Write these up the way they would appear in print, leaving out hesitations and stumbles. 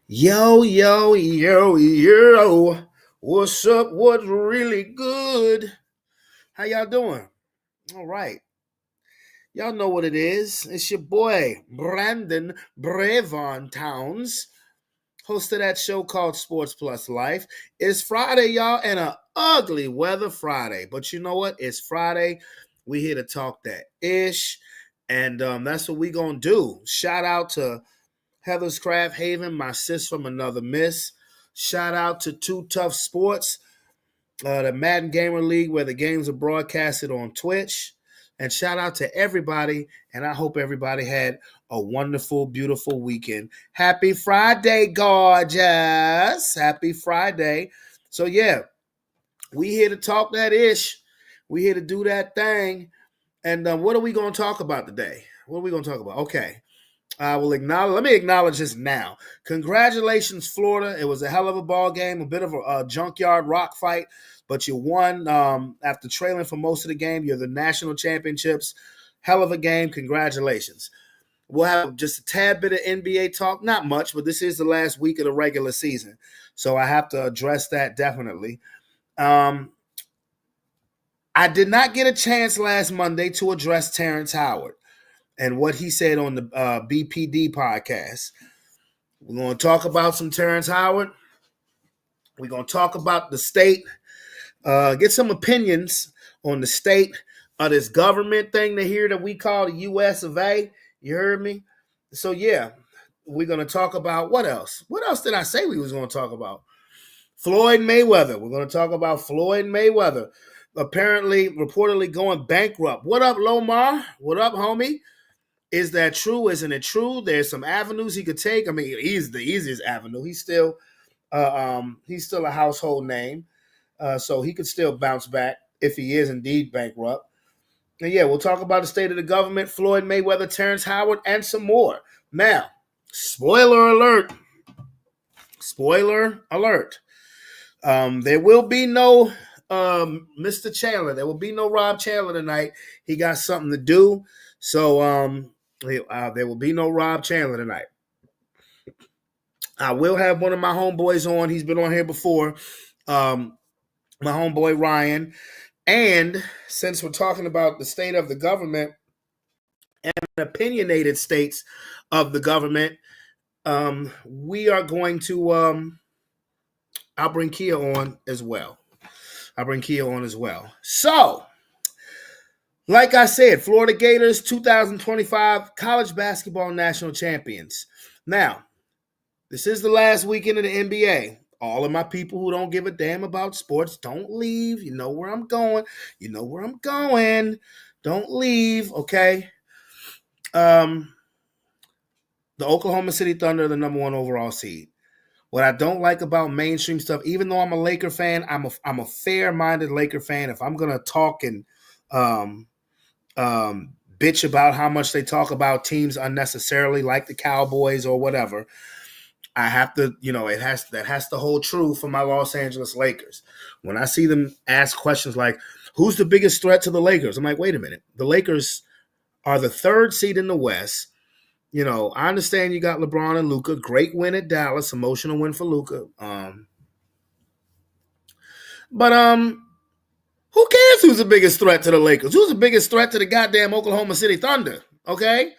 Yo, yo, yo, yo. What's up? What's really good? How y'all doing? All right. Y'all know what it is. It's your boy, Brandon Brevon Towns, host of that show called Sports Plus Life. It's Friday, y'all, and a ugly weather Friday. But you know what? It's Friday. We here to talk that ish. And that's what we going to do. Shout out to Heather's Craft Haven, my sis from another miss. Shout out to Two Tough Sports, the Madden Gamer League, where the games are broadcasted on Twitch. And shout out to everybody. And I hope everybody had a wonderful, beautiful weekend. Happy Friday, gorgeous. Happy Friday. So, yeah, we here to talk that ish. We here to do that thing. And what are we going to talk about today? What are we going to talk about? Okay. Let me acknowledge this now. Congratulations, Florida. It was a hell of a ball game, a bit of a junkyard rock fight, but you won after trailing for most of the game. You're the national championships. Hell of a game. Congratulations. We'll have just a tad bit of NBA talk. Not much, but this is the last week of the regular season. So I have to address that definitely. I did not get a chance last Monday to address Terrence Howard and what he said on the BPD podcast. We're going to talk about some Terrence Howard. We're going to talk about the state, get some opinions on the state of this government thing to here that we call the US of A. You heard me? So, yeah, we're going to talk about what else? What else did I say we was going to talk about? Floyd Mayweather. We're going to talk about Floyd Mayweather. Apparently, reportedly going bankrupt. What up, Lomar? What up, homie? Is that true? Isn't it true? There's some avenues he could take. I mean, he's the easiest avenue. He's still a household name, so he could still bounce back if he is indeed bankrupt. And yeah, we'll talk about the state of the government, Floyd Mayweather, Terrence Howard, and some more. Now, spoiler alert. Spoiler alert. There will be no Mr. Chandler. There will be no Rob Chandler tonight. He got something to do. So there will be no Rob Chandler tonight. I will have one of my homeboys on. He's been on here before. My homeboy Ryan. And since we're talking about the state of the government and opinionated states of the government, we are going to I'll bring Kia on as well. So, like I said, Florida Gators 2025 college basketball national champions. Now, this is the last weekend of the NBA. All of my people who don't give a damn about sports, don't leave. You know where I'm going. Don't leave, okay? The Oklahoma City Thunder are the number one overall seed. What I don't like about mainstream stuff, even though I'm a Laker fan, I'm a fair-minded Laker fan. If I'm gonna talk and bitch about how much they talk about teams unnecessarily, like the Cowboys or whatever, I have to, that has to hold true for my Los Angeles Lakers. When I see them ask questions like, "Who's the biggest threat to the Lakers?" I'm like, wait a minute, the Lakers are the third seed in the West. I understand you got LeBron and Luka. Great win at Dallas. Emotional win for Luka. But who cares who's the biggest threat to the Lakers? Who's the biggest threat to the goddamn Oklahoma City Thunder? Okay?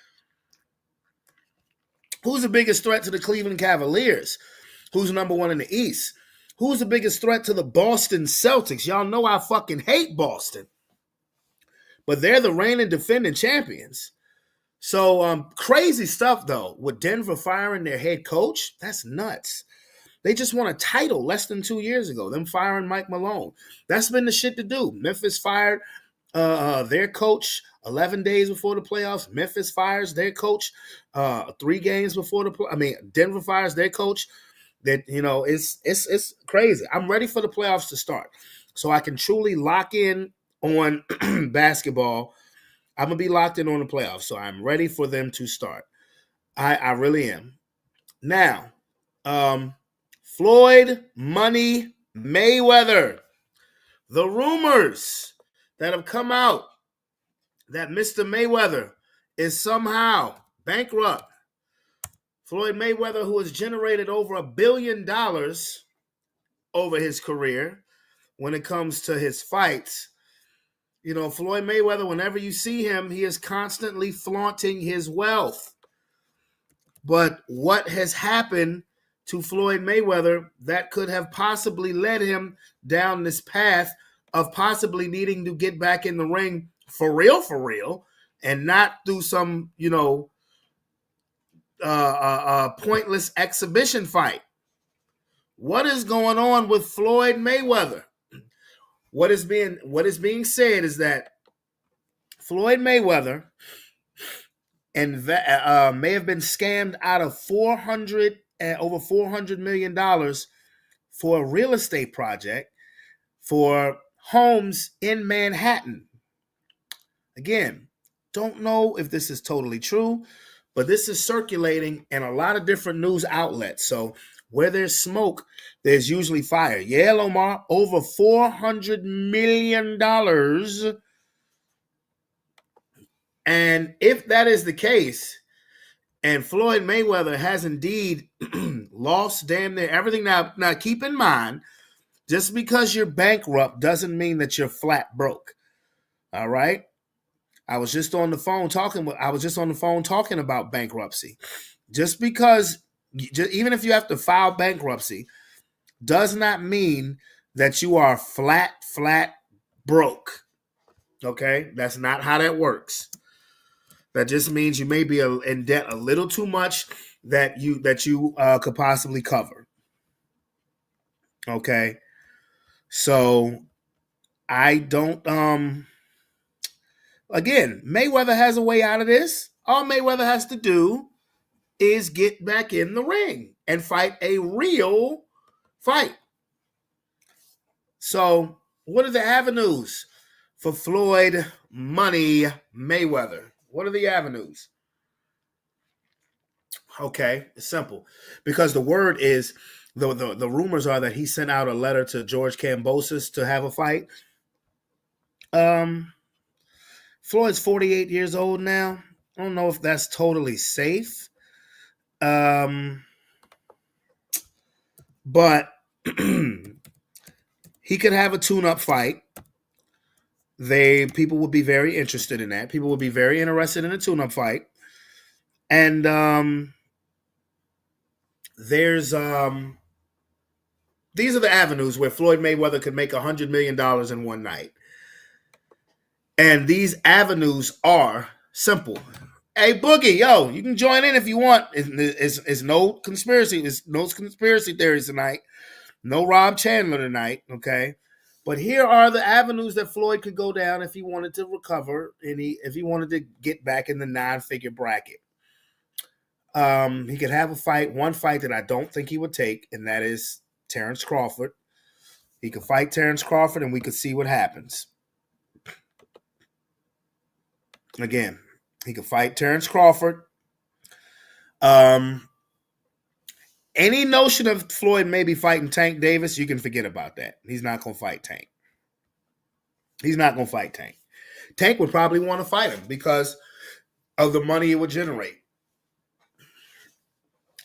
Who's the biggest threat to the Cleveland Cavaliers? Who's number one in the East? Who's the biggest threat to the Boston Celtics? Y'all know I fucking hate Boston. But they're the reigning defending champions. So crazy stuff, though. With Denver firing their head coach, that's nuts. They just won a title less than 2 years ago. Them firing Mike Malone. That's been the shit to do. Memphis fired their coach 11 days before the playoffs. Memphis fires their coach 3 games before Denver fires their coach. That it's crazy. I'm ready for the playoffs to start, so I can truly lock in on basketball. I'm gonna be locked in on the playoffs, so I'm ready for them to start. I really am. Now, Floyd Money Mayweather. The rumors that have come out that Mr. Mayweather is somehow bankrupt, Floyd Mayweather, who has generated over $1 billion over his career when it comes to his fights. You know, Floyd Mayweather, whenever you see him, he is constantly flaunting his wealth. But what has happened to Floyd Mayweather that could have possibly led him down this path of possibly needing to get back in the ring for real, and not through some, pointless exhibition fight? What is going on with Floyd Mayweather? What is being said is that Floyd Mayweather may have been scammed out of over $400 million for a real estate project for homes in Manhattan. Again, don't know if this is totally true, but this is circulating in a lot of different news outlets. So where there's smoke, there's usually fire. Yeah, Lomar, over $400 million. And if that is the case, and Floyd Mayweather has indeed lost damn near everything. Now keep in mind, just because you're bankrupt doesn't mean that you're flat broke. All right. I was just on the phone talking about bankruptcy. Just because, even if you have to file bankruptcy, does not mean that you are flat broke. Okay, that's not how that works. That just means you may be in debt a little too much that you could possibly cover. Okay, so I don't. Again, Mayweather has a way out of this. All Mayweather has to do is get back in the ring and fight a real fight. So, what are the avenues for Floyd Money Mayweather? What are the avenues? Okay, it's simple. Because the word is, the rumors are that he sent out a letter to George Kambosos to have a fight. Floyd's 48 years old now. I don't know if that's totally safe. But he could have a tune-up fight. People would be very interested in that. People would be very interested in a tune-up fight. And these are the avenues where Floyd Mayweather could make $100 million in one night. And these avenues are simple. Hey, Boogie, yo, you can join in if you want. It's no conspiracy. It's no conspiracy theories tonight. No Rob Chandler tonight, okay? But here are the avenues that Floyd could go down if he wanted to recover and if he wanted to get back in the 9-figure bracket. He could have one fight that I don't think he would take, and that is Terrence Crawford. He could fight Terrence Crawford, and we could see what happens. Again, he could fight Terrence Crawford. Any notion of Floyd maybe fighting Tank Davis, you can forget about that. He's not going to fight Tank. Tank would probably want to fight him because of the money it would generate.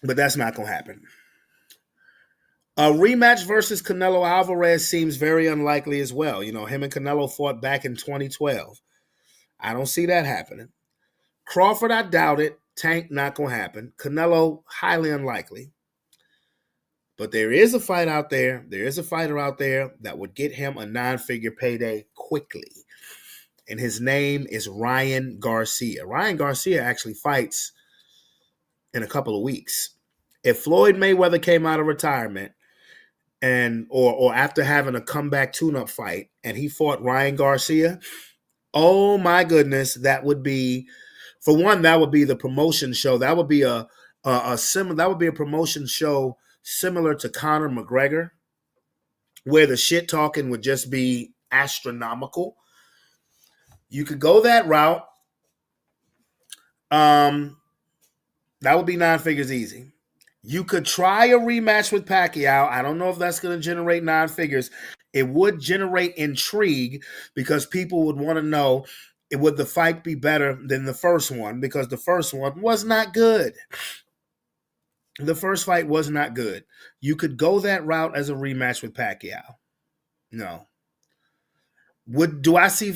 But that's not going to happen. A rematch versus Canelo Alvarez seems very unlikely as well. You know, him and Canelo fought back in 2012. I don't see that happening. Crawford, I doubt it. Tank, not going to happen. Canelo, highly unlikely. But there is a fight out there. There is a fighter out there that would get him a 9-figure payday quickly. And his name is Ryan Garcia. Ryan Garcia actually fights in a couple of weeks. If Floyd Mayweather came out of retirement or after having a comeback tune-up fight and he fought Ryan Garcia, oh my goodness, that would be, for one, that would be the promotion show. That would be a promotion show similar to Conor McGregor, where the shit talking would just be astronomical. You could go that route. That would be 9 figures easy. You could try a rematch with Pacquiao. I don't know if that's going to generate 9 figures. It would generate intrigue because people would want to know, would the fight be better than the first one? Because the first one was not good. The first fight was not good. You could go that route as a rematch with Pacquiao. No. Do I see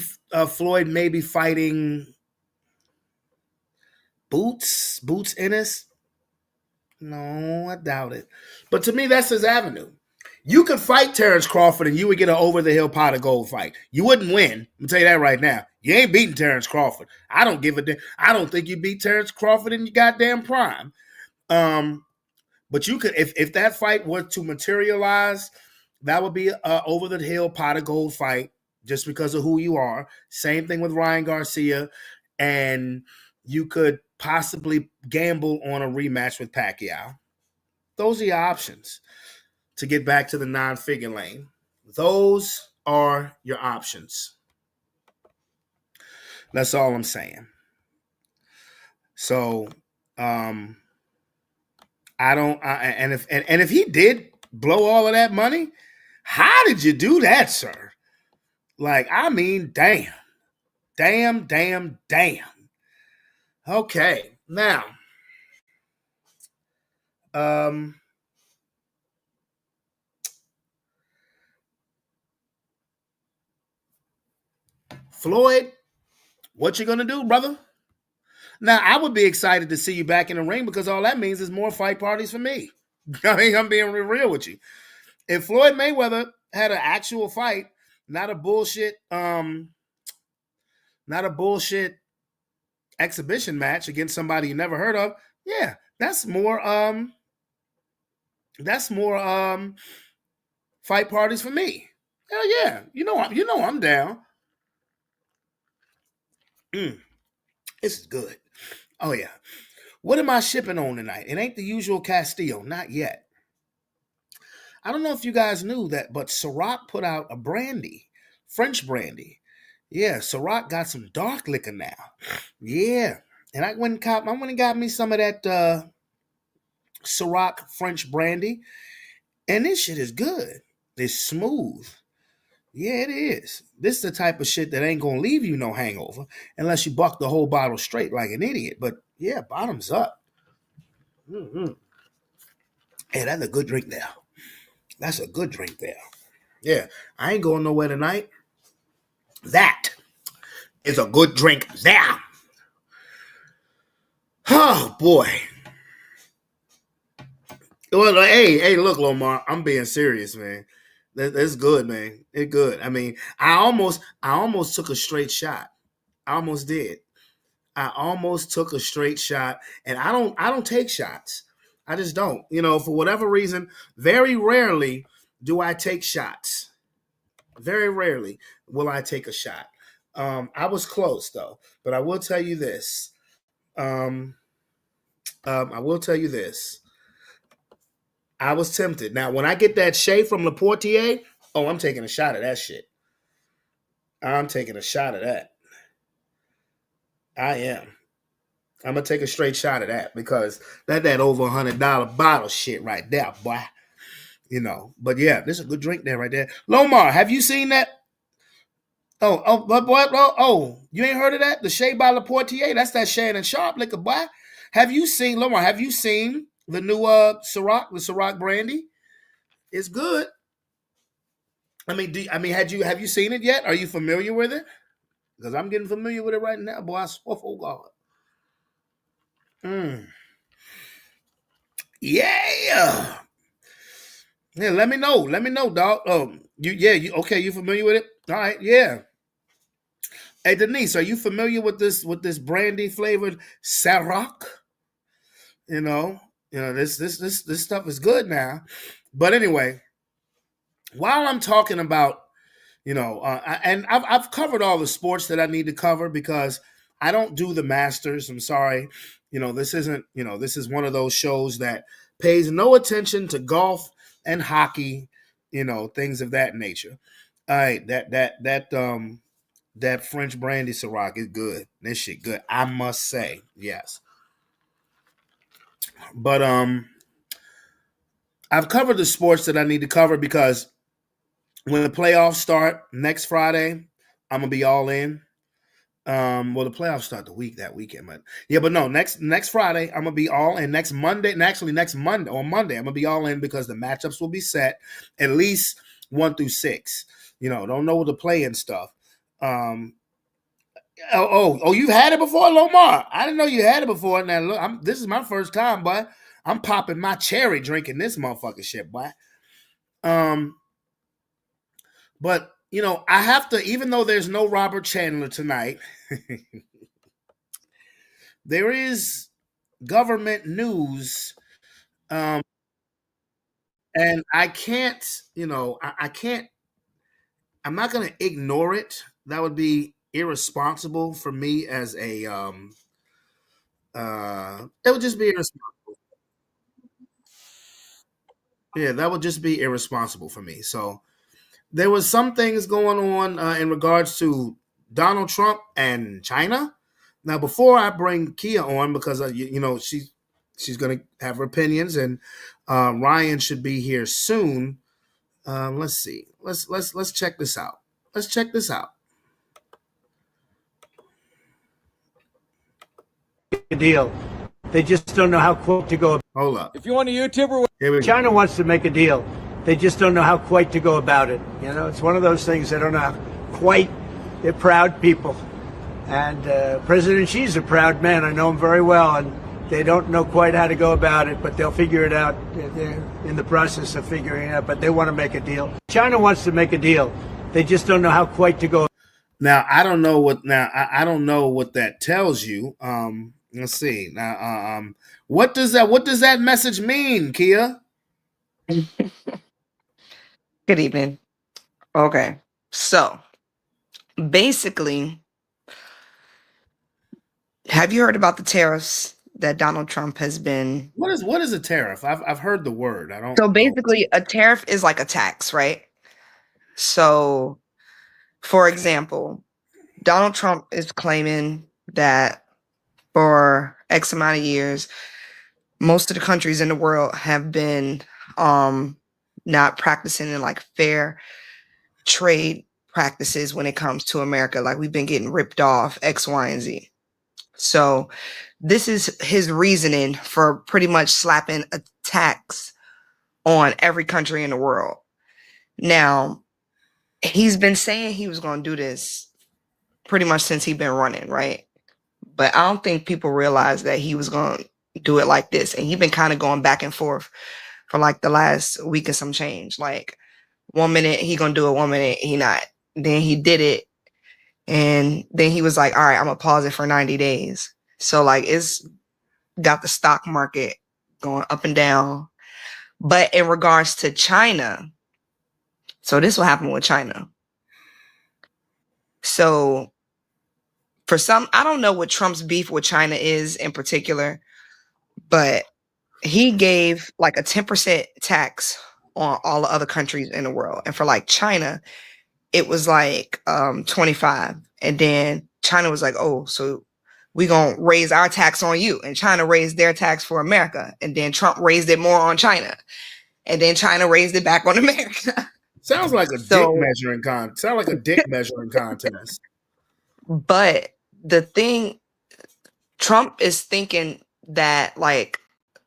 Floyd maybe fighting Boots Ennis? No, I doubt it. But to me, that's his avenue. You could fight Terrence Crawford and you would get an over the hill pot of gold fight. You wouldn't win. I'm tell you that right now. You ain't beating Terrence Crawford. I don't give a damn. I don't think you beat Terrence Crawford in your goddamn prime. But you could, if that fight were to materialize, that would be a over the hill pot of gold fight just because of who you are. Same thing with Ryan Garcia, and you could possibly gamble on a rematch with Pacquiao. Those are your options to get back to the non-figure lane. Those are your options. That's all I'm saying. So, I don't. And if he did blow all of that money, how did you do that, sir? Like, I mean, damn. Okay, now, Floyd, what you gonna do, brother? Now, I would be excited to see you back in the ring because all that means is more fight parties for me. I mean, I'm being real with you. If Floyd Mayweather had an actual fight, not a bullshit, not a bullshit exhibition match against somebody you never heard of, yeah, that's more fight parties for me. Hell yeah. I'm down. This is good. Oh yeah. What am I shipping on tonight? It ain't the usual Castillo, not yet. I don't know if you guys knew that, but Ciroc put out a brandy, French brandy. Yeah, Ciroc got some dark liquor now. Yeah. And I went and got me some of that Ciroc French brandy. And this shit is good. It's smooth. Yeah, it is. This is the type of shit that ain't gonna leave you no hangover unless you buck the whole bottle straight like an idiot. But yeah, bottoms up. Mm-hmm. Hey, that's a good drink there. That's a good drink there. Yeah, I ain't going nowhere tonight. That is a good drink there. Oh boy. Well, hey, look, Lomar, I'm being serious, man. That's good, man. It's good. I mean, I almost took a straight shot. I almost did. I almost took a straight shot, and I don't take shots. I just don't. For whatever reason, very rarely do I take shots. Very rarely will I take a shot. I was close though, but I will tell you this. Um, I will tell you this. I was tempted. Now, when I get that Shea from Laportier, oh, I'm taking a shot of that shit. I'm taking a shot of that. I am. I'm gonna take a straight shot of that because that over $100 bottle shit right there, boy. But yeah, this is a good drink there right there. Lomar, have you seen that? But boy, you ain't heard of that? The Shea by Laportier, that's that Shannon Sharp liquor, boy. Have you seen, Lomar? Have you seen the new Ciroc, the Ciroc brandy? It's good. I mean, have you seen it yet? Are you familiar with it? Because I'm getting familiar with it right now, boy. I swear, oh God. Yeah. Yeah, let me know. Let me know, dog. Okay, you familiar with it? All right, yeah. Hey Denise, are you familiar with this brandy flavored Ciroc? You know, this stuff is good now. But anyway, while I'm talking about and I've covered all the sports that I need to cover because I don't do the Masters. I'm sorry. This isn't. This is one of those shows that pays no attention to golf and hockey. Things of that nature. All right, that French brandy Ciroc is good. This shit good. I must say, yes. But I've covered the sports that I need to cover because when the playoffs start next Friday, I'm gonna be all in. Well, the playoffs start that weekend, but yeah, but no, next Friday I'm gonna be all in. Next Monday, and actually next Monday on Monday I'm gonna be all in because the matchups will be set at least 1 through 6. Don't know the play and stuff. Um, you've had it before, Lomar. I didn't know you had it before. Now look, this is my first time, boy. I'm popping my cherry drinking this motherfucking shit, boy. Um, but I have to, even though there's no Robert Chandler tonight, there is government news, um, and I can't, I can't. I'm not going to ignore it. That would be irresponsible for me as a. It would just be irresponsible. Yeah, that would just be irresponsible for me. So there was some things going on in regards to Donald Trump and China. Now, before I bring Kia on, because she's going to have her opinions, and Ryan should be here soon. Let's see. Let's check this out. Let's check this out. Deal. They just don't know how quick to go. Hold up. If you want a YouTuber, China wants to make a deal. They just don't know how quite to go about it. It's one of those things they don't know how quite. They're proud people. And President Xi's a proud man. I know him very well. And they don't know quite how to go about it, but they'll figure it out. They're in the process of figuring it out, but they want to make a deal. China wants to make a deal. They just don't know how quite to go. Now, I don't know what that tells you. Let's see. Now, what does that message mean, Kia? Good evening. Okay. So basically, have you heard about the tariffs that Donald Trump has been? What is a tariff? I've heard the word. I don't So know. basically, a tariff is like a tax, right? So, for example, Donald Trump is claiming that for X amount of years, most of the countries in the world have been not practicing in like fair trade practices when it comes to America. Like we've been getting ripped off X, Y, and Z. So this is his reasoning for pretty much slapping a tax on every country in the world. Now, he's been saying he was going to do this pretty much since he's been running, right? But I don't think people realize that he was going to do it like this. And he's been kind of going back and forth for like the last week and some change. Like 1 minute he going to do it, 1 minute he not. Then he did it. And then he was like, all right, I'm going to pause it for 90 days. So like it's got the stock market going up and down. But in regards to China, so this will happen with China. So for some, I don't know what Trump's beef with China is in particular, but he gave like a 10% tax on all the other countries in the world. And for like China, it was like 25. And then China was like, oh, so we're going to raise our tax on you. And China raised their tax for America. And then Trump raised it more on China. And then China raised it back on America. Sounds like a dick measuring contest. Sounds like a dick measuring contest. But the thing, Trump is thinking that like,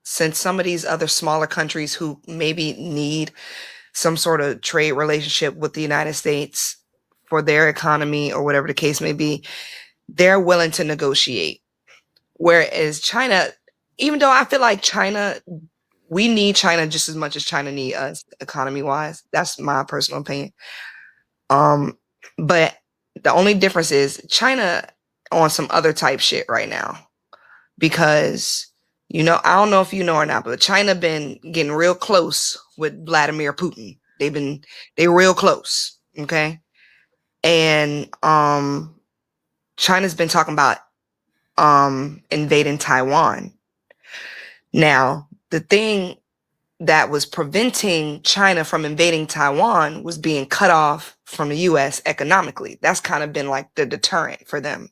since some of these other smaller countries who maybe need some sort of trade relationship with the United States for their economy or whatever the case may be, they're willing to negotiate. Whereas China, even though I feel like China, we need China just as much as China need us economy wise. That's my personal opinion. But the only difference is China on some other type shit right now, because I don't know if you know or not, but China been getting real close with Vladimir Putin. They're real close. Okay. And China's been talking about invading Taiwan. Now, the thing that was preventing China from invading Taiwan was being cut off from the US economically. That's kind of been like the deterrent for them.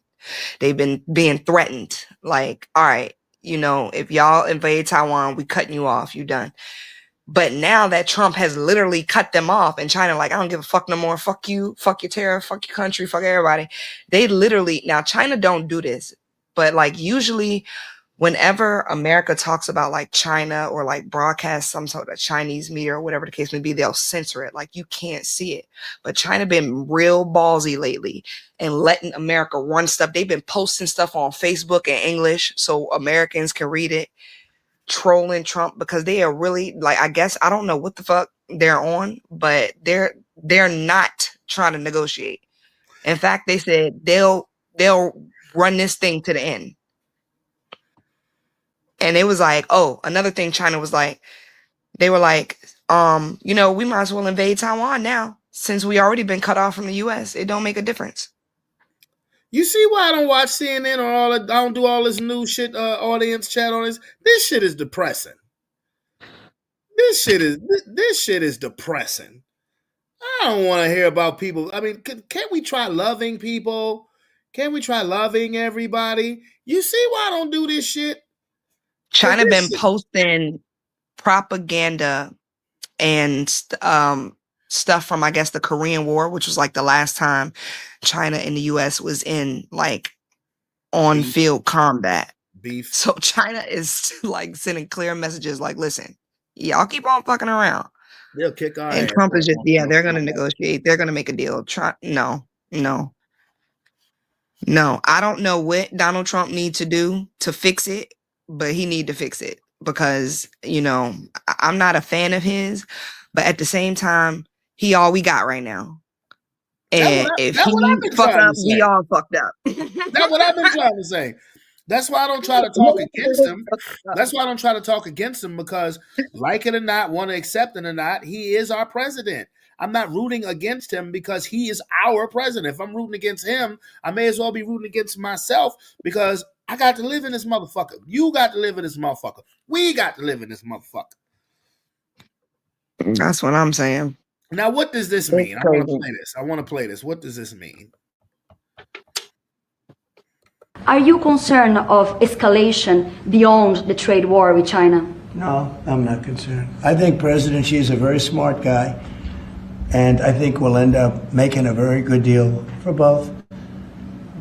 They've been being threatened, like, all right, if y'all invade Taiwan, we cutting you off, you done. But now that Trump has literally cut them off, and China like, I don't give a fuck no more. Fuck you, fuck your tariff, fuck your country, fuck everybody. They literally, now China don't do this, but like usually whenever America talks about like China or like broadcast some sort of Chinese media or whatever the case may be, they'll censor it. Like you can't see it. But China been real ballsy lately and letting America run stuff. They've been posting stuff on Facebook in English so Americans can read it, trolling Trump because they are really like, I guess I don't know what the fuck they're on, but they're not trying to negotiate. In fact, they said they'll run this thing to the end. And it was like, oh, another thing China was like, they were like, we might as well invade Taiwan now since we already been cut off from the US. It don't make a difference. You see why I don't watch CNN or I don't do all this new shit, audience chat on this? This shit is depressing. This shit is depressing. I don't want to hear about people. I mean, can't we try loving people? Can't we try loving everybody? You see why I don't do this shit? China been posting propaganda and stuff from, I guess, the Korean War, which was like the last time China and the US was in like on field combat. Beef. So China is like sending clear messages like, listen, y'all keep on fucking around. They'll kick our and ass. Trump is just, they're going to negotiate. They're going to make a deal. No. I don't know what Donald Trump needs to do to fix it, but he need to fix it because, I'm not a fan of his, but at the same time, he all we got right now. And if he fuck up, we all fucked up. That's what I've been trying to say. That's why I don't try to talk against him. That's why I don't try to talk against him because, like it or not, want to accept it or not, he is our president. I'm not rooting against him because he is our president. If I'm rooting against him, I may as well be rooting against myself because I got to live in this motherfucker. You got to live in this motherfucker. We got to live in this motherfucker. That's what I'm saying. Now, what does this mean? I want to play this. What does this mean? Are you concerned of escalation beyond the trade war with China? No, I'm not concerned. I think President Xi is a very smart guy, and I think we'll end up making a very good deal for both.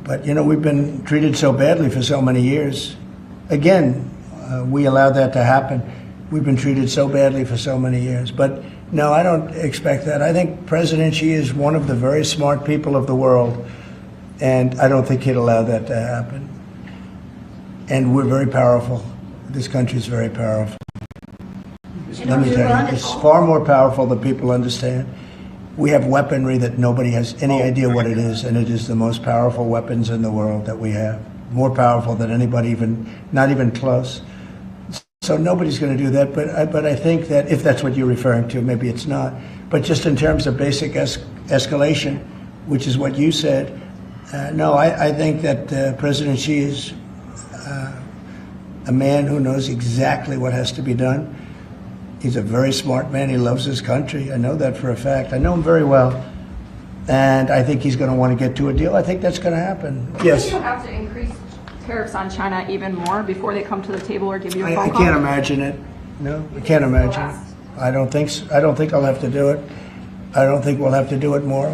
But, we've been treated so badly for so many years. Again, we allowed that to happen. We've been treated so badly for so many years. But no, I don't expect that. I think President Xi is one of the very smart people of the world, and I don't think he'd allow that to happen. And we're very powerful. This country is very powerful. Let me tell you, it's far more powerful than people understand. We have weaponry that nobody has any idea what it is, and it is the most powerful weapons in the world that we have. More powerful than anybody, not even close. So nobody's going to do that, but I think that if that's what you're referring to, maybe it's not. But just in terms of basic escalation, which is what you said, no, I think that President Xi is a man who knows exactly what has to be done. He's a very smart man. He loves his country. I know that for a fact. I know him very well. And I think he's going to want to get to a deal. I think that's going to happen. Yes. Do you have to increase tariffs on China even more before they come to the table or give you a phone call? I can't imagine it. No, I can't imagine it. I don't think I'll have to do it. I don't think we'll have to do it more.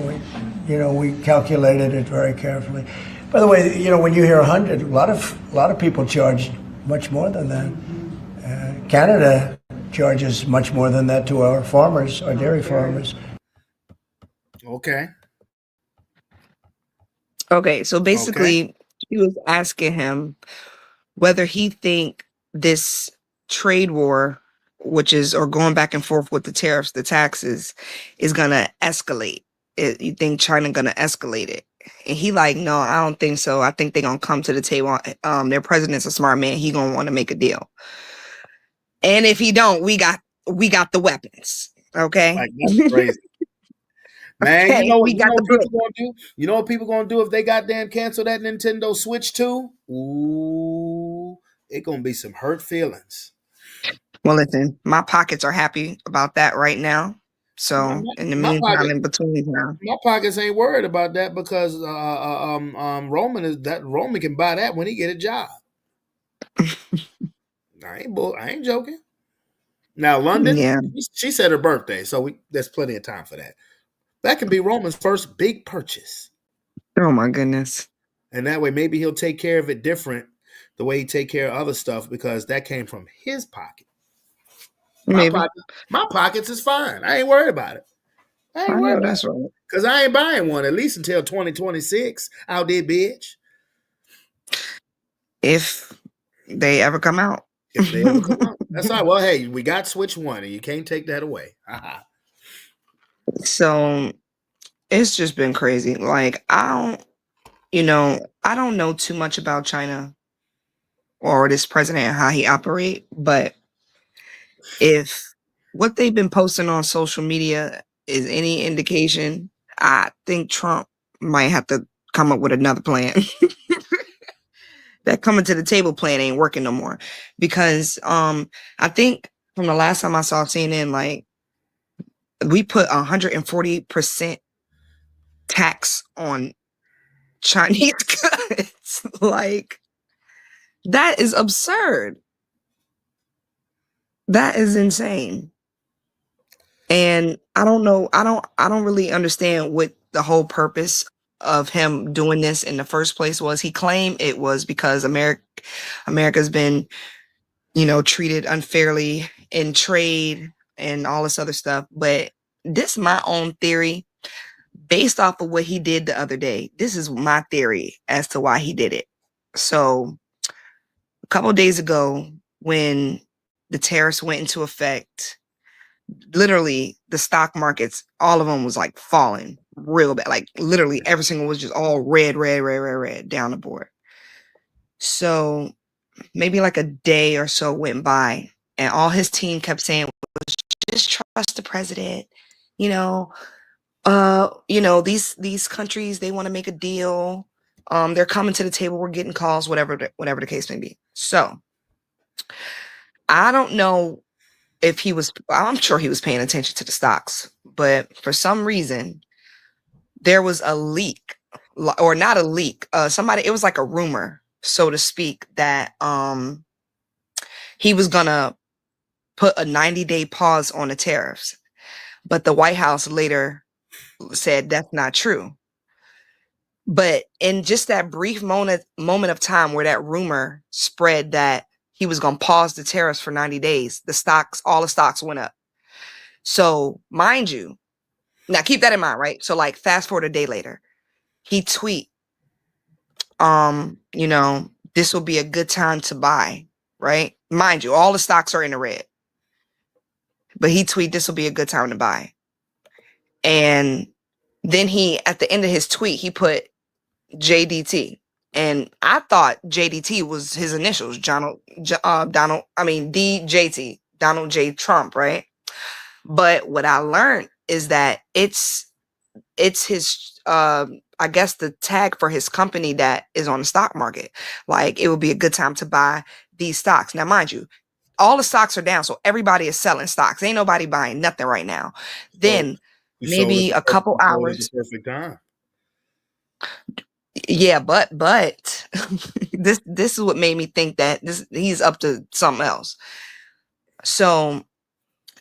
We calculated it very carefully. By the way, when you hear 100, a lot of people charge much more than that. Canada charges much more than that to our farmers, our dairy farmers. Okay, so basically, she was asking him whether he think this trade war, or going back and forth with the tariffs, the taxes, is gonna escalate. You think China gonna escalate it? And he like, no, I don't think so. I think they're gonna come to the table. Their president's a smart man. He gonna want to make a deal. And if he don't, we got the weapons. Okay. Like, that's crazy. Man, okay, you know what people gonna do? You know what people gonna do if they goddamn cancel that Nintendo Switch 2? Ooh, it gonna be some hurt feelings. Well, listen, my pockets are happy about that right now. So in the meantime, in between now, my pockets ain't worried about that because Roman can buy that when he get a job. I ain't joking. Now London, Yeah. she said her birthday, so there's plenty of time for that. That can be Roman's first big purchase, Oh my goodness. and that way maybe he'll take care of it different, the way he take care of other stuff because that came from his pocket. Maybe. My pockets is fine. I ain't worried about it. I ain't I worried know about that's it right. because I ain't buying one at least until 2026. Out there, bitch. If they ever come out. If they ever come out, that's all right. Well, hey, we got Switch One, and you can't take that away. So it's just been crazy. Like I don't know too much about China or this president and how he operate, but if what they've been posting on social media is any indication, I think Trump might have to come up with another plan. That coming to the table plan ain't working no more. Because I think from the last time I saw CNN, like we put 140% tax on Chinese goods. Like that is absurd. That is insane. And I don't know, I don't really understand what the whole purpose of him doing this in the first place was. He claimed it was because America's been, treated unfairly in trade and all this other stuff. But this is my own theory based off of what he did the other day. This is my theory as to why he did it. So a couple of days ago, when the tariffs went into effect, literally the stock markets, all of them was like falling real bad. Like literally every single was just all red, red, red, red, red down the board. So maybe like a day or so went by and all his team kept saying was just trust the president. You know, these countries, they want to make a deal. They're coming to the table, we're getting calls, whatever the case may be. So I don't know if I'm sure he was paying attention to the stocks, but for some reason there was a leak, or not a leak. It was like a rumor, so to speak, that he was gonna put a 90-day pause on the tariffs. But the White House later said that's not true. But in just that brief moment of time where that rumor spread that he was going to pause the tariffs for 90 days, all the stocks went up. So mind you, now keep that in mind, right? So like fast forward a day later, he tweet, this will be a good time to buy, right? Mind you, all the stocks are in the red, but he tweet, this will be a good time to buy. And then at the end of his tweet, he put JDT. And I thought JDT was his initials, DJT, Donald J. Trump, right? But what I learned is that it's his, I guess the tag for his company that is on the stock market. Like it would be a good time to buy these stocks. Now, mind you, all the stocks are down, so everybody is selling stocks. Ain't nobody buying nothing right now. So Then maybe a couple you sold at hours. the perfect time. Yeah, but this is what made me think that he's up to something else. So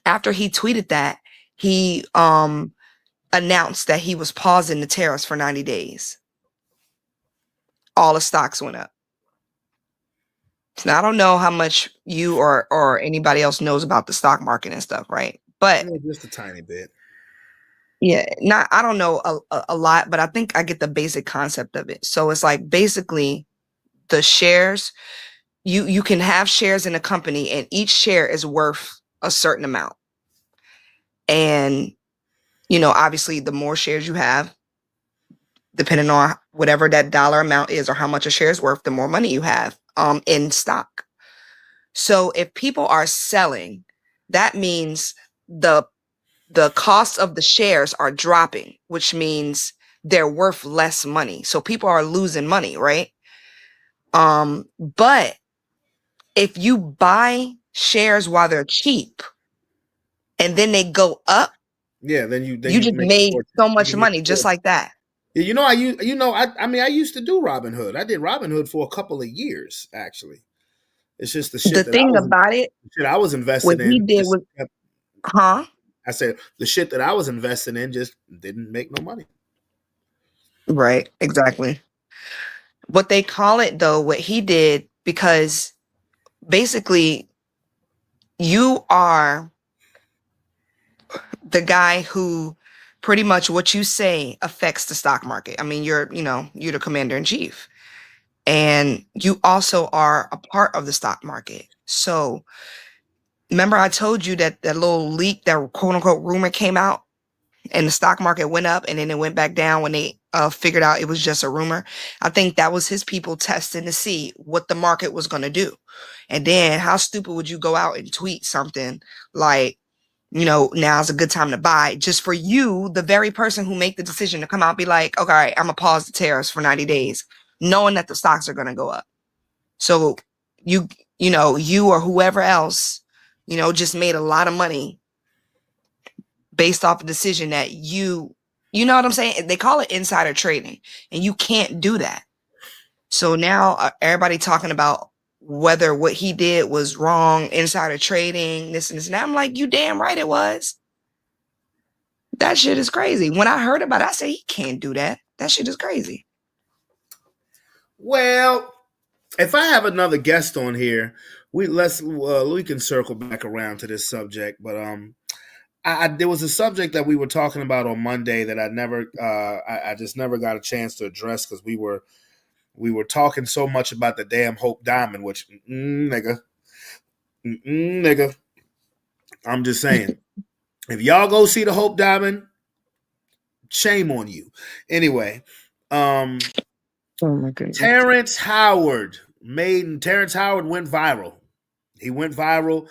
after he tweeted that, he announced that he was pausing the tariffs for 90 days. All the stocks went up. Now I don't know how much you or anybody else knows about the stock market and stuff, right? But Yeah, just a tiny bit. yeah, I don't know a lot, but I think I get the basic concept of it. So it's like basically the shares, you can have shares in a company and each share is worth a certain amount. And obviously the more shares you have, depending on whatever that dollar amount is or how much a share is worth, the more money you have in stock. So if people are selling, that means the cost of the shares are dropping, which means they're worth less money. So people are losing money, right? But if you buy shares while they're cheap and then they go up, Yeah, then you you just make a made fortune. so You much can make money a just fortune. like that. Yeah, I mean, I used to do Robinhood. I did Robinhood for a couple of years, actually. It's just the The shit that thing about it, I was what invested he in. did Just was, huh? I said the shit that I was investing in just didn't make no money. Right, exactly. What they call it though, what he did, because basically you are the guy who pretty much what you say affects the stock market. I mean, you're the commander in chief. And you also are a part of the stock market. So remember I told you that that little leak, that quote unquote rumor came out and the stock market went up and then it went back down when they figured out it was just a rumor. I think that was his people testing to see what the market was going to do. And then how stupid would you go out and tweet something like, now's a good time to buy, just for you, the very person who make the decision to come out and be like, okay, all right, I'm gonna pause the tariffs for 90 days, knowing that the stocks are gonna go up. So you, you or whoever else, just made a lot of money based off a decision that you know what I'm saying? They call it insider trading, and you can't do that. So now everybody talking about whether what he did was wrong, insider trading, this and this and that. I'm like, you damn right it was. That shit is crazy. When I heard about it, I said, he can't do that. That shit is crazy. Well, if I have another guest on here, we can circle back around to this subject. But there was a subject that we were talking about on Monday that I just never got a chance to address because we were talking so much about the damn Hope Diamond, which nigga, I'm just saying, if y'all go see the Hope Diamond, shame on you. Anyway, Oh my goodness. Terrence Howard went viral. He went viral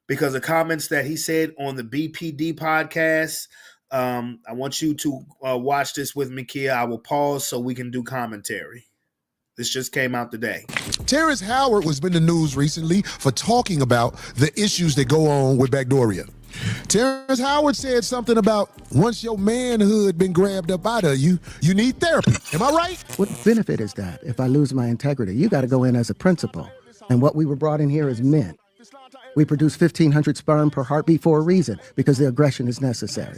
because of comments that he said on the BPD podcast. I want you to watch this with me, Kia. I will pause so we can do commentary. This just came out today. Terrence Howard was in the news recently for talking about the issues that go on with Backdoria. Terrence Howard said something about once your manhood been grabbed up out of you, you need therapy. Am I right? What benefit is that if I lose my integrity? You got to go in as a principal. And what we were brought in here is men. We produce 1,500 sperm per heartbeat for a reason, because the aggression is necessary.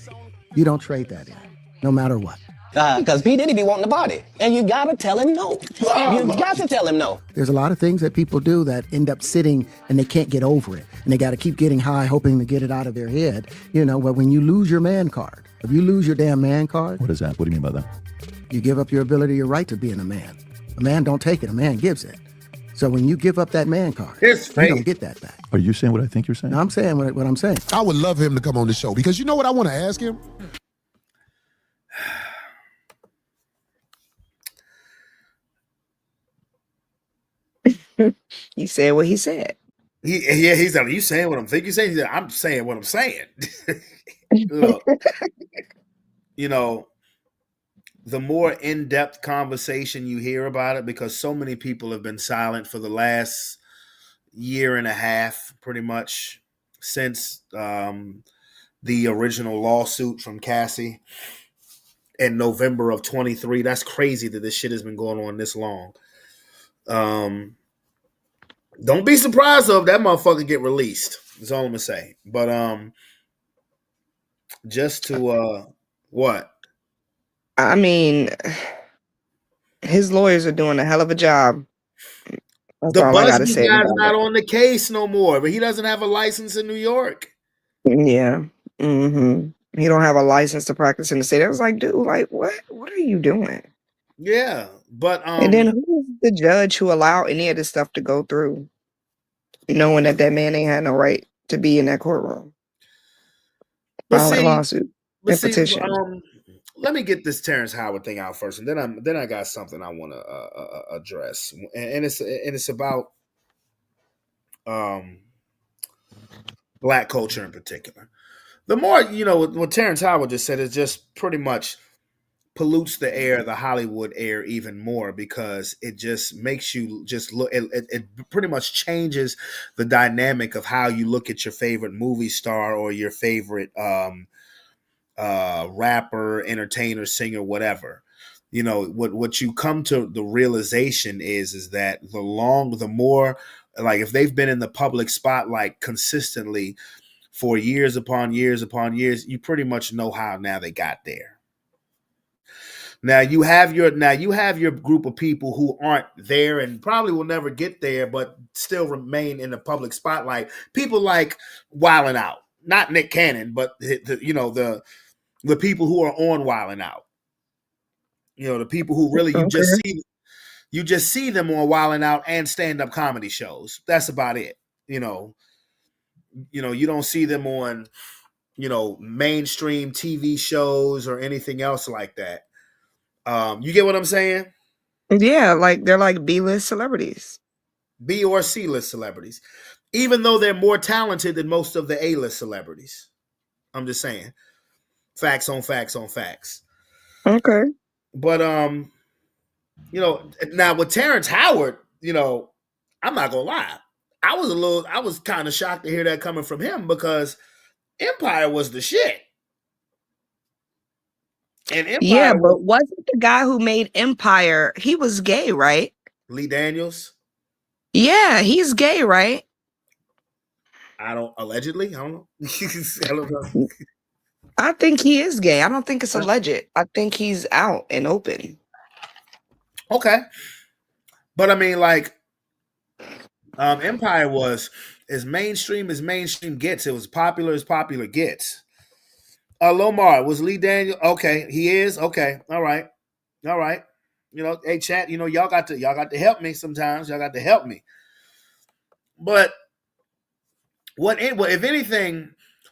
You don't trade that in, no matter what. Because P. Diddy be wanting the body. And you gotta tell him no. You got to tell him no. There's a lot of things that people do that end up sitting and they can't get over it. And they got to keep getting high, hoping to get it out of their head. But when you lose your man card, if you lose your damn man card. What is that? What do you mean by that? You give up your ability, your right to being a man. A man don't take it, a man gives it. So when you give up that man card, you don't get that back. Are you saying what I think you're saying? No, I'm saying what I'm saying. I would love him to come on the show because you know what I want to ask him? He said what he said. He's like, you saying what I'm thinking? You saying? He said, I'm saying what I'm saying. Look, the more in-depth conversation you hear about it, because so many people have been silent for the last year and a half, pretty much since the original lawsuit from Cassie in November of 23. That's crazy that this shit has been going on this long. Don't be surprised though if that motherfucker get released. That's all I'm gonna say. But just to what? I mean, his lawyers are doing a hell of a job. That's The all I gotta Busby say guy's about not it. on the case no more, but he doesn't have a license in New York. Yeah. He don't have a license to practice in the state. I was like, dude, like, what are you doing? Yeah, but And then who's the judge who allowed any of this stuff to go through, knowing that man ain't had no right to be in that courtroom? Filing a lawsuit and petition. Let me get this Terrence Howard thing out first, and then I got something I want to address, and it's about Black culture in particular. The more what Terrence Howard just said is just pretty much pollutes the air, the Hollywood air, even more, because it just makes you just look. It pretty much changes the dynamic of how you look at your favorite movie star or your favorite rapper, entertainer, singer, whatever. What you come to the realization is that the more Like if they've been in the public spotlight consistently for years upon years upon years, you pretty much know how now they got there. Now you have your group of people who aren't there and probably will never get there, but still remain in the public spotlight. People like Wildin' Out, not Nick Cannon, but the people who are on Wildin' Out. The people who really you just see them on Wildin' Out and stand up comedy shows. That's about it. You don't see them on mainstream TV shows or anything else like that. You get what I'm saying? Yeah, like they're like B-list celebrities. B or C list celebrities, even though they're more talented than most of the A list celebrities. I'm just saying, facts on facts on facts. Okay. But now with Terrence Howard, I'm not gonna lie, I was kind of shocked to hear that coming from him because Empire was the shit. And Yeah, Empire was but wasn't the guy who made Empire, he was gay, right? Lee Daniels. Yeah, he's gay, right? Allegedly, I don't know. I don't know. I think he is gay. I don't think it's alleged. I think he's out and open. Okay. But I mean, like, Empire was as mainstream gets. It was popular as popular gets. Lomar, was Lee Daniel? Okay, he is. Okay, all right. Hey, chat. Y'all got to help me sometimes. Y'all got to help me. But if anything,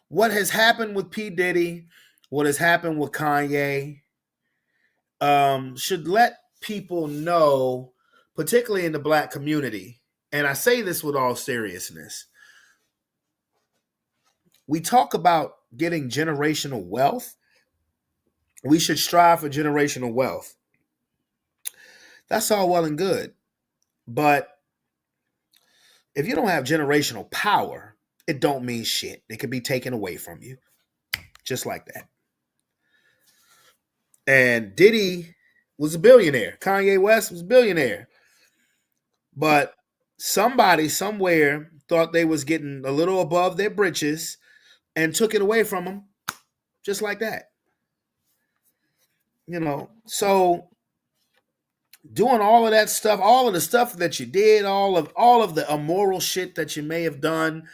what has happened with P. Diddy, what has happened with Kanye, should let people know, particularly in the Black community, and I say this with all seriousness. We talk about getting generational wealth. We should strive for generational wealth. That's all well and good. But if you don't have generational power, it don't mean shit. It can be taken away from you. Just like that. And Diddy was a billionaire. Kanye West was a billionaire. But somebody somewhere thought they was getting a little above their britches and took it away from them. Just like that. So doing all of that stuff, all of the stuff that you did, all of the immoral shit that you may have done,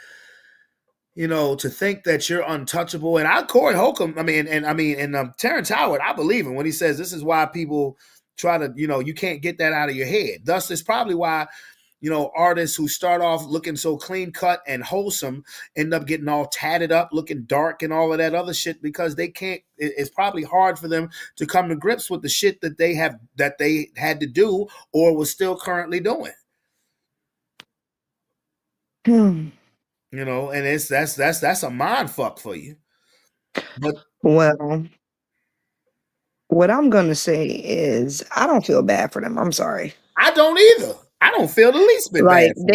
to think that you're untouchable. And Corey Holcomb, and Terrence Howard, I believe him when he says this is why people try to, you can't get that out of your head. Thus, it's probably why, artists who start off looking so clean cut and wholesome end up getting all tatted up, looking dark and all of that other shit because they can't. It's probably hard for them to come to grips with the shit that they had to do or was still currently doing. And that's a mind fuck for you. But well, what I'm gonna say is I don't feel bad for them. I'm sorry. I don't either. I don't feel the least bit Like bad.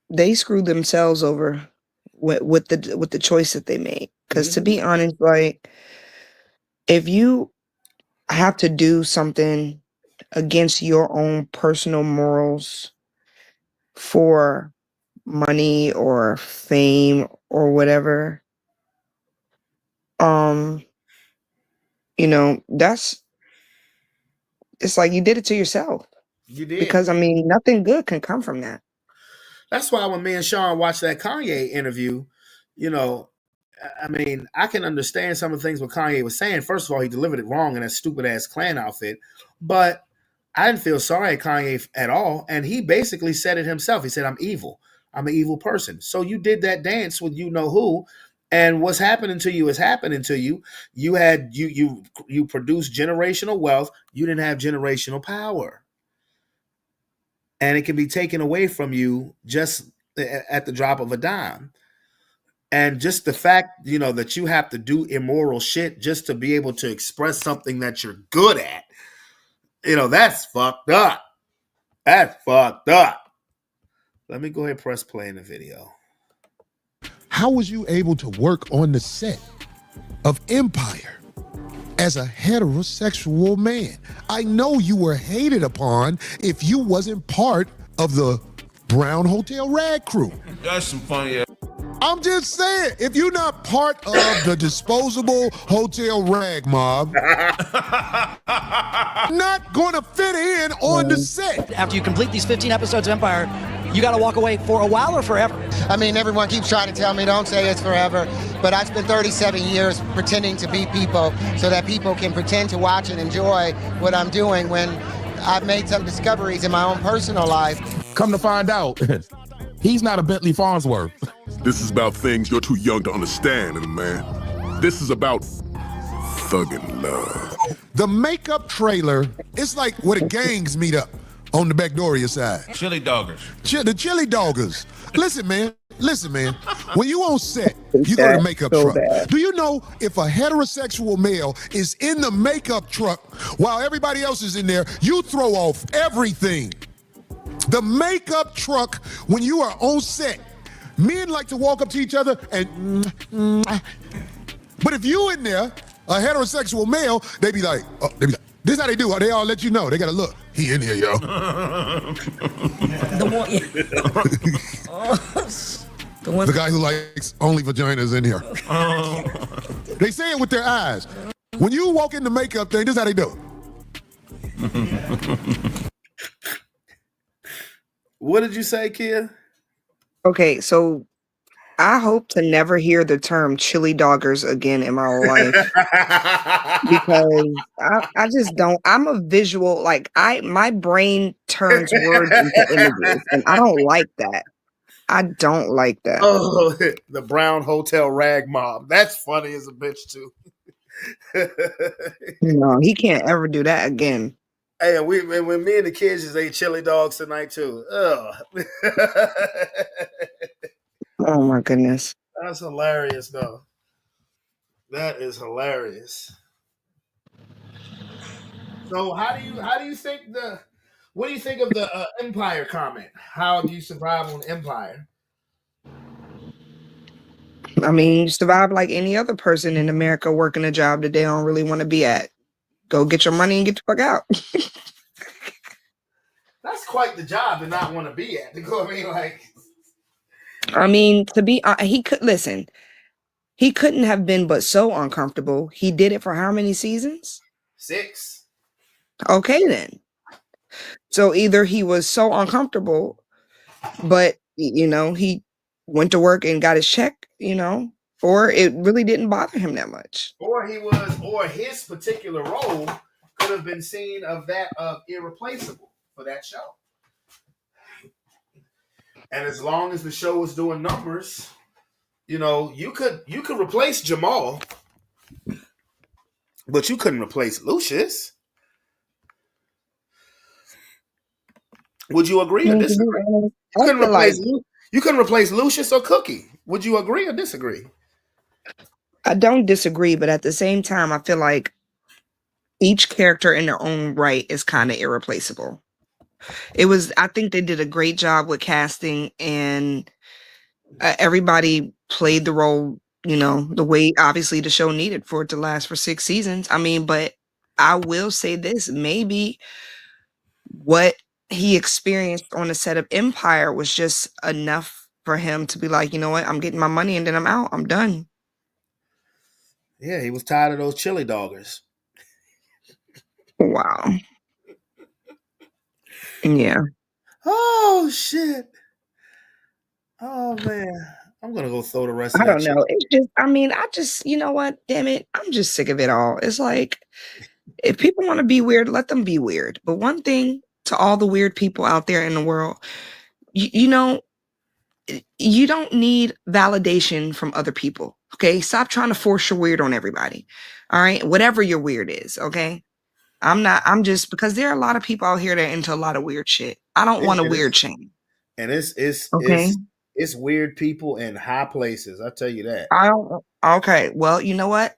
they screwed themselves over with the choice that they made. Because to be honest, like if you have to do something against your own personal morals for money or fame or whatever, it's like you did it to yourself. You did. Because nothing good can come from that. That's why when me and Sean watched that Kanye interview, I can understand some of the things what Kanye was saying. First of all, he delivered it wrong in that stupid ass Klan outfit, but I didn't feel sorry at Kanye at all. And he basically said it himself. He said, I'm evil. I'm an evil person. So you did that dance with who, and what's happening to you is happening to you. You produced generational wealth. You didn't have generational power. And it can be taken away from you just at the drop of a dime. And just the fact, that you have to do immoral shit just to be able to express something that you're good at, that's fucked up. That's fucked up. Let me go ahead and press play in the video. How was you able to work on the set of Empire as a heterosexual man. I know you were hated upon if you wasn't part of the Brown Hotel Rag crew. That's some funny ass. I'm just saying, if you're not part of the disposable hotel rag mob, not gonna fit in on the set. After you complete these 15 episodes of Empire, you got to walk away for a while or forever. I mean, everyone keeps trying to tell me don't say it's forever, but I spent 37 years pretending to be people so that people can pretend to watch and enjoy what I'm doing when I've made some discoveries in my own personal life. Come to find out, he's not a Bentley Farnsworth. This is about things you're too young to understand, man. This is about thuggin' love. The makeup trailer, it's like where the gangs meet up on the Backdoria side. Chili doggers. The chili doggers. Listen, man. When you on set, you go to the makeup truck. Do you know if a heterosexual male is in the makeup truck while everybody else is in there, you throw off everything. The makeup truck, when you are on set, men like to walk up to each other and but if you in there, a heterosexual male, they be like, this is how they do. They all let you know. They gotta look. He in here, yo. The guy who likes only vaginas in here. They say it with their eyes. When you walk in the makeup thing, this is how they do it. What did you say, Kia? Okay, so I hope to never hear the term chili doggers again in my life because I just don't. I'm a visual, my brain turns words into images, and I don't like that. I don't like that. Oh, the Brown Hotel Rag Mob. That's funny as a bitch, too. No, he can't ever do that again. Hey, when me and the kids just ate chili dogs tonight, too. Ugh. Oh, my goodness. That's hilarious, though. That is hilarious. So, what do you think of the Empire comment? How do you survive on Empire? I mean, you survive like any other person in America working a job that they don't really want to be at. Go get your money and get the fuck out. That's quite the job to not want to be at. He couldn't have been but so uncomfortable. He did it for how many seasons? 6. Okay, then. So either he was so uncomfortable, but, he went to work and got his check, or it really didn't bother him that much. Or his particular role could have been seen of irreplaceable for that show. And as long as the show was doing numbers, you could replace Jamal, but you couldn't replace Lucius. Would you agree or disagree? You couldn't replace Lucius or Cookie. Would you agree or disagree? I don't disagree, but at the same time, I feel like each character in their own right is kind of irreplaceable. I think they did a great job with casting, and everybody played the role, the way obviously the show needed for it to last for 6 seasons. I mean, but I will say this, maybe what he experienced on the set of Empire was just enough for him to be like, you know what, I'm getting my money and then I'm out. I'm done. Yeah, he was tired of those chili doggers. Wow. Yeah. Oh, shit. Oh, man. I'm going to go throw the rest of I that don't know. It's just, you know what? Damn it. I'm just sick of it all. It's like, if people want to be weird, let them be weird. But one thing to all the weird people out there in the world, you don't need validation from other people. Okay. Stop trying to force your weird on everybody. All right. Whatever your weird is. Okay. Because there are a lot of people out here that are into a lot of weird shit. I don't want a weird shame. And it's weird people in high places. I tell you that. Okay. Well, you know what?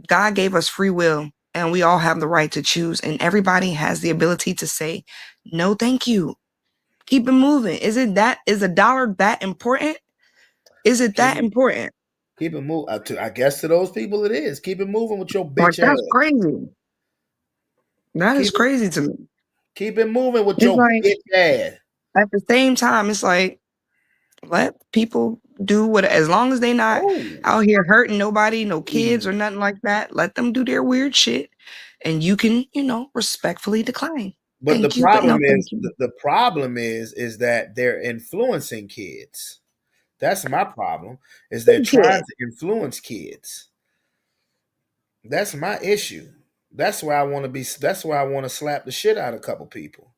God gave us free will and we all have the right to choose. And everybody has the ability to say, no, thank you. Keep it moving. Is a dollar that important? Is it that important? Keep it moving. I guess to those people it is. Keep it moving with your Like, bitch that's ass. crazy. That is Keep it, crazy to me. keep it moving with It's your like, bitch ass. at the same time, it's like, let people do what, as long as they not Oh. out here hurting nobody, no kids or Mm. nothing like that, let them do their weird shit. And you can, respectfully decline. But the Thank you, but problem no thank is you. the problem is that they're influencing kids. That's my problem. Is they're trying Kid. to influence kids. That's my issue. That's why I want to be. That's why I want to slap the shit out of a couple people.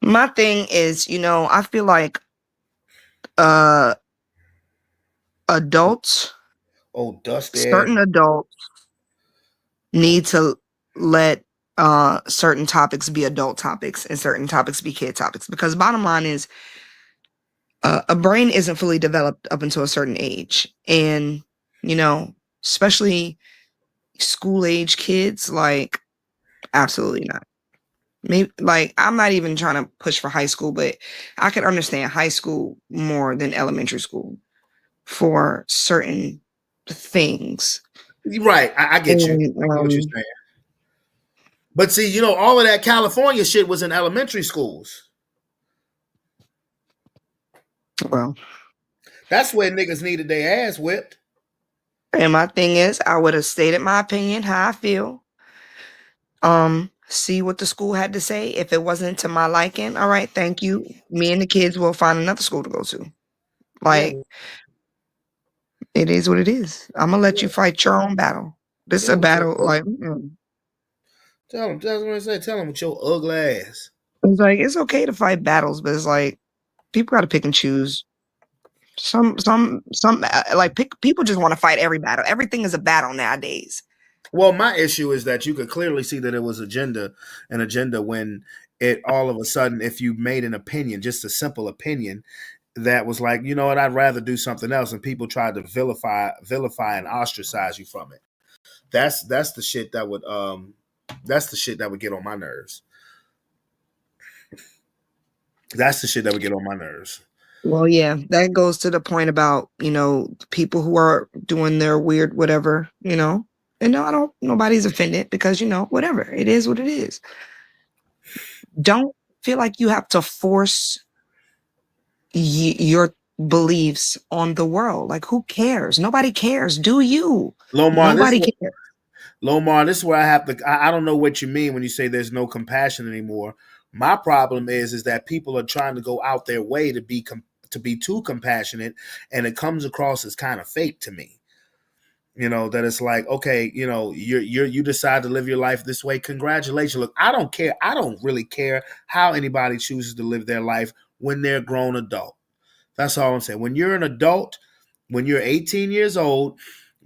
My thing is, I feel like uh adults, Oh, dusty ass. certain adults need to let certain topics be adult topics and certain topics be kid topics, because bottom line is, a brain isn't fully developed up until a certain age. And, especially school age kids, like, absolutely not. Maybe, like, I'm not even trying to push for high school, but I could understand high school more than elementary school for certain things. Right. I get you. And I get what you're saying. But see, all of that California shit was in elementary schools. well, That's where niggas needed their ass whipped. and my thing is, I would have stated my opinion, how I feel. See what the school had to say. If it wasn't to my liking, all right, thank you. Me and the kids will find another school to go to. Yeah. Like, it is what it is. I'm gonna let you fight your own battle. This is Yeah. a With your battle. Like, tell them. That's what I say. Tell them with your ugly ass. it's like, it's okay to fight battles, but it's like, people got to pick and choose. Some like, people just want to fight every battle. Everything is a battle nowadays. Well, my issue is that you could clearly see that it was an agenda when it all of a sudden, if you made an opinion, just a simple opinion, that was like, you know what, I'd rather do something else, and people tried to vilify and ostracize you from it. That's the shit that would that's the shit that would get on my nerves. That's the shit that would get on my nerves. Well, yeah, that goes to the point about, people who are doing their weird whatever, And no, I don't, nobody's offended, because, whatever. It is what it is. Don't feel like you have to force your beliefs on the world. Like, who cares? Nobody cares. Do you? Lomar, Nobody cares. This is where I have to. I don't know what you mean when you say there's no compassion anymore. My problem is that people are trying to go out their way to be too compassionate, and it comes across as kind of fake to me. That it's like, okay, you decide to live your life this way. Congratulations. Look, I don't care. I don't really care how anybody chooses to live their life when they're a grown adult. That's all I'm saying. When you're an adult, when you're 18 years old,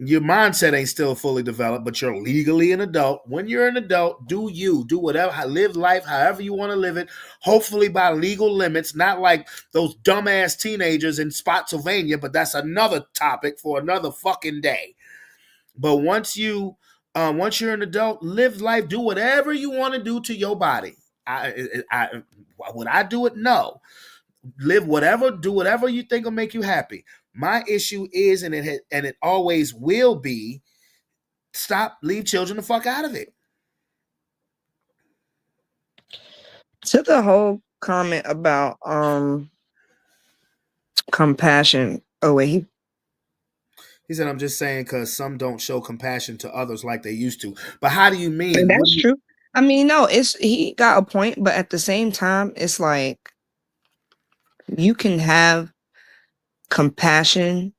your mindset ain't still fully developed, but you're legally an adult. When you're an adult, do whatever, live life however you want to live it, hopefully by legal limits, not like those dumbass teenagers in Spotsylvania, but that's another topic for another fucking day. But once you're an adult, live life, do whatever you want to do to your body. Would I do it? No. Do whatever you think will make you happy. My issue is, and it always will be, leave children the fuck out of it. To the whole comment about compassion. Oh wait, He said, I'm just saying because some don't show compassion to others like they used to. But how do you and mean? that's true. I mean, no, he got a point, but at the same time, it's like, you can have compassion,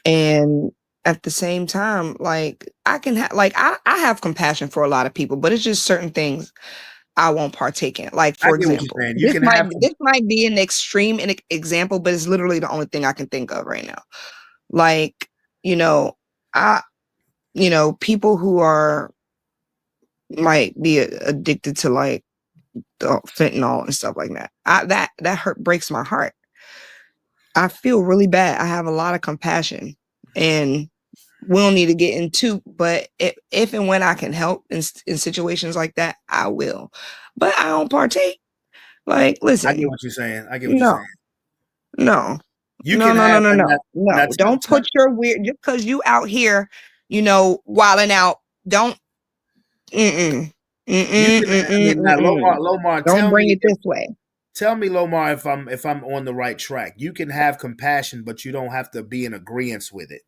and at the same time, like, I can have, like, I have compassion for a lot of people, but it's just certain things I won't partake in. Like, I for get what you're example, saying. You can have this might be an extreme example, but it's literally the only thing I can think of right now. Like, I people who might be addicted to, like, the fentanyl and stuff like that. That breaks my heart. I feel really bad. I have a lot of compassion, and we don't need to get into, but if and when I can help in situations like that, I will. But I don't partake. Like, I get listen, what you're saying. I get what you're no, saying. no. You No, can no, no, have no, and no, no. that's Don't put your weird just because you out here, wilding out. Don't. Mm-mm. you Mm-mm. can. I Mm-mm. mean, now Mm-mm. Lomar, Don't bring it this way. tell me, Lomar, if I'm on the right track. You can have compassion, but you don't have to be in agreement with it.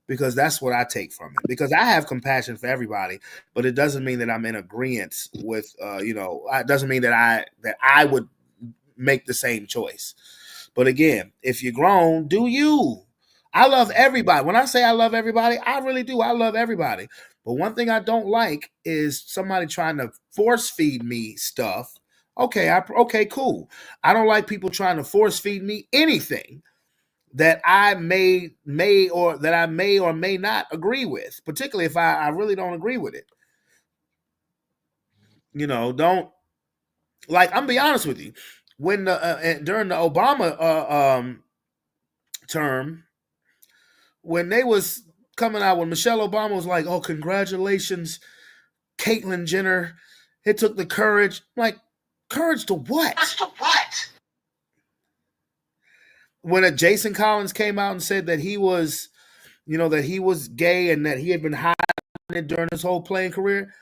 Because that's what I take from it. Because I have compassion for everybody, but it doesn't mean that I'm in agreement with it doesn't mean that I would make the same choice. But again, if you're grown, do you? I love everybody. When I say I love everybody, I really do. I love everybody. But one thing I don't like is somebody trying to force feed me stuff. Okay, cool. I don't like people trying to force feed me anything that I may or may not agree with, particularly if I really don't agree with it. Don't like. I'm gonna be honest with you. When during the Obama term, when they was coming out, when Michelle Obama was like, "Oh, congratulations, Caitlyn Jenner, it took the courage." I'm like, courage to what? When Jason Collins came out and said that he was, that he was gay and that he had been hiding it during his whole playing career.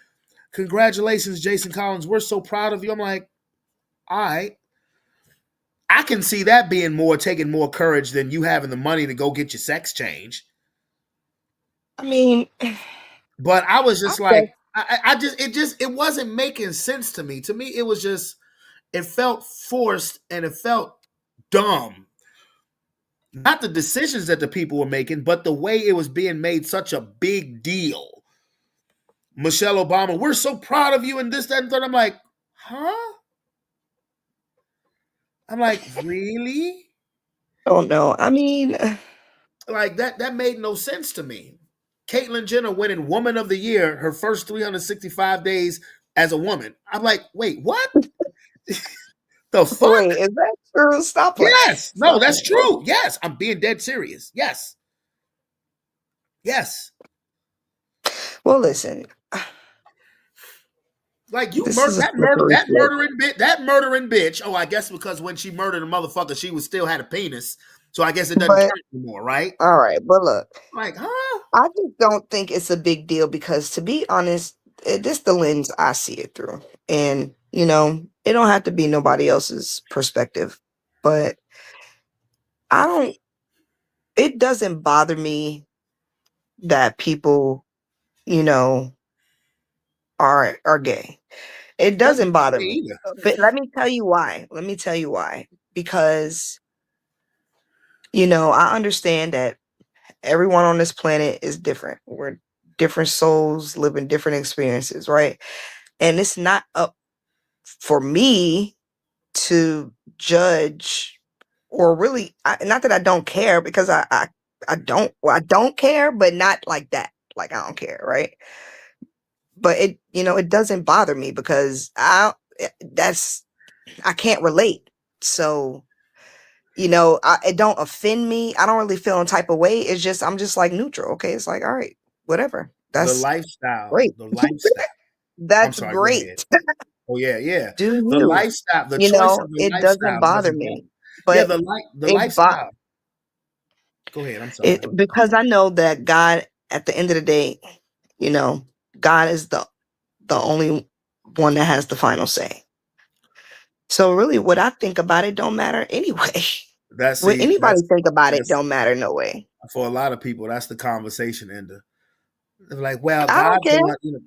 Congratulations, Jason Collins. We're so proud of you. I'm like, all right. I can see that being taking more courage than you having the money to go get your sex change. I mean, but I was just I like, it wasn't making sense to me. To me, it was just, it felt forced and it felt dumb. Not the decisions that the people were making, but the way it was being made such a big deal. Michelle Obama, we're so proud of you and this, that, and third. I'm like, huh? I'm like, really? Oh no. I mean, like that made no sense to me. Caitlyn Jenner winning Woman of the Year her first 365 days as a woman. I'm like, wait, what? The fuck? wait, is that true? Stop playing. Yes. No, Stop that's playing. true. Yes. I'm being dead serious. Yes. Yes. Well, listen. Like you This is a that slippery slope. murdering bitch. Oh, I guess because when she murdered a motherfucker, she was still had a penis. So I guess it doesn't But count anymore, right? all right, but look, Like, huh? I just don't think it's a big deal because, to be honest, this the lens I see it through, and it don't have to be nobody else's perspective, but I don't. It doesn't bother me that people, you know, are gay. It Doesn't doesn't bother bother me me, either. but let me tell you why. Let me tell you why. Because I understand that everyone on this planet is different. We're different souls living different experiences, right? And it's not up for me to judge or really not that I don't care because I don't care, but not like that. Like I don't care, right? But it doesn't bother me because that's I can't relate. So, it don't offend me. I don't really feel a type of way. It's just I'm just like neutral. Okay, it's like all right, whatever. The That's lifestyle. great. The lifestyle. I'm That's sorry, go ahead. great. Oh yeah, yeah. Do The you? lifestyle, the choice of the It doesn't lifestyle bother doesn't bother. me, Yeah, but the it bo- lifestyle. Go ahead. I'm sorry. it because I know that God, at the end of the day, you know, God is the only one that has the final say. So really, what I think about it don't matter anyway. What anybody think about it that's don't matter no way. for a lot of people. That's the conversation ender. They're like, well, I don't care.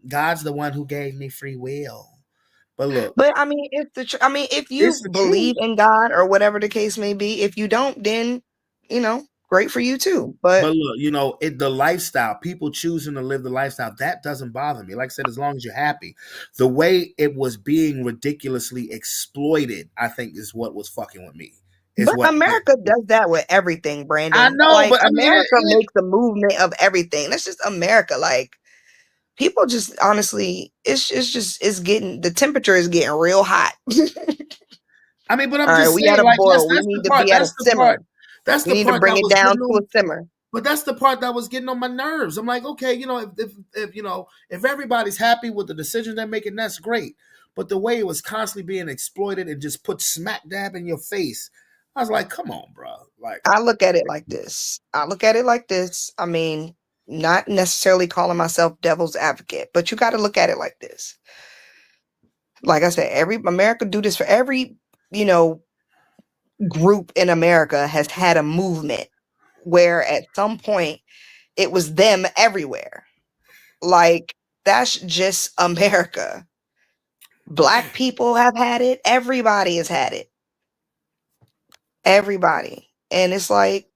God's the one who gave me free will. But look, But I mean, if it's you the truth. believe in God or whatever the case may be, if you don't, then great for you too. But But look, the lifestyle, people choosing to live the lifestyle, that doesn't bother me. Like I said, as long as you're happy. The way it was being ridiculously exploited, I think, is what was fucking with me. Is but what America does that with everything, I Brandon. know, Like but I mean, America makes a movement of everything. That's just America. Like people just honestly, it's getting the temperature is getting real hot. I mean, but All I'm right, just we at saying, a like boil. We need to be at a simmer. that's We the need to part bring that it was down getting to a on. simmer. But that's the part that was getting on my nerves. I'm like, okay, if everybody's happy with the decision they're making, that's great. But the way it was constantly being exploited and just put smack dab in your face, I was like, come on, bro. Like, I look at it like this. I mean, not necessarily calling myself devil's advocate, but you got to look at it like this. Like I said, every America do this for every, you know, group in America has had a movement where at some point it was them everywhere. Like that's just America. Black people have had it. Everybody has had it. Everybody. And it's like,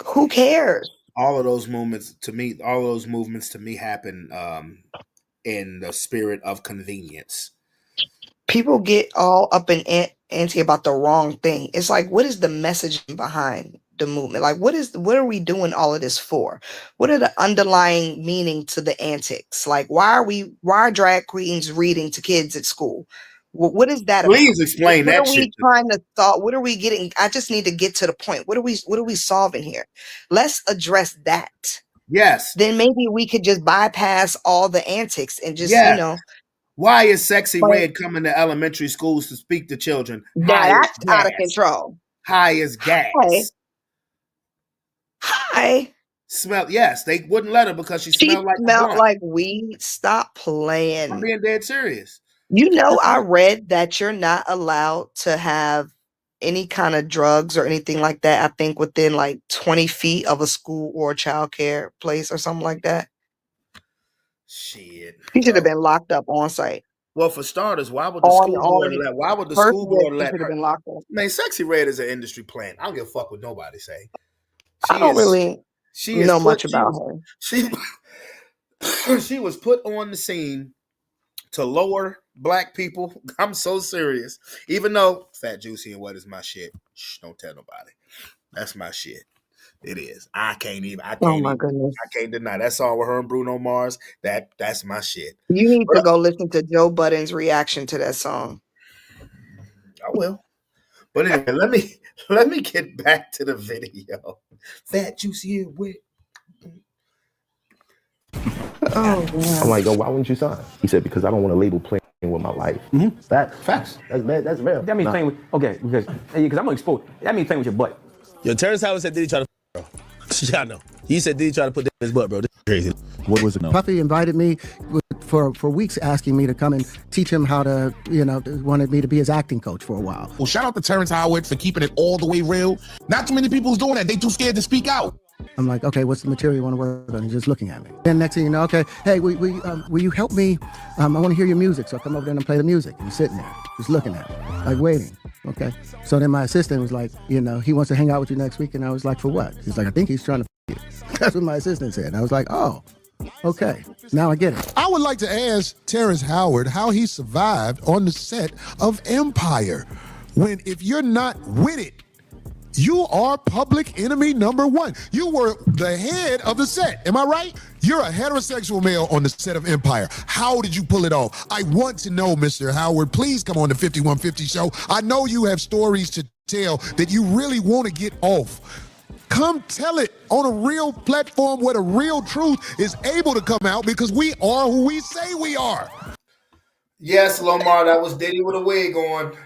who cares? all of those movements to me happen in the spirit of convenience. People get all up in ante about the wrong thing. It's like, what is the message behind the movement? Like, what are we doing all of this for? What are the underlying meaning to the antics? Like, why are drag queens reading to kids at school? What is that about? Please explain What that are shit. we trying to solve? What are we getting? I just need to get to the point. What are we solving here? Let's address that. Yes. Then maybe we could just bypass all the antics and just, Yes. Why is Sexy But- Red coming to elementary schools to speak to children? now High as that's out of gas. control. High as gas. Hi. Smell. Yes, they wouldn't let her because she She smelled like a smelled blunt. like weed. Stop I'm playing. being dead serious. You know, I read that you're not allowed to have any kind of drugs or anything like that. I think within like 20 feet of a school or a child care place or something like that. Shit. He should have been locked up on site. Well, for starters, why would the school board let? Why would the First school board she let should have her? been locked up. Man, Sexy Red is an industry plant. I don't give a fuck what nobody say. I don't really know much about her. She was put on the scene to lower black people. I'm so serious. Even though Fat Juicy and What is my shit? Shh, don't tell nobody. That's my shit. It is. I can't Goodness. I can't deny that song with her and Bruno Mars. That's my shit. You need to go listen to Joe Budden's reaction to that song. I will. But anyway, let me get back to the video. Fat Juicy and What? Oh, I'm like, yo, why wouldn't you sign? He said, because I don't want a label playing with my life. Facts. That's real. That means playing with, okay, because I'm gonna expose. That means playing with your butt. Yo, Terrence Howard said, did he try to bro? Yeah, I know. He said, did he try to put that in his butt, bro? This is crazy. What was it? No. Puffy invited me for weeks, asking me to come and teach him how to, wanted me to be his acting coach for a while. Well, shout out to Terrence Howard for keeping it all the way real. Not too many people's doing that. They too scared to speak out. I'm like, okay, what's the material you want to work on? He's just looking at me. Then next thing you know, okay, hey, will you help me? I want to hear your music. So I come over there and play the music. And he's sitting there, just looking at me, like waiting. Okay. So then my assistant was like, he wants to hang out with you next week. And I was like, for what? He's like, I think he's trying to you. That's what my assistant said. And I was like, oh, okay. Now I get it. I would like to ask Terrence Howard how he survived on the set of Empire. When if you're not with it, you are public enemy number one. You were the head of the set. Am I right? You're a heterosexual male on the set of Empire. How did you pull it off? I want to know, Mr. Howard. Please come on the 5150 show. I know you have stories to tell that you really want to get off. Come tell it on a real platform where the real truth is able to come out because we are who we say we are. Yes, Lomar, that was Diddy with a wig on.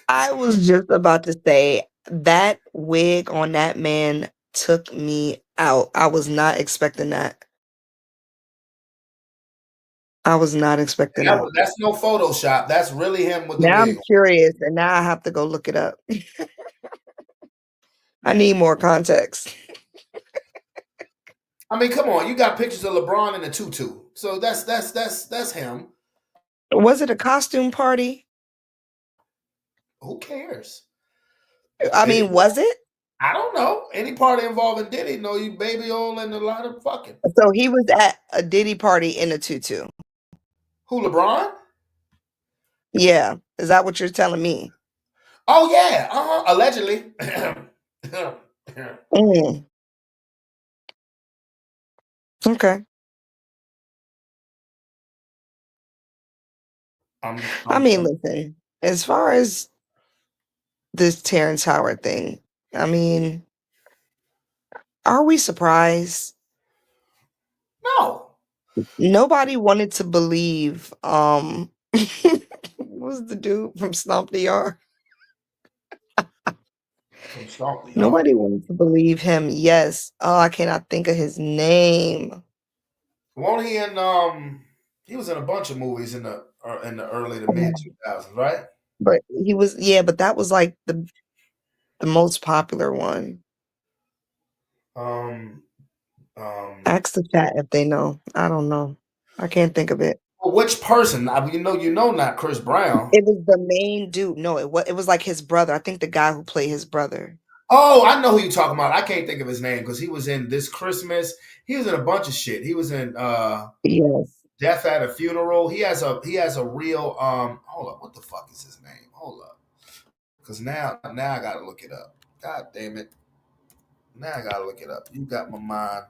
I was just about to say that wig on that man took me out. I was not expecting that. I was not expecting that. That's no Photoshop. That's really him with the Now wig. I'm curious, and now I have to go look it up. I need more context. I mean, come on, you got pictures of LeBron in a tutu, so that's him. Was it a costume party? Who cares? I mean, was it? I don't know. Any party involving Diddy, know you baby oil and a lot of fucking. So he was at a Diddy party in a tutu. Who, LeBron? Yeah. Is that what you're telling me? Oh yeah. Allegedly. Okay. I mean, listen, as far as this Terrence Howard thing, I mean, are we surprised? No. Nobody wanted to believe what was the dude from Stomp the Yard? From Stomp the Yard. Nobody wanted to believe him. Yes. Oh, I cannot think of his name. Wasn't he in he was in a bunch of movies in the early to mid 2000s, right? But he was, yeah, but that was like the most popular one. Um Ask the chat if they know. I don't know. I can't think of it. which person? You know not Chris Brown. It was the main dude. No, it was like his brother. I think the guy who played his brother. Oh, I know who you're talking about. I can't think of his name because he was in This Christmas. He was in a bunch of shit. He was in Yes. Death at a Funeral. He has a real hold up, what the fuck is his name? Hold up. Because now I gotta look it up. God damn it. Now I gotta look it up. You got my mind.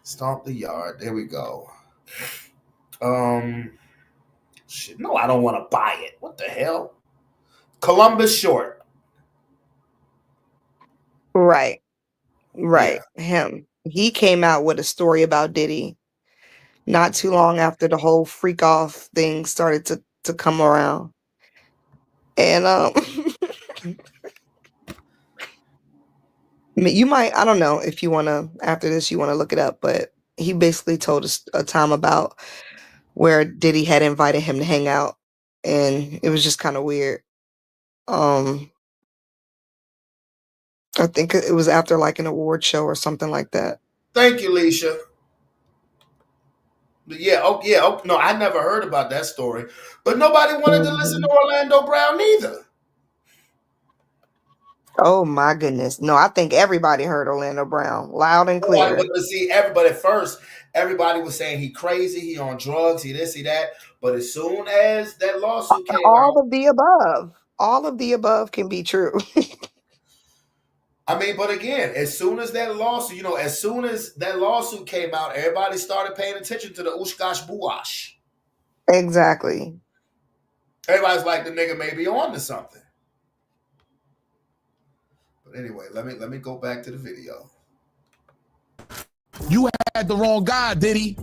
Stomp the Yard. There we go. Shit. No, I don't want to buy it. What the hell? Columbus Short. Right. Yeah. Right. Him. He came out with a story about Diddy not too long after the whole freak off thing started to come around. And you might, I don't know if you want to, after this, you want to look it up, but he basically told us a time about where Diddy had invited him to hang out, and it was just kind of weird. I think it was after like an award show or something like that. Thank you, Leisha. Yeah, no, I never heard about that story. But nobody wanted to listen to Orlando Brown either. Oh my goodness. No, I think everybody heard Orlando Brown loud and clear. But see, everybody at first, everybody was saying he crazy, he on drugs, he this, he that. But as soon as that lawsuit came All out, of the above. All of the above can be true. I mean, but again, as soon as that lawsuit, as soon as that lawsuit came out, everybody started paying attention to the Ushkash Buash. Exactly. Everybody's like, the nigga may be on to something. But anyway, let me go back to the video. You had the wrong guy, Diddy.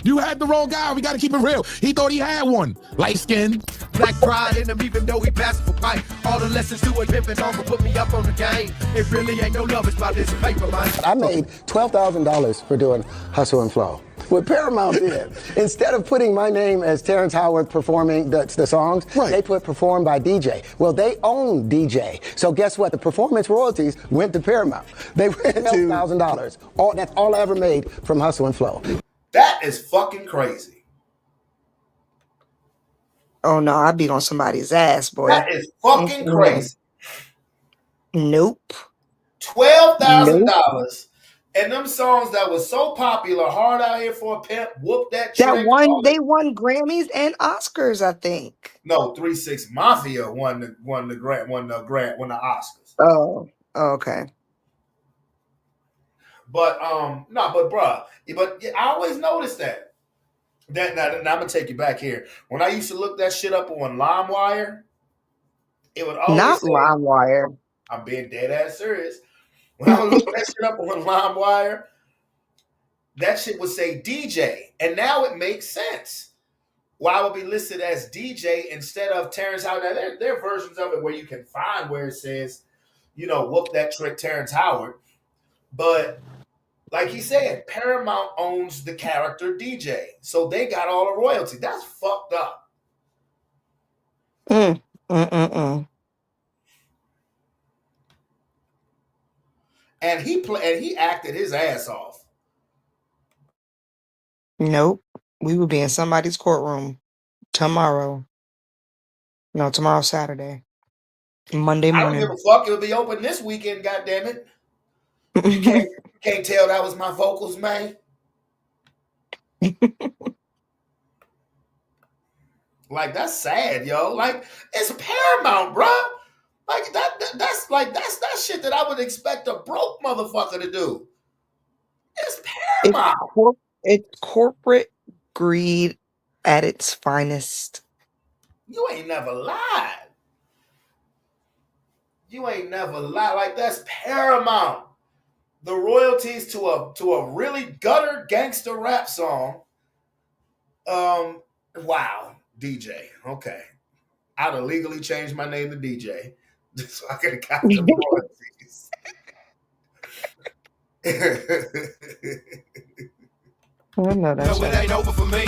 You had the wrong guy. We got to keep it real. He thought he had one. Light skin. Black pride in him, even though he passed for pipe. All the lessons to it, pimping on, put me up on the game. It really ain't no love, it's about this paper, man. I made $12,000 for doing Hustle and Flow. What Paramount did, instead of putting my name as Terrence Howard performing the songs, they put performed by DJ. Well, they own DJ. So guess what? The performance royalties went to Paramount. They went to $12,000. That's all I ever made from Hustle and Flow. That is fucking crazy. Oh no, I'd be on somebody's ass, boy. That is fucking crazy. Nope. $12,000. And them songs that was so popular, Hard Out Here for a Pimp, Whoop That Trick. They won Grammys and Oscars, I think. No, 3 6 Mafia won the Oscars. Oh, okay. But bruh, I always noticed that. Now I'm gonna take you back here. When I used to look that shit up on LimeWire, it would always not say, LimeWire. I'm being dead ass serious. When I would look that shit up on LimeWire, that shit would say DJ, and now it makes sense. Why would be listed as DJ instead of Terrence Howard? Now there are versions of it where you can find where it says, Whoop That Trick, Terrence Howard. But like he said, Paramount owns the character DJ, so they got all the royalty. That's fucked up. And he acted his ass off. Nope. We will be in somebody's courtroom tomorrow. No, tomorrow's Saturday. Monday I morning. don't give a fuck. It'll be open this weekend, goddammit. You can't tell that was my vocals, man. Like, that's sad, yo. Like, it's Paramount, bro. Like that's that shit that I would expect a broke motherfucker to do. It's Paramount. It's corporate greed at its finest. You ain't never lied. Like, that's Paramount. The royalties to a really gutter gangster rap song. Wow, DJ. Okay. I'd have legally changed my name to DJ. So I could have got the royalties. I know No, that's it right. ain't over for me.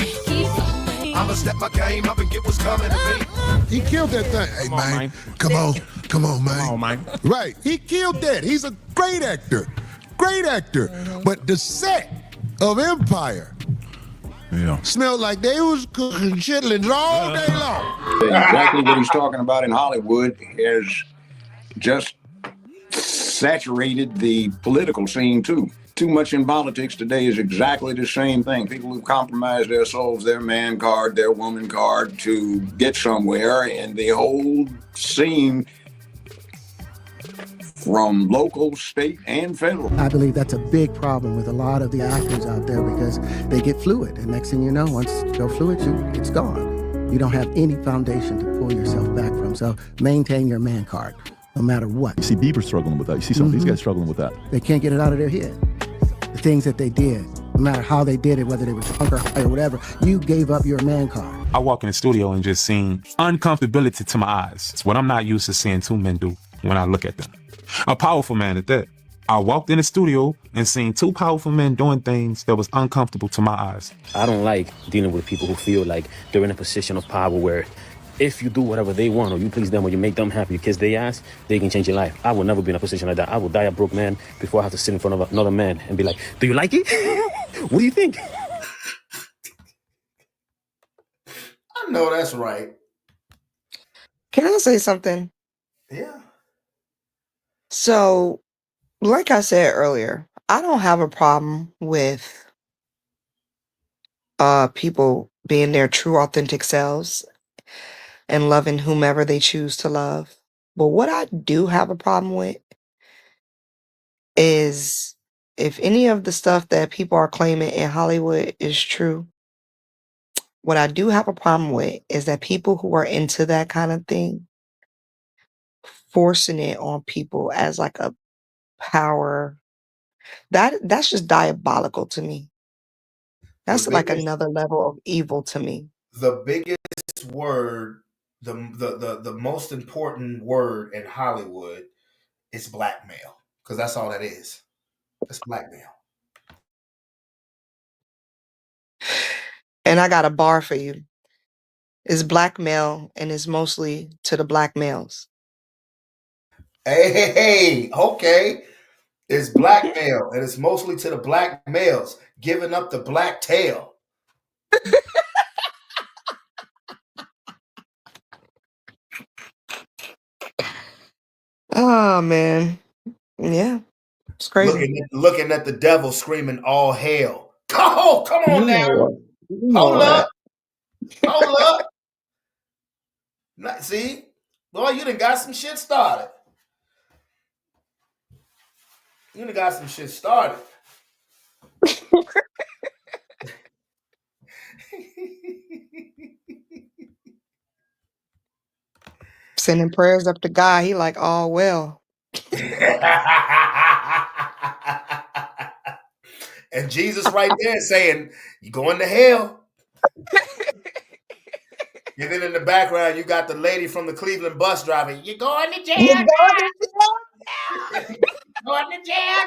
I'ma step my game up and get what's coming to me. He killed that thing. Hey, man. Come on, man. Come on, man. Right. He killed that. He's a great actor. Great actor. But the set of Empire smelled like they was cooking chitlins all day long. Exactly what he's talking about in Hollywood has just saturated the political scene too. Too much in politics today is exactly the same thing. People who compromise their souls, their man card, their woman card to get somewhere, and the whole scene from local, state, and federal. I believe that's a big problem with a lot of the actors out there because they get fluid. And next thing you know, once you're fluid, it's gone. You don't have any foundation to pull yourself back from. So maintain your man card, no matter what. You see Bieber struggling with that. You see some of these guys struggling with that. They can't get it out of their head. The things that they did, no matter how they did it, whether they were drunk or high or whatever, you gave up your man card. I walk in the studio and just seeing uncomfortability to my eyes. It's what I'm not used to seeing two men do when I look at them. A powerful man at that. I walked in the studio and seen two powerful men doing things that was uncomfortable to my eyes. I don't like dealing with people who feel like they're in a position of power where if you do whatever they want or you please them or you make them happy, you kiss their ass, they can change your life. I will never be in a position like that. I will die a broke man before I have to sit in front of another man and be like, do you like it? What do you think? I know that's right. Can I say something? Yeah. So, like I said earlier, I don't have a problem with people being their true authentic selves and loving whomever they choose to love. But what I do have a problem with is if any of the stuff that people are claiming in Hollywood is true, what I do have a problem with is that people who are into that kind of thing forcing it on people as like a power that's just diabolical to me. That's like another level of evil to me. The biggest word, the most important word in Hollywood is blackmail, because that's all that is. It's blackmail. And I got a bar for you. It's blackmail and it's mostly to the black males. Hey, okay. It's blackmail, and it's mostly to the black males giving up the black tail. Oh man. Yeah. It's crazy. Looking at the devil screaming all hail. Oh, come on now. Hold up. Hold up. See? Boy, you done got some shit started. You done got some shit started. Sending prayers up to God. He like, oh well. And Jesus right there saying, you going to hell. And then in the background, you got the lady from the Cleveland bus driving. You're going to jail You're now. Going to jail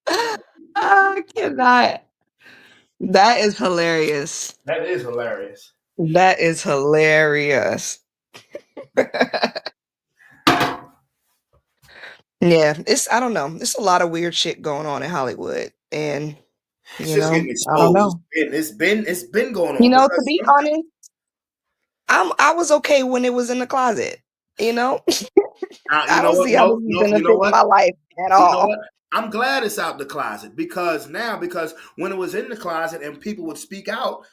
now. I cannot. That is hilarious. That is hilarious. That is hilarious. Yeah, I don't know. It's a lot of weird shit going on in Hollywood. And It's just getting exposed. I don't know. It's been going on. You know, to be honest, I was okay when it was in the closet. You know? I don't see how this is gonna fit my life at all. You know what? I'm glad it's out the closet because when it was in the closet and people would speak out,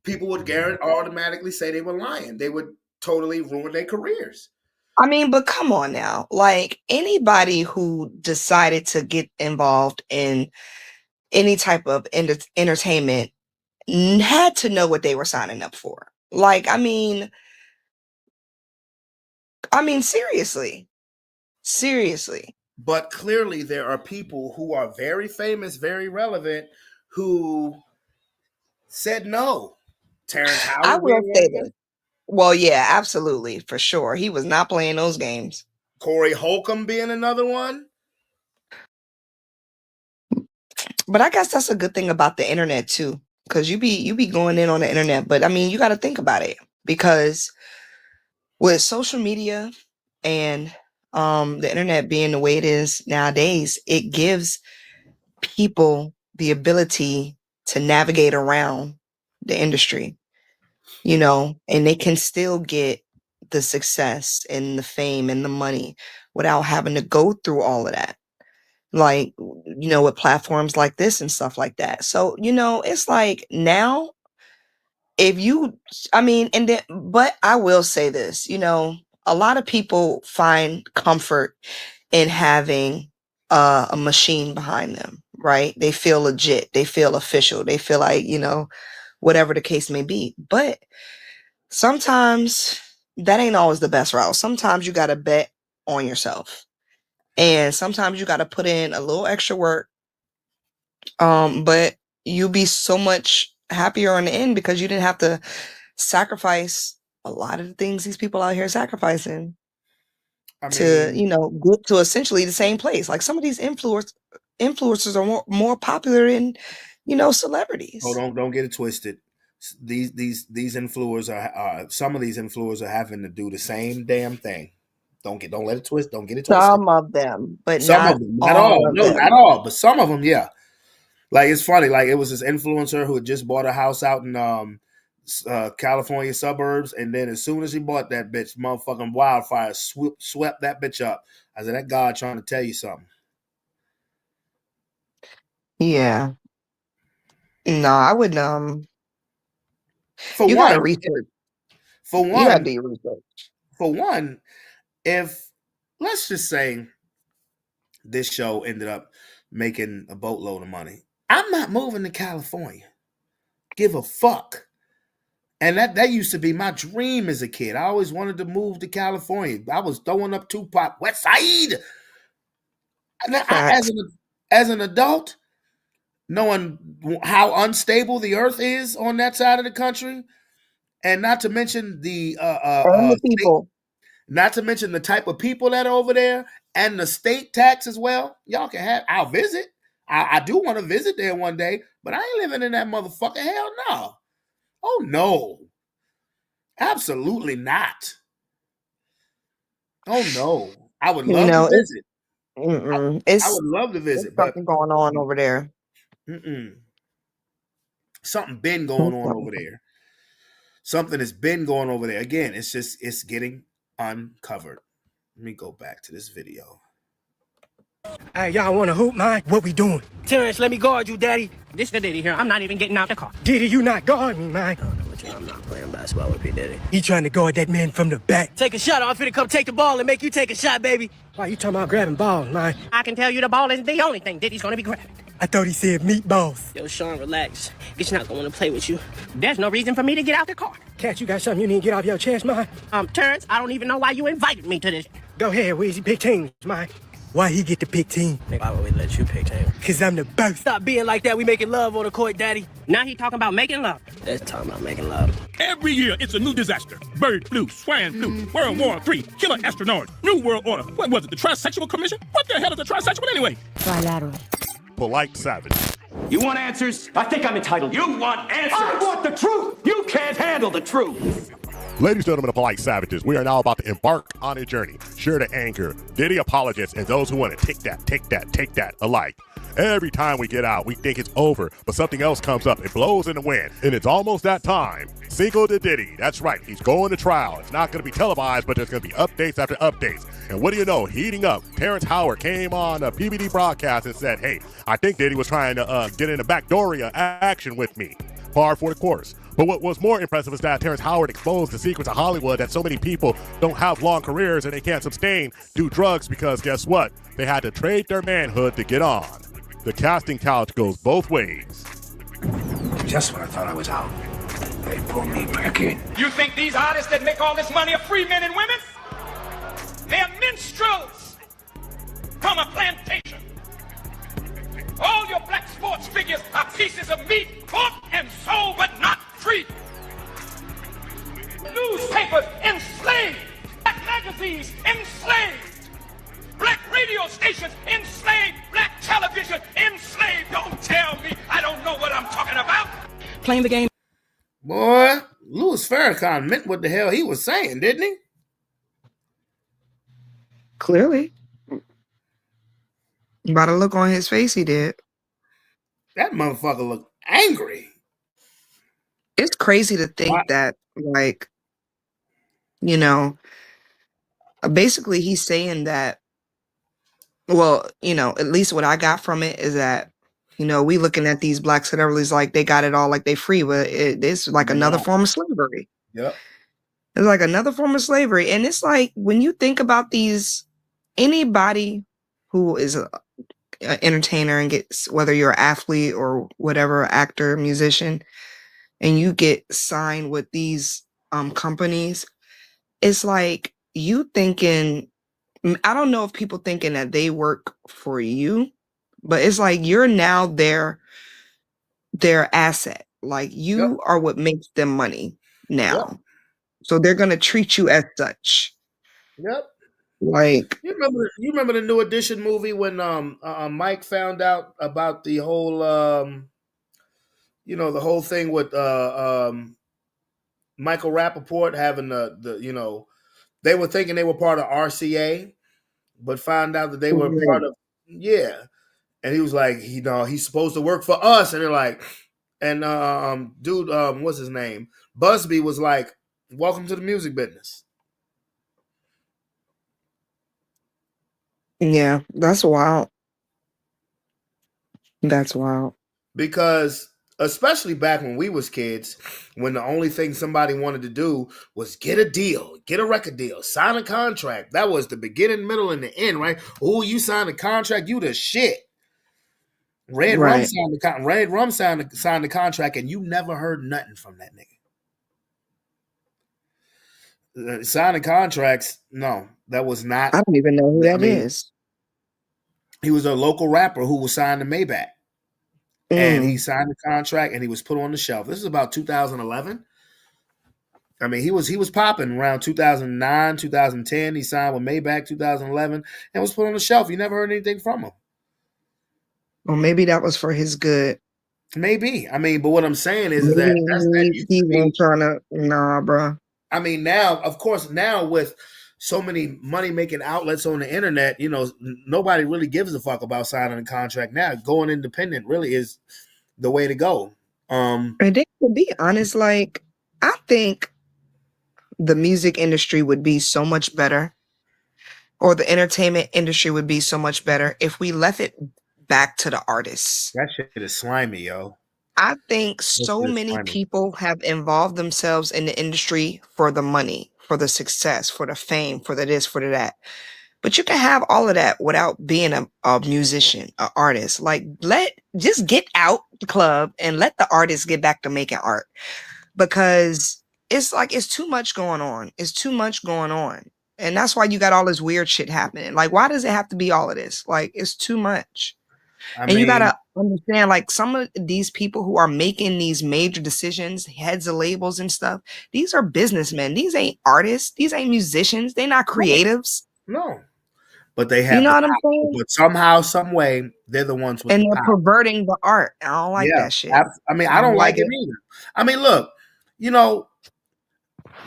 people would automatically say they were lying. They would totally ruin their careers. I mean, but come on now. Like anybody who decided to get involved in any type of entertainment had to know what they were signing up for. Like, I mean, seriously. Seriously. But clearly there are people who are very famous, very relevant, who said no. Terrence Howard. I will say this. Well, yeah, absolutely, for sure. He was not playing those games. Corey Holcomb being another one. But I guess that's a good thing about the internet too, because you be going in on the internet. But I mean, you got to think about it, because with social media and the internet being the way it is nowadays, it gives people the ability to navigate around the industry, and they can still get the success and the fame and the money without having to go through all of that. Like, with platforms like this and stuff like that. So, it's like now, if you, I mean, and then, but I will say this, a lot of people find comfort in having a machine behind them, right? They feel legit, they feel official, they feel like, whatever the case may be. But sometimes that ain't always the best route. Sometimes you got to bet on yourself. And sometimes you got to put in a little extra work. But you'll be so much happier in the end because you didn't have to sacrifice a lot of the things these people out here are sacrificing to, get to essentially the same place. Like some of these influencers are more popular than, celebrities. Oh, don't get it twisted. These influencers are some of these influencers are having to do the same damn thing. Don't let it twist. Don't get it twisted. Some of them, but some not of them, not all. No, not all, but some of them, yeah. Like it's funny. Like it was this influencer who had just bought a house out in California suburbs, and then as soon as he bought that bitch, motherfucking wildfire swept that bitch up. I said, that God trying to tell you something. Yeah. No, I wouldn't. You gotta research. For one, you gotta do your research. For one, if let's just say this show ended up making a boatload of money, I'm not moving to California. Give a fuck. And that used to be my dream as a kid. I always wanted to move to California. I was throwing up Tupac, West Side. As an adult, knowing how unstable the earth is on that side of the country, and not to mention the people, not to mention the type of people that are over there, and the state tax as well. Y'all can have. I'll visit. I do want to visit there one day, but I ain't living in that motherfucker. Hell no. Oh no. Absolutely not. Oh no. I would love to visit. I would love to visit, but something going on over there. Something been going on over there. Something has been going over there. Again, it's getting uncovered. Let me go back to this video. Hey, y'all want to hoop, man? What we doing? Terrence, let me guard you, Daddy. This the Diddy here. I'm not even getting out the car. Diddy, you not guard me, man. I'm not playing basketball with P. Diddy. He trying to guard that man from the back. Take a shot. I'm finna come take the ball and make you take a shot, baby. Why you talking about grabbing balls, man? I can tell you the ball isn't the only thing Diddy's gonna be grabbing. I thought he said meatballs. Yo, Sean, relax. He's not going to play with you. There's no reason for me to get out the car. Cat, you got something you need to get off your chest, man? Terrence, I don't even know why you invited me to this. Go ahead, Weezy, pick teams, man. Why he get to pick team? Why would we let you pick team? Cause I'm the best. Stop being like that. We making love on the court, Daddy. Now he talking about making love. Let's talk about making love. Every year, it's a new disaster. Bird flu, swine flu, World War III, killer astronauts, New World Order. What was it, the Trisexual Commission? What the hell is a trisexual anyway? Trilateral. Polite savage. You want answers? I think I'm entitled. You want answers? I want the truth! You can't handle the truth! Ladies and gentlemen of Polite Savages, we are now about to embark on a journey. Sure to anchor Diddy apologists and those who want to take that alike. Every time we get out, we think it's over, but something else comes up. It blows in the wind, and it's almost that time. Cinco de Diddy. That's right. He's going to trial. It's not going to be televised, but there's going to be updates after updates. And what do you know? Heating up. Terrence Howard came on a PBD broadcast and said, hey, I think Diddy was trying to get in a backdooria action with me. Par for the course. But what was more impressive is that Terrence Howard exposed the secrets of Hollywood that so many people don't have long careers and they can't sustain, do drugs because guess what? They had to trade their manhood to get on. The casting couch goes both ways. Just when I thought I was out, they pulled me back in. You think these artists that make all this money are free men and women? They're minstrels from a plantation. All your black sports figures are pieces of meat, bought and sold, but not free. Newspapers playing the game. Boy, Louis Farrakhan meant what the hell he was saying, didn't he? Clearly. By the look on his face, he did. That motherfucker looked angry. It's crazy to think Why? that, like, you know, basically he's saying that, well, at least what I got from it is that, we looking at these black celebrities like they got it all, like they free, but it's like They're another not. form of slavery. Yep. It's like another form of slavery. And it's like, when you think about anybody who is an entertainer and gets, whether you're an athlete or whatever, actor, musician, and you get signed with these companies, it's like you thinking, I don't know if people thinking that they work for you, but it's like you're now their asset. Like Yep. you are what makes them money now. Yep. So they're gonna treat you as such. Yep. Like, You remember the New Edition movie when Mike found out about the whole the whole thing with Michael Rappaport having the they were thinking they were part of RCA, but found out that they were part of and he was like, he's supposed to work for us, and they're like, and dude, what's his name? Busby was like, welcome to the music business. yeah, that's wild. That's wild. Because especially back when we was kids, when the only thing somebody wanted to do was get a deal, get a record deal, sign a contract. That was the beginning, middle, and the end, right? Oh, you signed a contract, you the shit. Red Rum Right. signed the contract, and you never heard nothing from that nigga. Signing contracts, no, that was not. I don't even know who that is. He was a local rapper who was signed to Maybach. And he signed the contract and he was put on the shelf. This is about 2011. I mean, he was popping around 2009, 2010. He signed with Maybach 2011 and was put on the shelf. You never heard anything from him. Well, maybe that was for his good. Maybe. I mean, but what I'm saying is Maybe that that used he to be. wasn't trying to. Nah, bro. I mean, now, of course, now with so many money making outlets on the internet, nobody really gives a fuck about signing a contract now. Going independent really is the way to go. And then, to be honest, like, I think the music industry would be so much better, or the entertainment industry would be so much better if we left it back to the artists. That shit is slimy, yo. I think so many people have involved themselves in the industry for the money, for the success, for the fame, for the this, for the that. But you can have all of that without being a musician, an artist. Like, just get out the club and let the artists get back to making art. Because it's like, it's too much going on. It's too much going on. And that's why you got all this weird shit happening. Like, why does it have to be all of this? Like, it's too much. You gotta understand, like, some of these people who are making these major decisions, heads of labels and stuff, these are businessmen. These ain't artists. These ain't musicians. They're not creatives. No. But they have, you know what I'm saying? But somehow, some way, they're the ones with and the they're power. perverting the art. I don't like that shit. I mean, I don't like it either. I mean, look,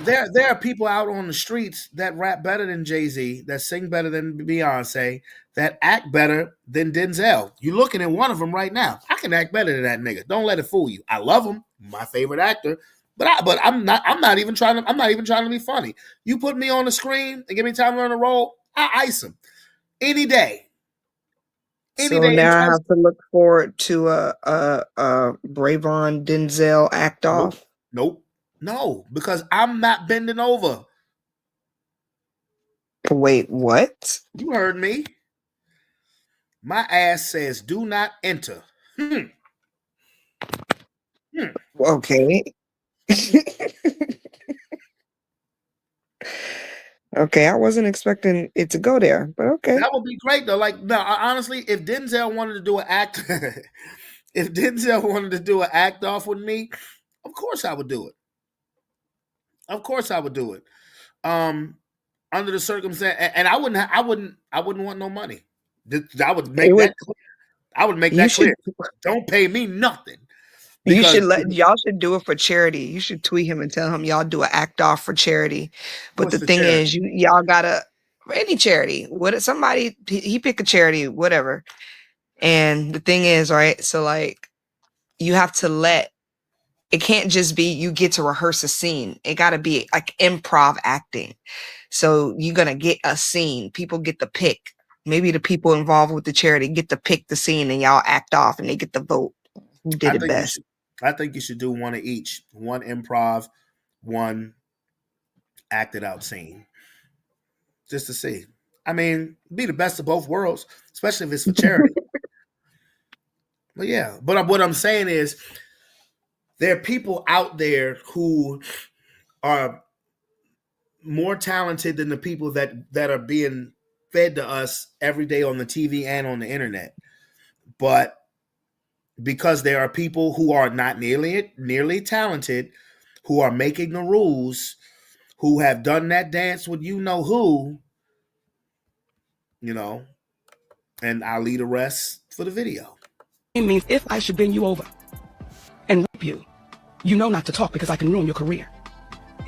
there are people out on the streets that rap better than Jay-Z, that sing better than Beyonce, that act better than Denzel. You're looking at one of them right now. I can act better than that nigga. Don't let it fool you. I love him, my favorite actor, but I'm not even trying to be funny. You put me on the screen and give me time to learn a role, I ice him any day. So now I have to look forward to a Bravon Denzel act off. Nope. No, because I'm not bending over. Wait, what? You heard me. My ass says do not enter. Okay. Okay, I wasn't expecting it to go there, but okay. That would be great though. Like, no, honestly, if Denzel wanted to do an act, if Denzel wanted to do an act off with me, of course I would do it. Of course I would do it. Under the circumstance, and I wouldn't want no money. I would make that clear. I would make that clear. Don't pay me nothing. You Because should y'all should do it for charity. You should tweet him and tell him y'all do an act off for charity. But what's the the thing is, charity? y'all gotta any charity. What somebody he pick a charity, whatever. And the thing is, right? So like you have to let it can't just be you get to rehearse a scene. It gotta be like improv acting. So you're gonna get a scene. People get to pick. Maybe the people involved with the charity get to pick the scene and y'all act off and they get to vote who did I it think you best. should. I think you should do one of each. One improv, one acted out scene, just to see. I mean, be the best of both worlds, especially if it's for charity. But yeah, but what I'm saying is, there are people out there who are more talented than the people that are being fed to us every day on the TV and on the internet. But because there are people who are not nearly talented, who are making the rules, who have done that dance with you know who, you know, and I'll leave the rest for the video. It means if I should bend you over and rape you, you know not to talk because I can ruin your career.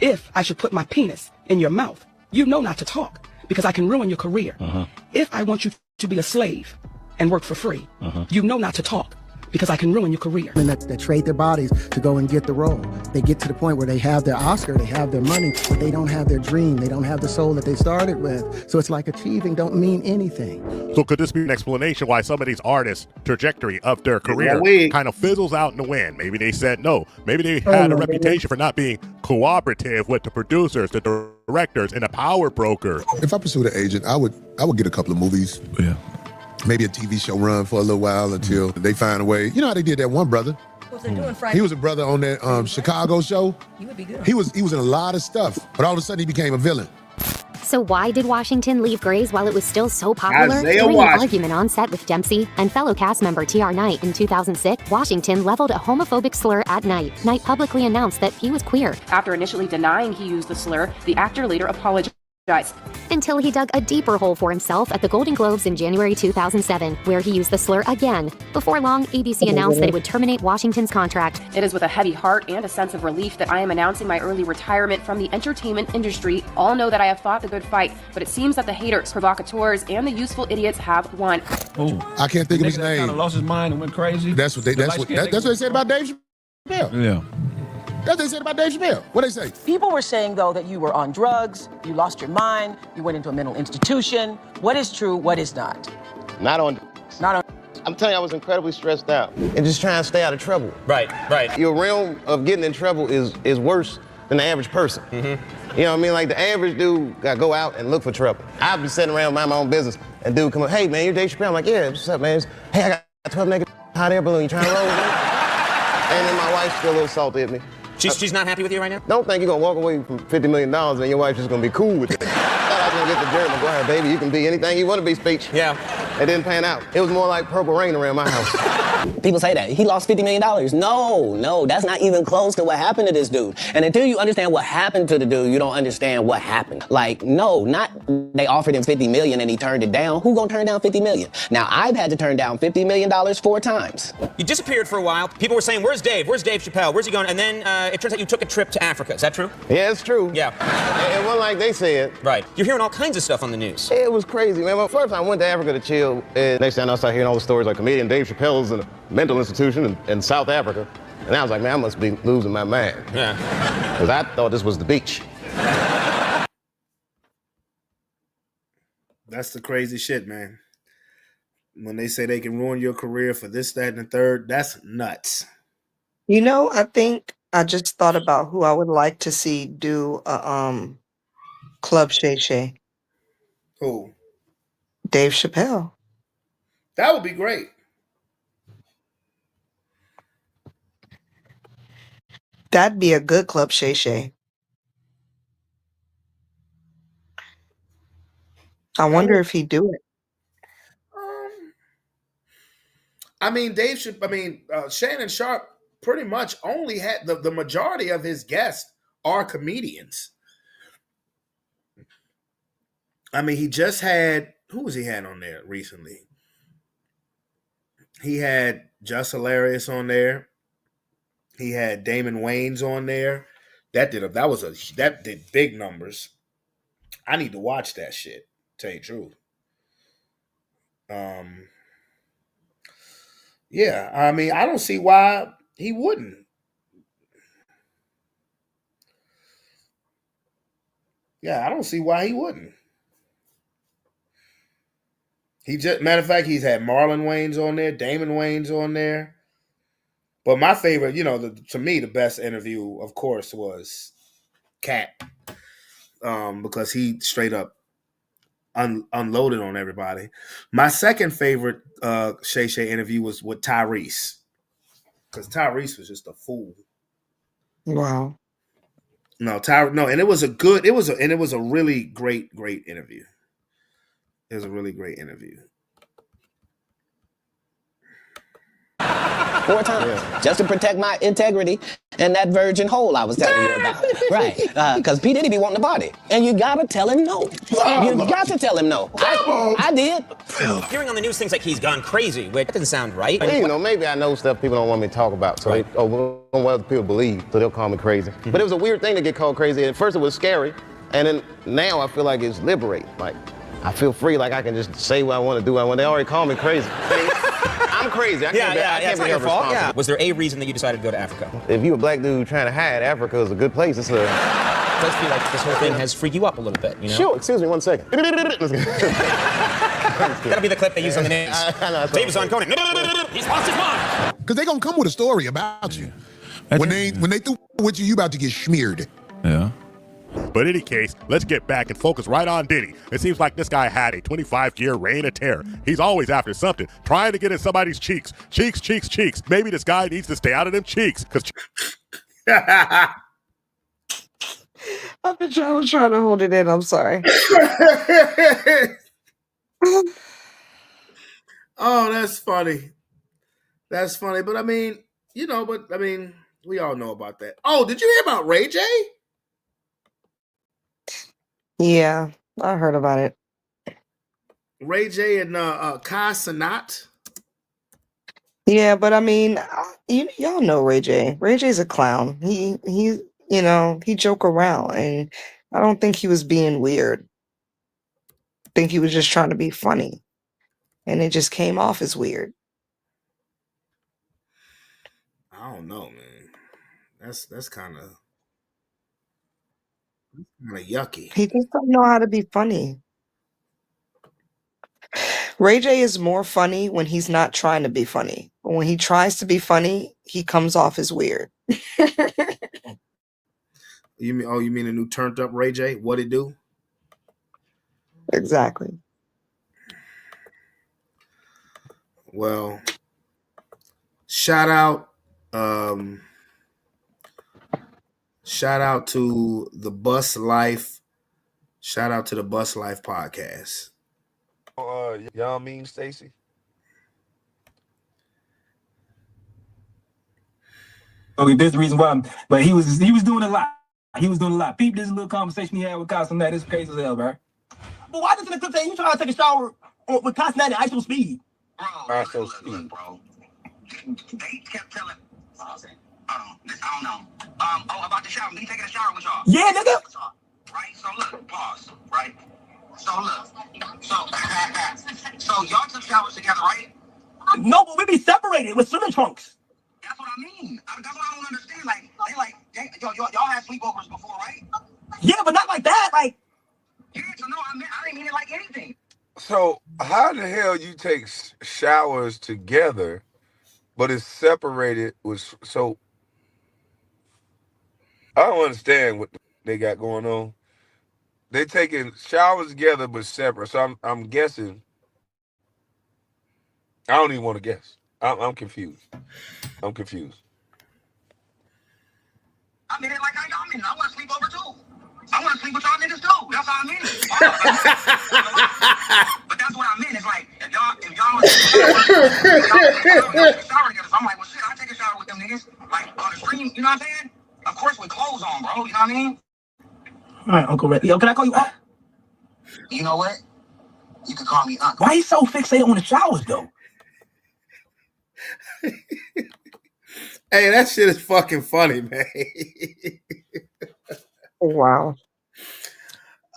If I should put my penis in your mouth, you know not to talk because I can ruin your career. If I want you to be a slave and work for free, you know not to talk because I can ruin your career. And that trade their bodies to go and get the role. They get to the point where they have their Oscar, they have their money, but they don't have their dream. They don't have the soul that they started with. So it's like achieving don't mean anything. So could this be an explanation why some of these artists' trajectory of their career kind of fizzles out in the wind? Maybe they said no. Maybe they had a reputation for not being cooperative with the producers, the directors, and the power broker. If I pursued an agent, I would get a couple of movies. Yeah. Maybe a TV show run for a little while until they find a way. You know how they did that one brother? What's they doing Friday? He was a brother on that Chicago show. You would be good. He was in a lot of stuff, but all of a sudden he became a villain. So why did Washington leave Grey's while it was still so popular? Isaiah During Washington. an argument on set with Dempsey and fellow cast member T.R. Knight in 2006, Washington leveled a homophobic slur at Knight. Knight publicly announced that he was queer. After initially denying he used the slur, the actor later apologized. Until he dug a deeper hole for himself at the Golden Globes in January 2007, where he used the slur again. Before long, ABC announced that it would terminate Washington's contract. It is with a heavy heart and a sense of relief that I am announcing my early retirement from the entertainment industry. All know that I have fought the good fight, but it seems that the haters, provocateurs, and the useful idiots have won. I can't think of his name. Kind of lost his mind and went crazy. That's what they said about Dave Chappelle. Yeah. That's what they said about Dave Chappelle. What they say? People were saying, though, that you were on drugs, you lost your mind, you went into a mental institution. What is true, what is not? Not on. Not on. I'm telling you, I was incredibly stressed out and just trying to stay out of trouble. Right. Your realm of getting in trouble is worse than the average person. You know what I mean? Like the average dude got to go out and look for trouble. I'd be sitting around mind my own business, and dude come up, hey man, you're Dave Chappelle. I'm like, yeah, what's up, man? Hey, I got 12 naked hot air balloon. You trying to roll with me? And then my wife's still a little salty at me. She's not happy with you right now? Don't think you're gonna walk away from $50 million and your wife's just gonna be cool with it. I thought I was gonna get the dirt and go ahead, baby, you can be anything you wanna be, speech. Yeah. It didn't pan out. It was more like purple rain around my house. People say that. He lost $50 million. No, that's not even close to what happened to this dude. And until you understand what happened to the dude, you don't understand what happened. Like, no, not they offered him $50 million and he turned it down. Who gonna turn down $50 million? Now, I've had to turn down $50 million 4 times. You disappeared for a while. People were saying, where's Dave? Where's Dave Chappelle? Where's he going? And then it turns out you took a trip to Africa. Is that true? Yeah, it's true. Yeah. It wasn't like they said. Right. You're hearing all kinds of stuff on the news. It was crazy, man. Well, first I went to Africa to chill, and next time I started hearing all the stories like comedian Dave Chappelle's in a mental institution in South Africa. And I was like, man, I must be losing my mind. Yeah. Because I thought this was the beach. That's the crazy shit, man. When they say they can ruin your career for this, that, and the third, that's nuts. You know, I think I just thought about who I would like to see do a Club Shay Shay. Who? Dave Chappelle. That would be great. That'd be a good Club Shay Shay. I wonder if he'd do it. I mean, Shannon Sharp pretty much only had the majority of his guests are comedians. I mean, he just had, who was he had on there recently? He had Just Hilarious on there. He had Damon Wayans on there. That did big numbers. I need to watch that shit. Tell you the truth. Yeah, I mean, I don't see why he wouldn't. Yeah, I don't see why he wouldn't. He just matter of fact, he's had Marlon Wayans on there, Damon Wayans on there. But my favorite, to me, the best interview, of course, was Cat, because he straight up unloaded on everybody. My second favorite Shay Shay interview was with Tyrese, because Tyrese was just a fool. Wow. No, and it was a really great interview. It was a really great interview. 4 times just to protect my integrity and that virgin hole I was telling you about. Right. Because P. Diddy be wanting the body. And you got to tell him no. You got to tell him no. I did. Hearing on the news things like he's gone crazy, which doesn't sound right. Well, maybe I know stuff people don't want me to talk about, so they don't want other people believe, so they'll call me crazy. Mm-hmm. But it was a weird thing to get called crazy. At first it was scary, and then now I feel like it's liberating. Like, I feel free, like I can just say what I want to do. They already call me crazy. I'm crazy. I can't it's be not your held fault. responsible. Yeah. Was there a reason that you decided to go to Africa? If you a black dude trying to hide, Africa is a good place. It does feel like this whole thing has freaked you up a little bit, you know? Sure, excuse me 1 second. That'll be the clip they use on the news. Dave is on Conan. He's lost his mind. Because they're going to come with a story about you. When they through with you about to get smeared. Yeah. But in any case, let's get back and focus right on Diddy. It seems like this guy had a 25-year reign of terror. He's always after something, trying to get in somebody's cheeks. Cheeks. Maybe this guy needs to stay out of them cheeks. I was trying to hold it in. I'm sorry. Oh, that's funny. That's funny. But I mean, we all know about that. Oh, did you hear about Ray J? Yeah, I heard about it. Ray J and Kai Cenat. Yeah, but I mean, y'all know Ray J. Ray J's a clown. He joke around, and I don't think he was being weird. I think he was just trying to be funny, and it just came off as weird. I don't know, man. That's kind of yucky. He just don't know how to be funny. Ray J is more funny when he's not trying to be funny. But when he tries to be funny, he comes off as weird. You mean a new turned up Ray J? What it do? Exactly. Well, shout out to the Bus Life. Shout out to the Bus Life podcast. Y'all mean Stacy? Okay, that's the reason why. But he was doing a lot. He was doing a lot. Peep this little conversation he had with Casanat. It's crazy as hell, bro. But why does the clip say you trying to take a shower with Casanat at ISO speed? ISO speed. Bro. They kept telling. I don't know. About the shower. Me taking a shower with y'all. Yeah, nigga. Right. So look. Pause. Right. So look. So y'all took showers together, right? No, but we be separated with swimming trunks. That's what I mean. That's what I don't understand. Y'all had sleepovers before, right? Yeah, but not like that. Like. Yeah. So no, I didn't mean it like anything. So how the hell you take showers together, but it's separated with so? I don't understand what they got going on. They taking showers together but separate. So I'm guessing. I don't even want to guess. I'm confused. I'm confused. I mean it like I mean. I want to sleep over too. I want to sleep with y'all niggas too. That's what I mean. But that's what I mean. It's like if y'all take a shower together, so I'm like, well shit, I take a shower with them niggas like on the stream. You know what I'm saying? Of course with clothes on, bro. You know what I mean? All right, Uncle Ray. Yo, can I call you Unc? You know what? You can call me Unc. Why you so fixated on the showers though? Hey, that shit is fucking funny, man. Wow.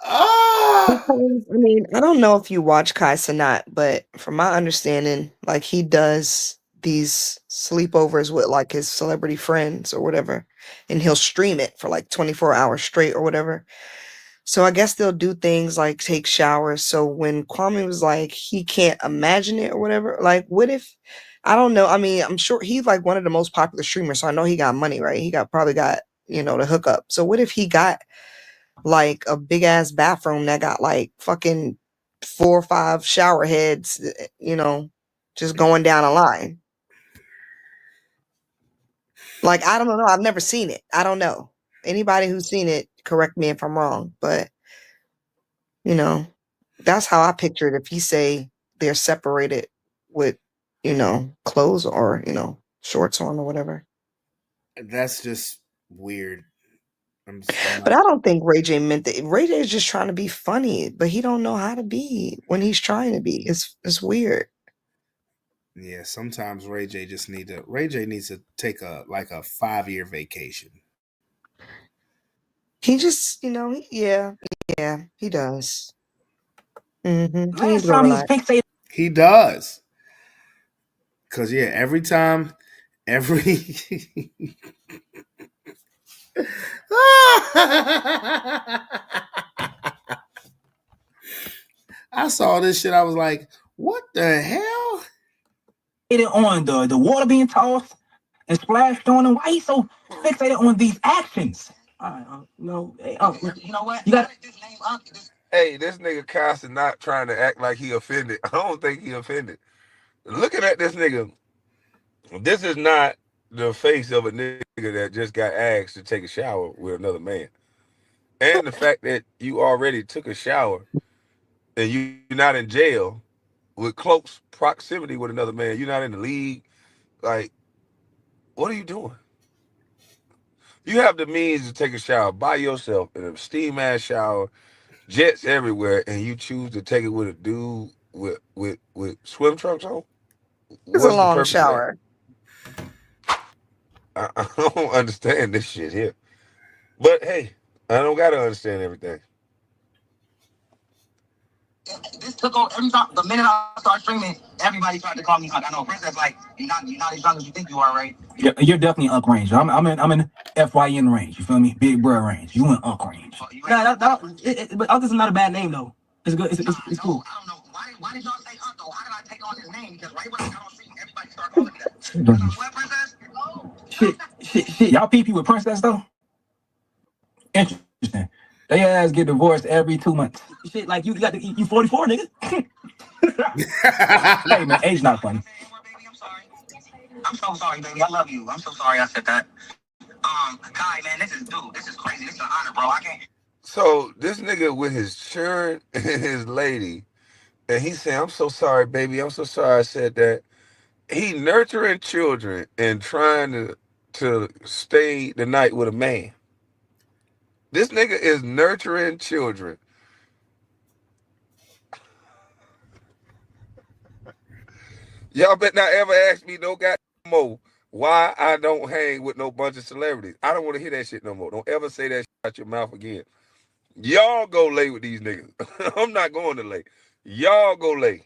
Ah, Because, I mean, I don't know if you watch Kai Cenat, but from my understanding, like he does these sleepovers with like his celebrity friends or whatever, and he'll stream it for like 24 hours straight or whatever. So I guess they'll do things like take showers. So when Kwame was like he can't imagine it or whatever, like what if I don't know. I mean, I'm sure he's like one of the most popular streamers, so I know he got money, right? He got probably got, the hookup. So what if he got like a big ass bathroom that got like fucking 4 or 5 shower heads, just going down a line. Like I don't know. I've never seen it. I don't know. Anybody who's seen it, correct me if I'm wrong. But you know, that's how I picture it. If you say they're separated with, clothes or shorts on or whatever. that's just weird. I'm But not. I don't think Ray J meant that. Ray J is just trying to be funny, but he don't know how to be when he's trying to be. It's weird. Yeah, sometimes Ray J needs to take a 5-year vacation. He just, yeah, he does. He needs Last to go time he was relax. fixated. He does. Cause yeah, every I saw this shit, I was like, what the hell? On the water being tossed and splashed on him. Why he so fixated on these actions? All right, hey, you know what? You got Hey, this nigga Casa not trying to act like he offended. I don't think he offended. Looking at this nigga, this is not the face of a nigga that just got asked to take a shower with another man. And the fact that you already took a shower and you're not in jail with close proximity with another man. You're not in the league. Like, what are you doing? You have the means to take a shower by yourself in a steam ass shower, jets everywhere, and you choose to take it with a dude with swim trunks on. It's a What's the long purpose of that? shower. I don't understand this shit here. But hey, I don't gotta understand everything. This took over every time. The minute I started streaming, everybody tried to call me Unc. I know Princess like you're not as young as you think you are, right? Yeah, you're definitely Unc range. I'm in FYN range. You feel me? Big bro range. You in Unc range. But Unc is not a bad name though. It's good. It's cool. I don't know why did y'all say Unc though? How did I take on his name? Because right when I got on stream, everybody started calling me that. Because I'm what, Princess? Shit. Y'all PP with Princess though? Interesting. They ass get divorced every 2 months. Shit, like you 44, nigga. Hey man, age not funny. I'm so sorry, baby. I love you. I'm so sorry I said that. Kai, man, this is crazy. This is an honor, bro. I can't. So this nigga with his churn and his lady, and he saying, "I'm so sorry, baby. I'm so sorry I said that." He nurturing children and trying to stay the night with a man. This nigga is nurturing children. Y'all better not ever ask me no goddamn more why I don't hang with no bunch of celebrities. I don't want to hear that shit no more. Don't ever say that shit out your mouth again. Y'all go lay with these niggas. I'm not going to lay. Y'all go lay.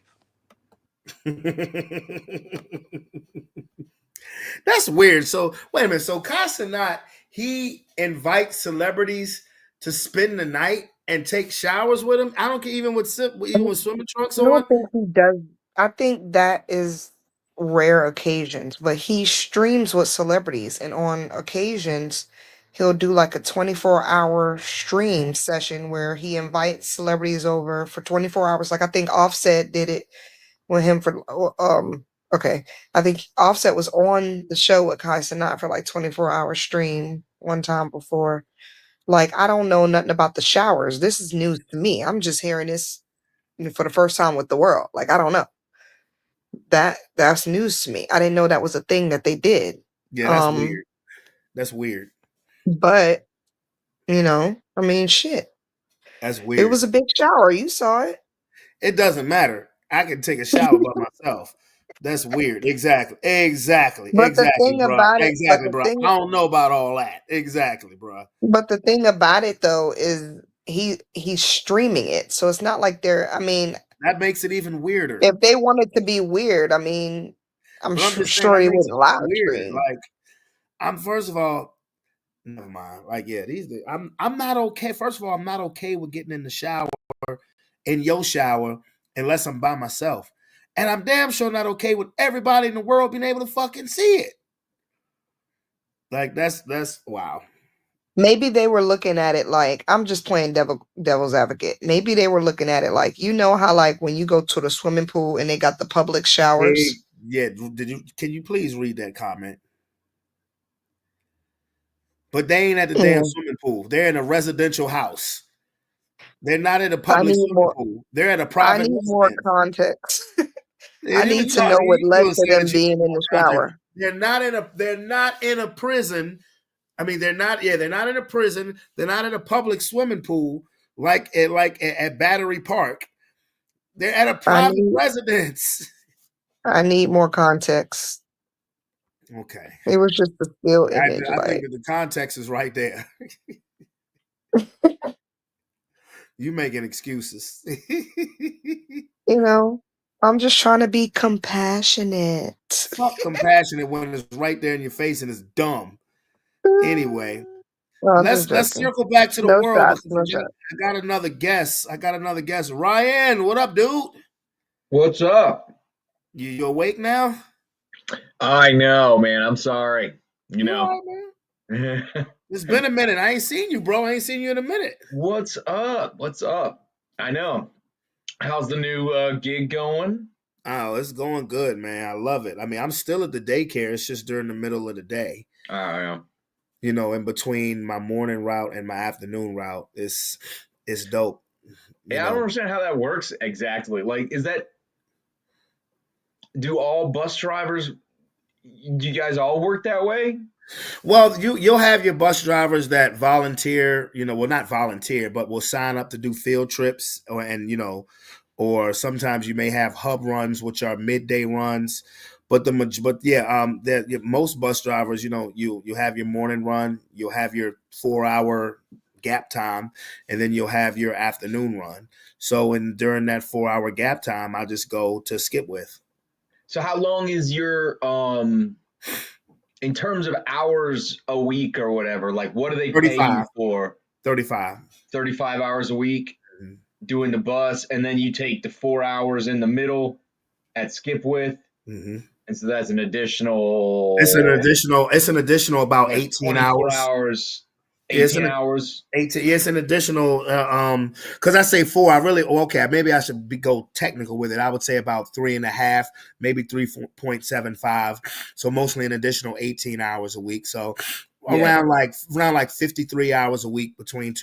That's weird. So wait a minute. So Casanat, he invites celebrities to spend the night and take showers with him. I don't care, even with swimming trunks I on. don't think he does. I think that is rare occasions, but he streams with celebrities, and on occasions, he'll do like a 24-hour stream session where he invites celebrities over for 24 hours. Like I think Offset did it with him for okay. I think Offset was on the show with Kai Cenat for like 24-hour stream one time before. Like I don't know nothing about the showers. This is news to me. I'm just hearing this for the first time with the world. Like I don't know. That's news to me. I didn't know that was a thing that they did. Yeah, that's weird. That's weird. But I mean, shit. That's It weird. was a big shower. You saw it. It doesn't matter. I can take a shower by myself. That's weird. Exactly. Exactly. But the Exactly, thing bro. about it, but Exactly, the bro. thing, I don't know about all that. Exactly, bro. but the thing about it though is he's streaming it, so it's not like they're. I mean, That makes it even weirder. if they wanted to be weird, I mean, I'm But I'm just saying sure that he makes wouldn't it live weirder. stream. Like, I'm first of all, never mind. Like, yeah, I'm not okay. First of all, I'm not okay with getting in the shower, in your shower, unless I'm by myself. And I'm damn sure not okay with everybody in the world being able to fucking see it. Like, that's wow. Maybe they were looking at it like I'm just playing devil's advocate. Maybe they were looking at it like how like when you go to the swimming pool and they got the public Hey, showers. yeah, can you please read that comment? But they ain't at the damn Yeah. swimming pool. They're in a residential house. They're not in a I public need swimming more. pool. They're at a I private need more residence. context. I And you need to know what led were to saying them that you being need in more the context. shower. They're not in a prison. I mean, they're not in a prison. They're not in a public swimming pool at Battery Park. They're at a I private need residence. I need more context. Okay. It was just a still image, I think like that the context is right there. You making excuses. I'm just trying to be compassionate. Fuck compassionate when it's right there in your face and it's dumb. Anyway, No, I'm just let's joking. circle back to the No world shots, because no shots. I got another guess. Ryan, what up, dude? What's up? You awake now? I know, man. I'm sorry. You You all know. right, man? It's been a minute. I ain't seen you, bro. I ain't seen you in a minute. What's up? What's up? I know. How's the new gig going? Oh, it's going good, man. I love it. I mean, I'm still at the daycare. It's just during the middle of the day. Oh, yeah. In between my morning route and my afternoon route, it's dope. Yeah, I don't understand how that works exactly. Like, do all bus drivers, do you guys all work that way? Well, you'll have your bus drivers that volunteer, well, not volunteer, but will sign up to do field trips, or sometimes you may have hub runs, which are midday runs. But most bus drivers, you have your morning run, you'll have your 4-hour gap time, and then you'll have your afternoon run. So, during that 4-hour gap time, I just go to Skipwith. So, how long is your in terms of hours a week or whatever, like what do they pay you for? 35 hours a week doing the bus, and then you take the 4 hours in the middle at Skipwith. Mm-hmm. And so that's an additional. It's an additional about 18 hours. 18 hours. 18. It's an additional. Because I say 4. I really okay. Maybe I should go technical with it. I would say about 3.5, maybe 3.75. So mostly an additional 18 hours a week. So around like 53 hours a week between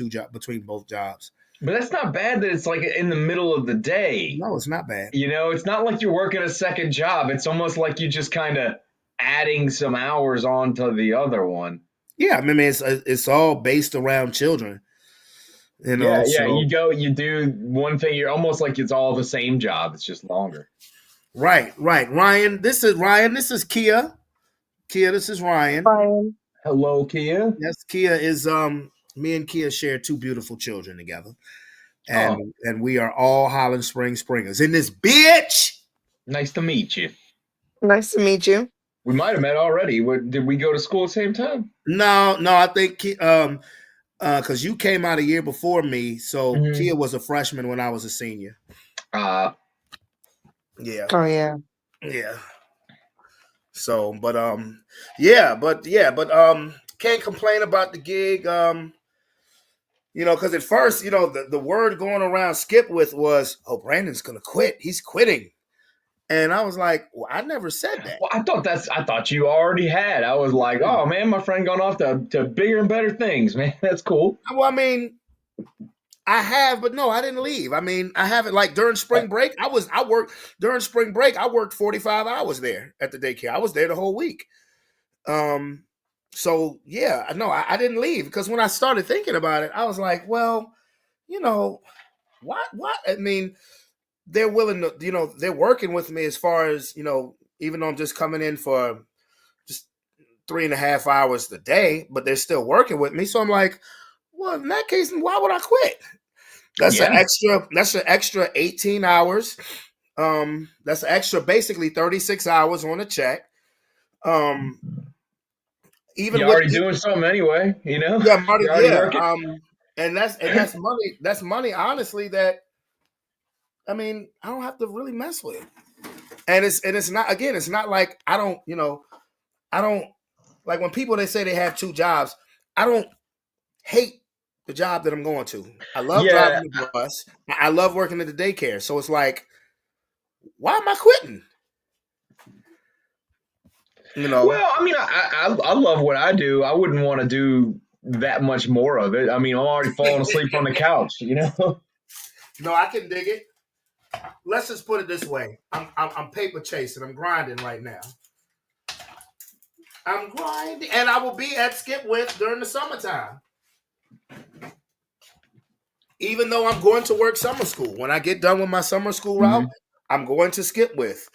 both jobs. But that's not bad that it's like in the middle of the day. No, it's not bad. It's not like you're working a second job. It's almost like you just kind of adding some hours onto the other one. Yeah, I mean, it's all based around children. Yeah, you do one thing. You're almost like it's all the same job. It's just longer. Right. Ryan, this is Kia. Kia, this is Ryan. Ryan. Hello, Kia. Yes, Kia is me and Kia share 2 beautiful children together. And we are all Highland Springs Springers in this bitch. Nice to meet you. Nice to meet you. We might have met already. Did we go to school at the same time? No, I think because you came out a year before me, so Kia was a freshman when I was a senior. Yeah. Oh yeah. Yeah. So, but can't complain about the gig. Because at first, the word going around Skipwith was, "Oh, Brandon's gonna quit. He's quitting." And I was like, well, I never said that. Well, I thought you already had. I was like, oh man, my friend gone off to bigger and better things, man. That's cool. Well, I mean, I have, but no, I didn't leave. I mean, I haven't, like during spring break. I worked during spring break. I worked 45 hours there at the daycare. I was there the whole week. So yeah, no, I didn't leave because when I started thinking about it, I was like, well, what? I mean, they're willing to, they're working with me as far as, even though I'm just coming in for just 3.5 hours a day, but they're still working with me. So I'm like, well, in that case, why would I quit? That's Yeah. an extra 18 hours. That's an extra basically 36 hours on a check. Even You're with already doing something anyway, you know? yeah, money, You're already yeah. working. And that's money. That's money, honestly, that I mean, I don't have to really mess with. And it's not again, it's not like I don't, I don't like when people they say they have two jobs, I don't hate the job that I'm going to. I love Yeah. driving the bus. I love working at the daycare. So it's like, why am I quitting? Well, I mean, I love what I do. I wouldn't want to do that much more of it. I mean, I'm already falling asleep on the couch, you know? No, I can dig it. Let's just put it this way. I'm paper chasing. I'm grinding right now. I'm grinding. And I will be at Skipwith during the summertime. Even though I'm going to work summer school. When I get done with my summer school route, I'm going to Skipwith.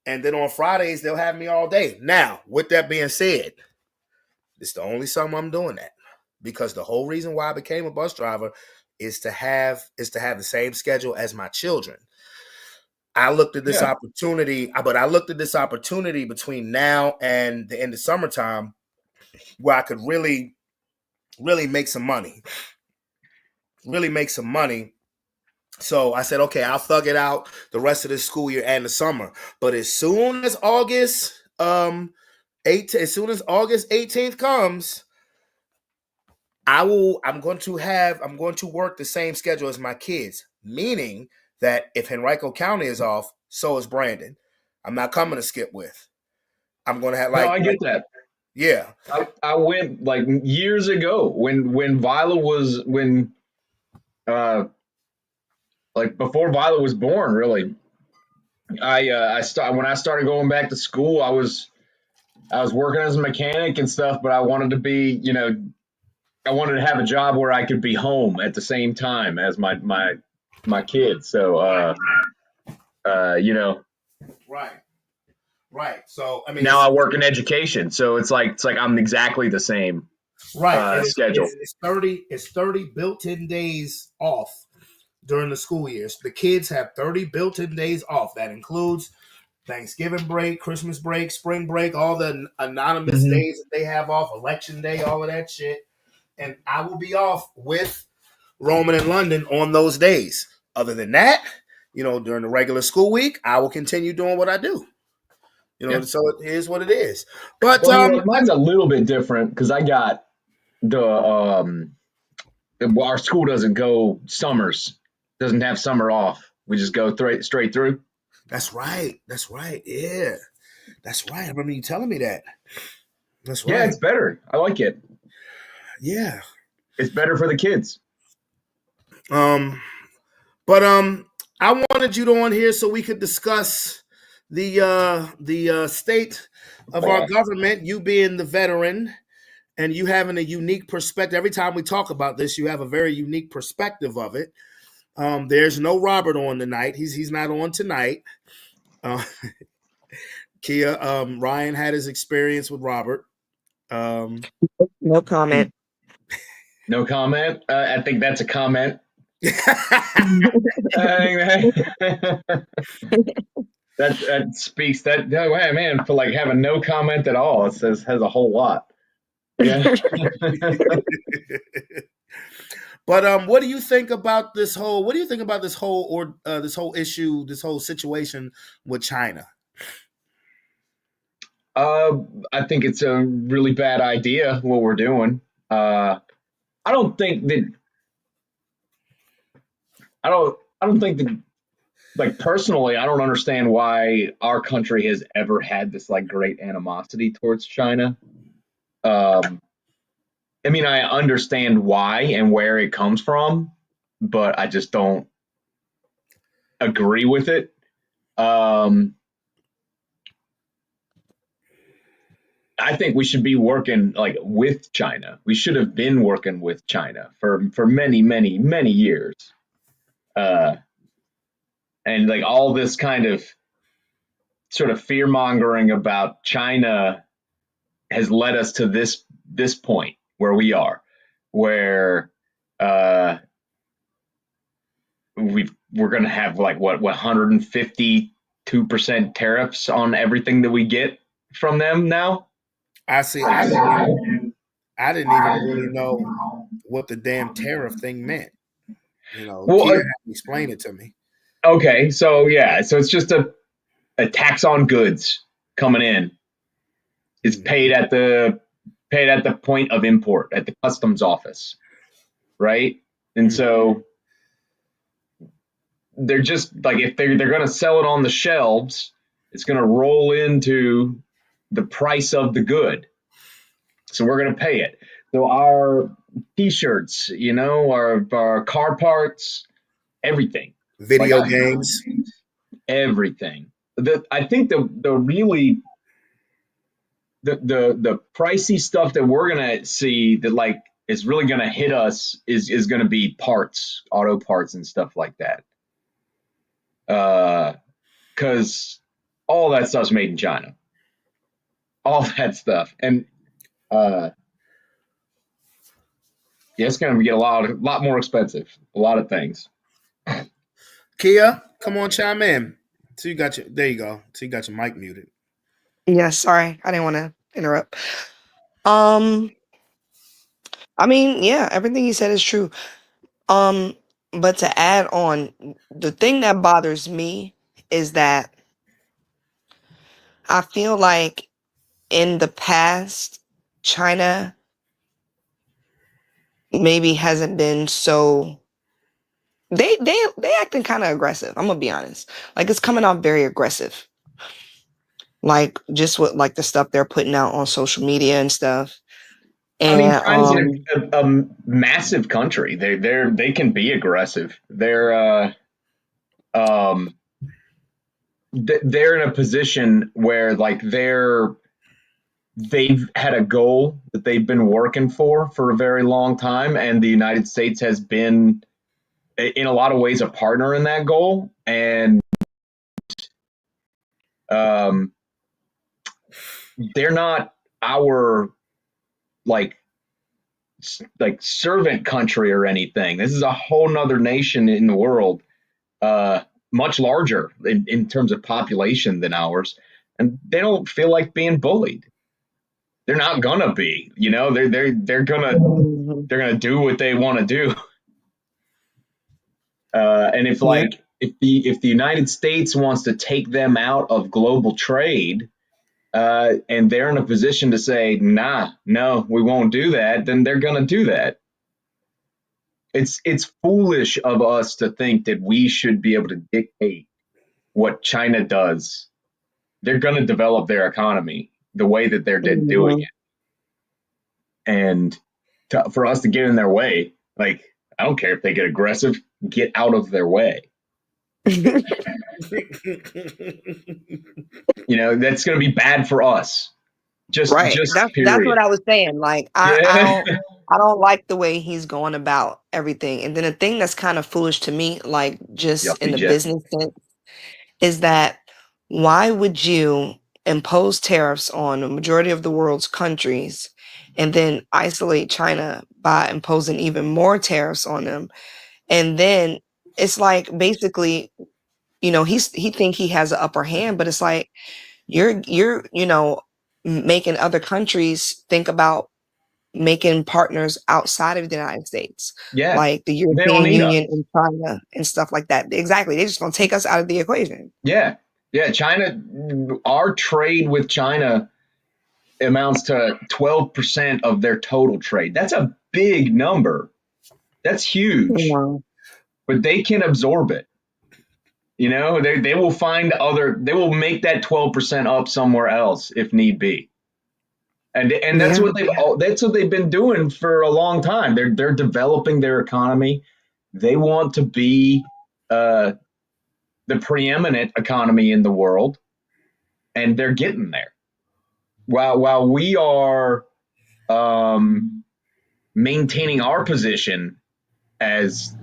And then on Fridays, they'll have me all day. Now, with that being said, it's the only summer I'm doing that. Because the whole reason why I became a bus driver is to have the same schedule as my children. I looked at this opportunity, but I looked at this opportunity between now and the end of summertime where I could really, really make some money. Really make some money. So I said, okay, I'll thug it out the rest of the school year and the summer. But as soon as August 18th comes, I'm going to work the same schedule as my kids, meaning that if Henrico County is off, so is Brandon. I'm not coming to Skipwith. I'm going to have No, I get that. Yeah. I went like years ago when Viola was like before Viola was born, really. When I started going back to school, I was working as a mechanic and stuff, but I wanted to be, I wanted to have a job where I could be home at the same time as my kids. So Right. Right. So I mean, now I work in education, so it's like I'm exactly the same right. And schedule. it's 30 built-in days off during the school year. So the kids have 30 built-in days off. That includes Thanksgiving break, Christmas break, spring break, all the anonymous days that they have off, election day, all of that shit. And I will be off with Roman and London on those days. Other than that, during the regular school week, I will continue doing what I do. So it is what it is. But well, mine's a little bit different because I got our school doesn't go summers, doesn't have summer off. We just go straight through. That's right. That's right. Yeah, that's right. I remember you telling me that. That's right. Yeah, it's better. I like it. Yeah, it's better for the kids. But I wanted you on here so we could discuss the state of our government. You being the veteran, and you having a unique perspective. Every time we talk about this, you have a very unique perspective of it. There's no Robert on tonight. He's not on tonight. Kia, Ryan had his experience with Robert. No comment. No comment. I think that's a comment. That speaks that man for like having no comment at all. It has a whole lot. Yeah. But what do you think about this whole? What do you think about this whole this whole issue, this whole situation with China? I think it's a really bad idea what we're doing. I don't think that. I don't think that. Like personally, I don't understand why our country has ever had this like great animosity towards China. I mean, I understand why and where it comes from, but I just don't agree with it. I think we should be working like with China. We should have been working with China for many, many, many years. And like all this kind of sort of fear mongering about China has led us to this point where we are, where we're going to have like what 152% tariffs on everything that we get from them now. I see. I didn't even really know what the damn tariff thing meant. Well, Kia had to explain it to me. okay, so yeah, so it's just a tax on goods coming in. It's paid at the point of import at the customs office, right? And so they're just like, if they're going to sell it on the shelves, it's going to roll into the price of the good. So we're going to pay it. So our t-shirts, our car parts, everything, Video games, everything. I think the really the pricey stuff that we're going to see that like is really going to hit us is going to be parts, auto parts and stuff like that. Because all that stuff's made in China. All that stuff. And yeah, it's going to get a lot more expensive. A lot of things. Kia, come on, chime in. So there you go. So you got your mic muted. Yeah, sorry. I didn't want to interrupt. I mean, yeah, everything you said is true. But to add on, the thing that bothers me is that I feel like in the past, China maybe hasn't been so they acting kind of aggressive. I'm gonna be honest. Like it's coming off very aggressive. Like just with like the stuff they're putting out on social media and stuff. I mean, And China's a massive country. They can be aggressive. They're in a position where like they've had a goal that they've been working for a very long time, and the United States has been in a lot of ways a partner in that goal. And they're not our like servant country or anything. This is a whole nother nation in the world, much larger in terms of population than ours, and they don't feel like being bullied. They're not gonna be, they're gonna do what they want to do. And if the United States wants to take them out of global trade, and they're in a position to say, nah, no, we won't do that, then they're gonna do that. It's foolish of us to think that we should be able to dictate what China does. They're going to develop their economy the way that they're doing it. And for us to get in their way, like, I don't care if they get aggressive, get out of their way. That's going to be bad for us. Just that's what I was saying. Like I don't like the way he's going about everything. And then the thing that's kind of foolish to me, like just in the business sense, is that why would you impose tariffs on a majority of the world's countries and then isolate China by imposing even more tariffs on them? And then it's like basically, he think he has an upper hand, but it's like you're making other countries think about making partners outside of the United States, like the European Union and China and stuff like that. Exactly. They're just going to take us out of the equation. Yeah. China, our trade with China amounts to 12% of their total trade. That's a big number. That's huge. Yeah. But they can absorb it. They will they will make that 12% up somewhere else if need be. And that's what they've been doing for a long time. They're developing their economy. They want to be the preeminent economy in the world, and they're getting there. While we are maintaining our position as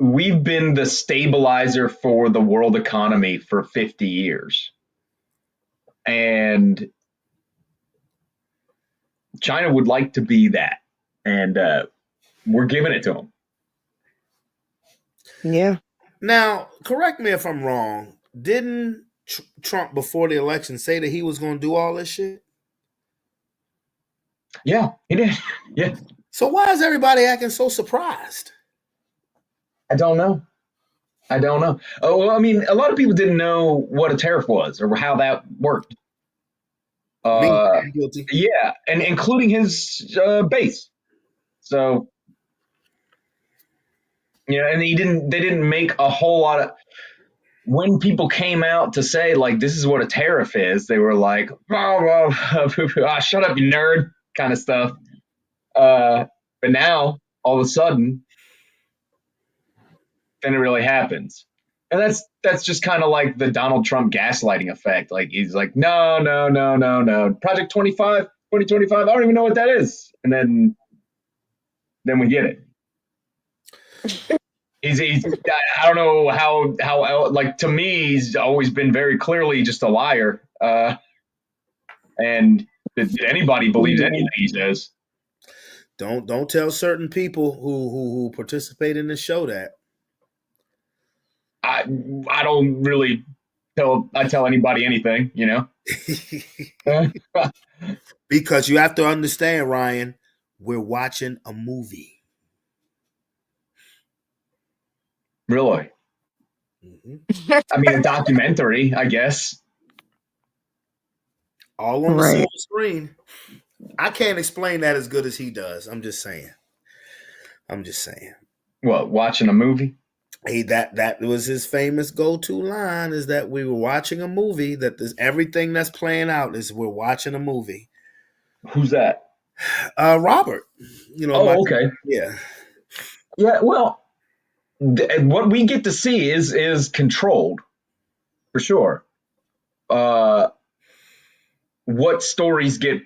we've been the stabilizer for the world economy for 50 years. And China would like to be that. And we're giving it to them. Yeah. Now, correct me if I'm wrong. Didn't Trump before the election say that he was going to do all this shit? Yeah, he did. Yeah. So why is everybody acting so surprised? I don't know. Oh, well, I mean, a lot of people didn't know what a tariff was or how that worked. Me, I'm guilty. Yeah, and including his base. So, and they didn't make a whole lot of. When people came out to say like this is what a tariff is, they were like, "Oh, well, shut up, you nerd," kind of stuff. But now, all of a sudden, then it really happens. And that's just kind of like the Donald Trump gaslighting effect. Like he's like, no, no, no, no, no. Project 2025, I don't even know what that is. And then we get it. He's I don't know how like to me he's always been very clearly just a liar. And did anybody believes anything he says? Don't tell certain people who participate in the show that. I don't really tell anybody anything, Because you have to understand, Ryan, we're watching a movie. Really? Mm-hmm. I mean, a documentary, I guess. All on the same screen. I can't explain that as good as he does. I'm just saying. What, watching a movie? Hey, that was his famous go-to line, is that we were watching a movie, that there's everything that's playing out is we're watching a movie. Who's that? Robert. Okay. Yeah. Yeah, well, what we get to see is controlled, for sure. What stories get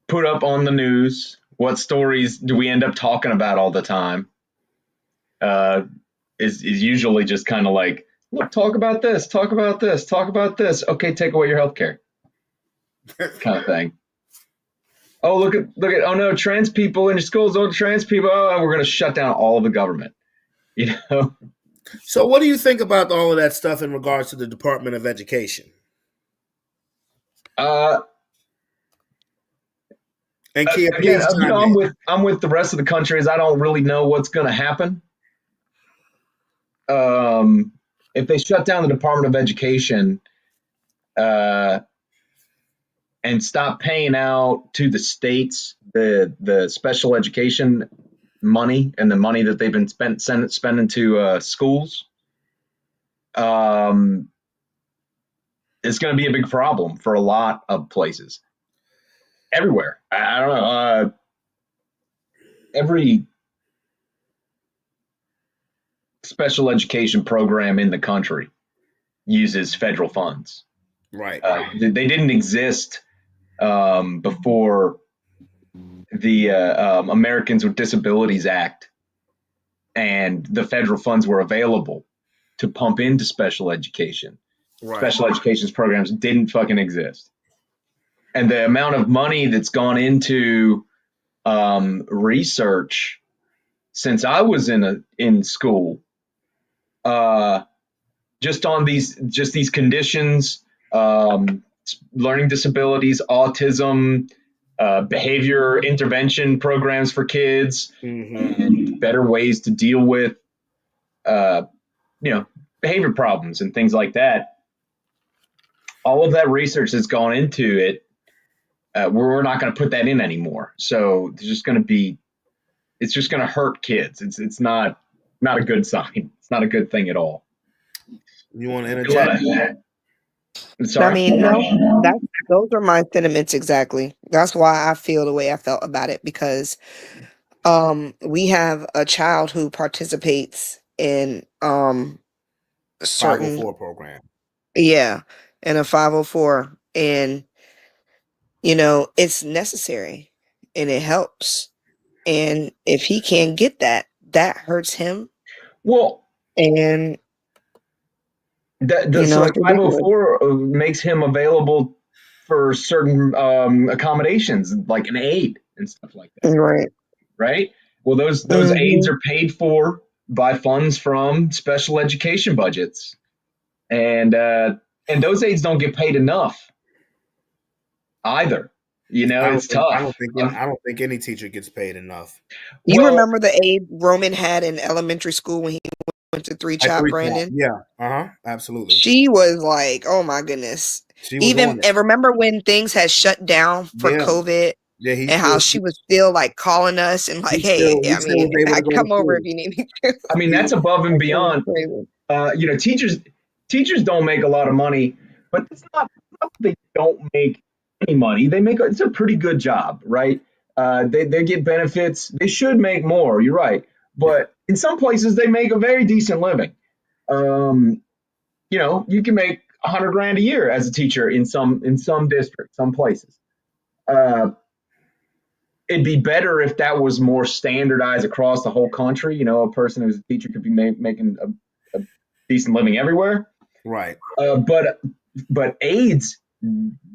put up on the news? What stories do we end up talking about all the time? Is usually just kind of like, look, talk about this, talk about this, talk about this. Okay, take away your health care. Kind of thing. Oh, look at, oh no, trans people in your schools, trans people, we're going to shut down all of the government. So what do you think about all of that stuff in regards to the Department of Education? And Kia, again, I'm with the rest of the countries. I don't really know what's going to happen. If they shut down the Department of Education and stop paying out to the states the special education money and the money that they've been spending to schools, it's going to be a big problem for a lot of places. Everywhere. I don't know. Every special education program in the country uses federal funds. Right. They didn't exist before the Americans with Disabilities Act and the federal funds were available to pump into special education. Right. Special education programs didn't fucking exist. And the amount of money that's gone into research since I was in school, just on these conditions, learning disabilities, autism, behavior intervention programs for kids, and better ways to deal with, behavior problems and things like that. All of that research that's gone into it, we're not going to put that in anymore. So it's just going to hurt kids. It's not a good sign. It's not a good thing at all. You want to interject? Sorry. I mean, no, those are my sentiments exactly. That's why I feel the way I felt about it, because we have a child who participates in certain 504 program. Yeah, in a 504, and it's necessary and it helps. And if he can't get that, that hurts him. Well, and so like it's ridiculous. 504 makes him available for certain accommodations, like an aid and stuff like that. Right. Right. Well, those aids are paid for by funds from special education budgets, and those aids don't get paid enough either. It's I tough. don't think I don't think any teacher gets paid enough. You remember the aide Roman had in elementary school when he went to 3 Chop, Brandon? Yeah. Absolutely. She was like, oh my goodness. She was on it. And remember when things had shut down for COVID and how she was still like calling us and like, hey, he I still mean, was able I to go come to over school. if you need me to. I mean, that's above and beyond. Teachers don't make a lot of money, but it's not they don't make any money. It's a pretty good job, right? They get benefits. They should make more. You're right, but in some places they make a very decent living. You can make $100,000 a year as a teacher in some districts, some places. It'd be better if that was more standardized across the whole country. A person who's a teacher could be making a decent living everywhere. Right. But aides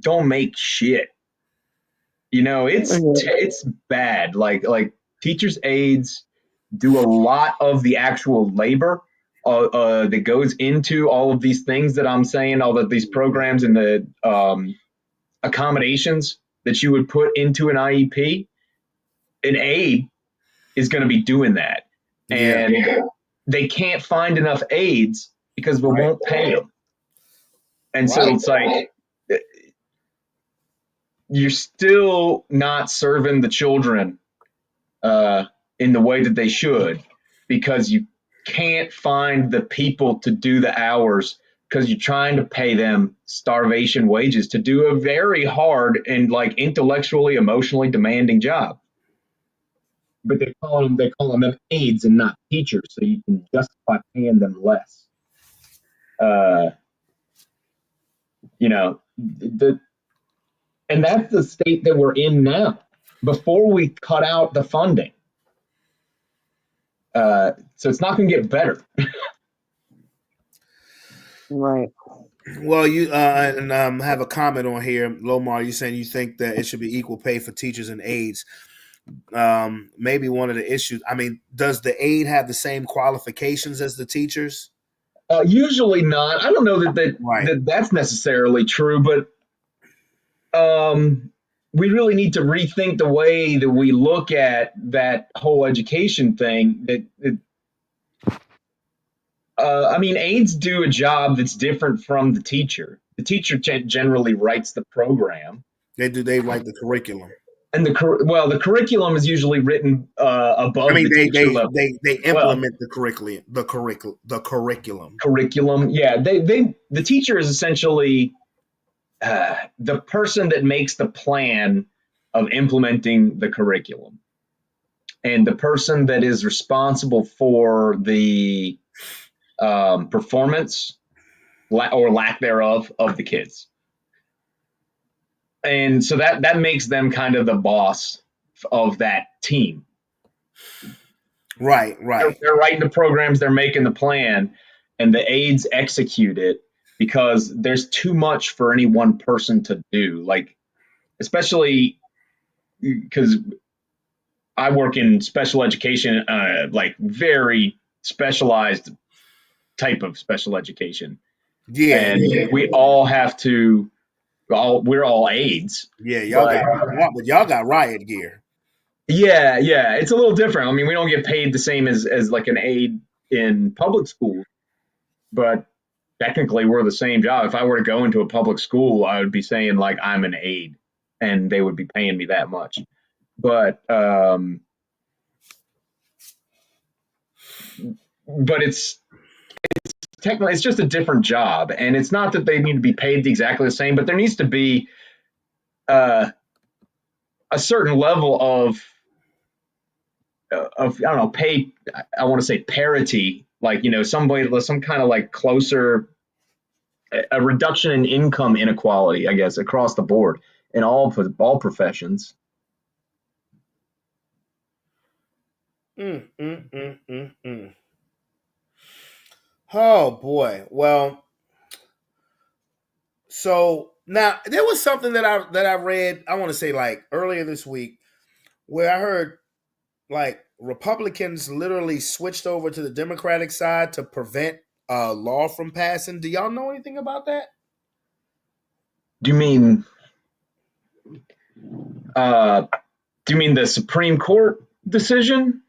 don't make shit. It's bad. Like teachers' aides do a lot of the actual labor that goes into all of these things that I'm saying, all of these programs and the accommodations that you would put into an IEP. An aide is going to be doing that, and they can't find enough aides because we won't pay them. And so it's like you're still not serving the children in the way that they should, because you can't find the people to do the hours because you're trying to pay them starvation wages to do a very hard and like intellectually, emotionally demanding job. But they call them aides and not teachers, so you can justify paying them less. And that's the state that we're in now. Before we cut out the funding, so it's not going to get better. Right. Well, you have a comment on here, Lomar. You saying you think that it should be equal pay for teachers and aides. Maybe one of the issues. I mean, does the aide have the same qualifications as the teachers? Usually not. I don't know that that's necessarily true, but we really need to rethink the way that we look at that whole education thing. I mean, aides do a job that's different from the teacher. The teacher generally writes the program. They write the curriculum. And the curriculum is usually written above the teacher level. They implement the curriculum. Curriculum, yeah. The teacher is essentially the person that makes the plan of implementing the curriculum, and the person that is responsible for the performance or lack thereof of the kids. And so that makes them kind of the boss of that team. Right. They're writing the programs, they're making the plan, and the aides execute it because there's too much for any one person to do. Like, especially because I work in special education, like very specialized type of special education. Yeah. And we all have to. We're all aides. Yeah, y'all got riot gear. Yeah, it's a little different. I mean, we don't get paid the same as like an aide in public school, but technically we're the same job. If I were to go into a public school, I would be saying like I'm an aide, and they would be paying me that much. But it's technically it's just a different job, and it's not that they need to be paid exactly the same, but there needs to be a certain level of I don't know, pay. I want to say parity, like some kind of like closer, a reduction in income inequality, I guess, across the board in all professions. Oh boy. Well, so now there was something that I read. I want to say like earlier this week where I heard like Republicans literally switched over to the Democratic side to prevent a law from passing. Do y'all know anything about that? Do you mean uh do you mean the Supreme Court decision?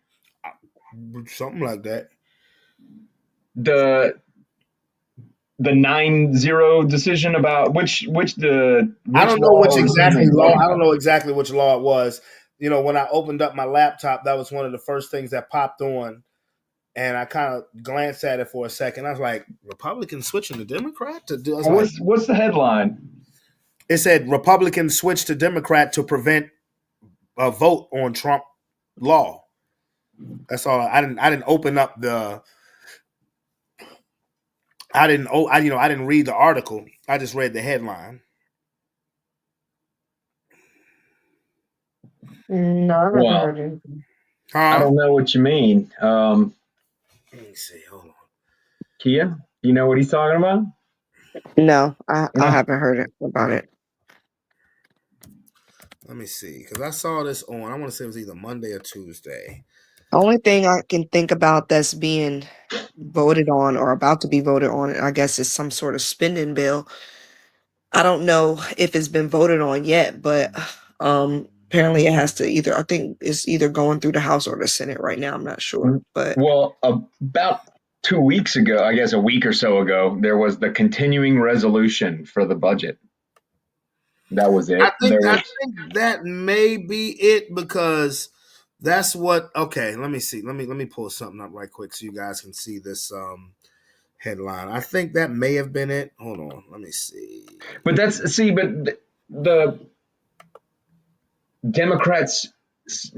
Something like that. The 9-0 decision about which I which don't know law which or exactly decision? law. I don't know exactly which law it was. You know, when I opened up my laptop, that was one of the first things that popped on, and I kind of glanced at it for a second. I was like, "Republicans switching to Democrat to do?" I was like, What's the headline? "It said Republicans switch to Democrat to prevent a vote on Trump law." That's all. I didn't open up the. I didn't. Oh, I didn't read the article. I just read the headline. No, I haven't Well, heard anything. I Huh? don't know what you mean. Let me see. Hold on. Kia, you know what he's talking about? No, I Yeah. haven't heard it about it. Let me see, because I saw this on. I want to say it was either Monday or Tuesday. The only thing I can think about that's being voted on or about to be voted on, I guess, is some sort of spending bill. I don't know if it's been voted on yet, but apparently it has to either. I think it's either going through the House or the Senate right now. I'm not sure, but Well, about 2 weeks ago, I guess a week or so ago, there was the continuing resolution for the budget. That was I it. think There I was think that may be it because that's what. Okay, let me see. Let me pull something up right quick so you guys can see this headline. I think that may have been it. Hold on. Let me see. But the Democrats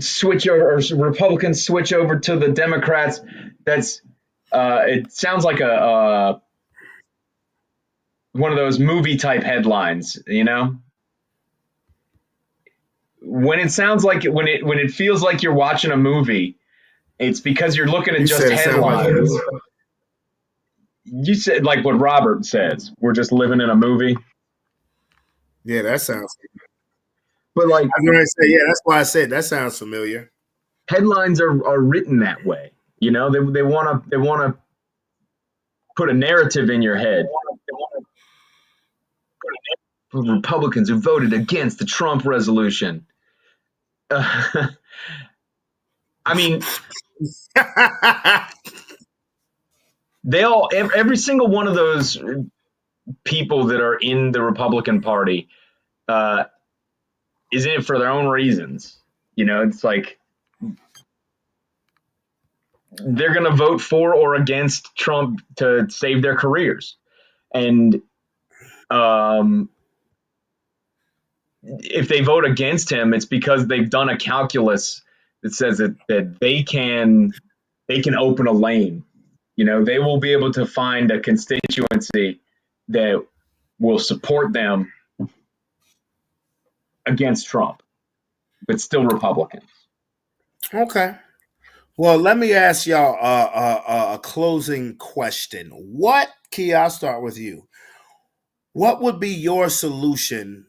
switch over, or Republicans switch over to the Democrats. That's it sounds like a one of those movie type headlines, you know? When it sounds like when it feels like you're watching a movie, it's because you're looking at You just said it sounds like headlines. You said like what Robert says. We're just living in a movie. Yeah, that sounds. But like I was going to say, yeah, that's why I said that sounds familiar. headlines are written that way. You know, they wanna put a narrative in your head. Republicans who voted against the Trump resolution. I mean, every single one of those people that are in the Republican Party uh, is in it for their own reasons. You know, it's like they're going to vote for or against Trump to save their careers. And if they vote against him, it's because they've done a calculus that says that they can open a lane. You know, they will be able to find a constituency that will support them against Trump, but still Republicans. Okay. Well, let me ask y'all a closing question. What, Key? I'll start with you. What would be your solution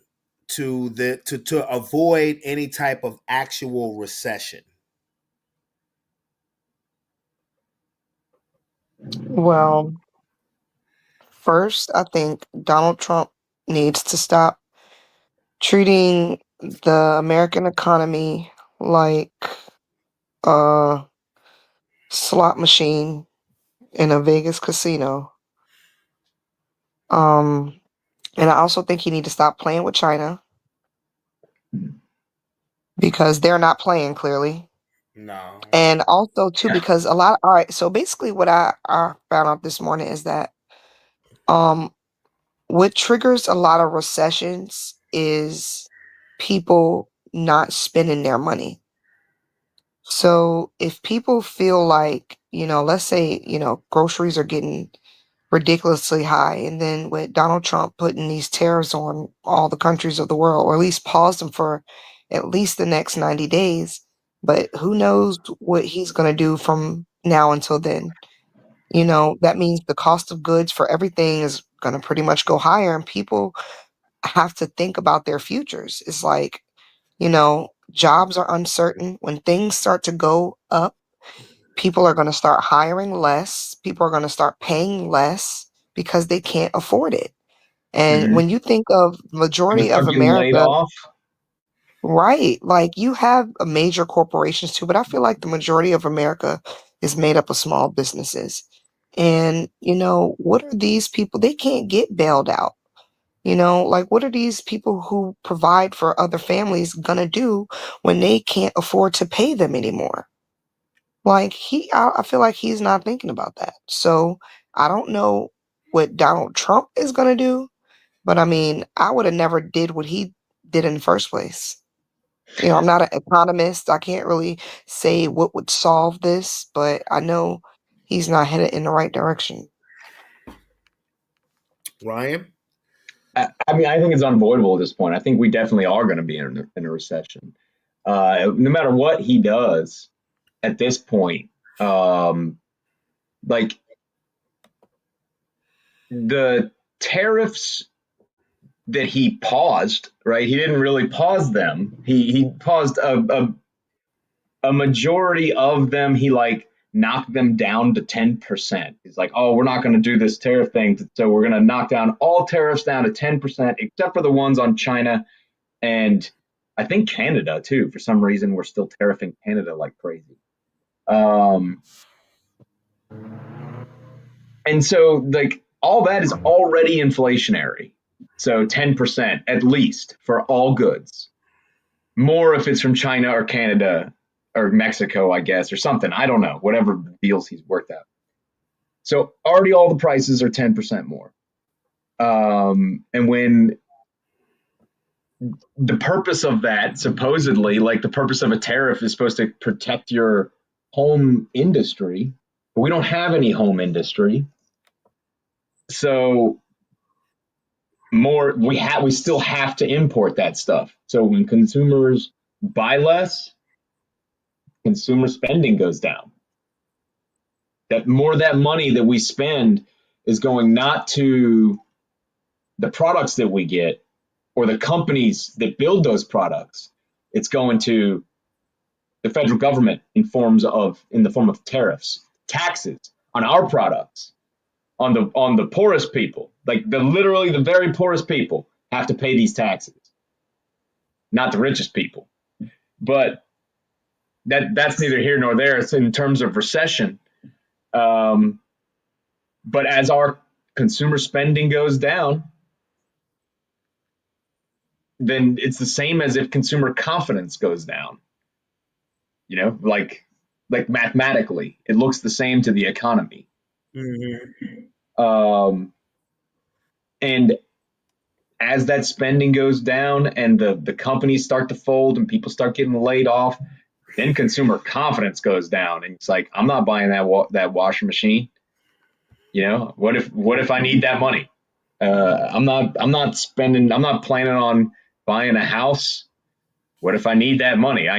to avoid any type of actual recession? well, first, I think Donald Trump needs to stop treating the American economy like a slot machine in a Vegas casino. Um, and I also think he need to stop playing with China because they're not playing clearly. No. And also too, because all right, so basically what I found out this morning is that um what triggers a lot of recessions is people not spending their money. So if people feel like, let's say, groceries are getting ridiculously high, and then with Donald Trump putting these tariffs on all the countries of the world, or at least pause them for at least the next 90 days, but who knows what he's going to do from now until then. that means the cost of goods for everything is going to pretty much go higher, and people have to think about their futures. It's like, jobs are uncertain. When things start to go up, people are going to start hiring less. People are going to start paying less because they can't afford it. And when you think of People majority of start getting laid America, off. right, like you have major corporations too, but I feel like the majority of America is made up of small businesses. And, what are these people? They can't get bailed out. Like what are these people who provide for other families gonna do when they can't afford to pay them anymore? Like I feel like he's not thinking about that. So I don't know what Donald Trump is gonna do, but I mean, I would have never did what he did in the first place. I'm not an economist. I can't really say what would solve this, but I know he's not headed in the right direction. Ryan? I mean, I think it's unavoidable at this point. I think we definitely are going to be in a recession. No matter what he does at this point, like the tariffs that he paused, right? He didn't really pause them. He paused a majority of them. He like knocked them down to 10%. He's like, oh, we're not going to do this tariff thing. So we're going to knock down all tariffs down to 10%, except for the ones on China and I think Canada too. For some reason, we're still tariffing Canada like crazy. And so like all that is already inflationary. So 10% at least for all goods. More if it's from China or Canada or Mexico, I guess, or something. I don't know, whatever deals he's worked out. So already all the prices are 10% more. And when the purpose of that, supposedly, like the purpose of a tariff is supposed to protect your home industry, but we don't have any home industry. So we still have to import that stuff. So when consumers buy less, consumer spending goes down. That money that we spend is going not to the products that we get or the companies that build those products. It's going to the federal government in the form of tariffs, taxes on our products, on the poorest people. Like literally the very poorest people have to pay these taxes, not the richest people. But that's neither here nor there. It's in terms of recession. But as our consumer spending goes down, then it's the same as if consumer confidence goes down. Like mathematically, it looks the same to the economy. Mm-hmm. And as that spending goes down and the companies start to fold and people start getting laid off, then consumer confidence goes down, and it's like, I'm not buying that washing machine. What if I need that money? I'm not planning on buying a house. What if I need that money?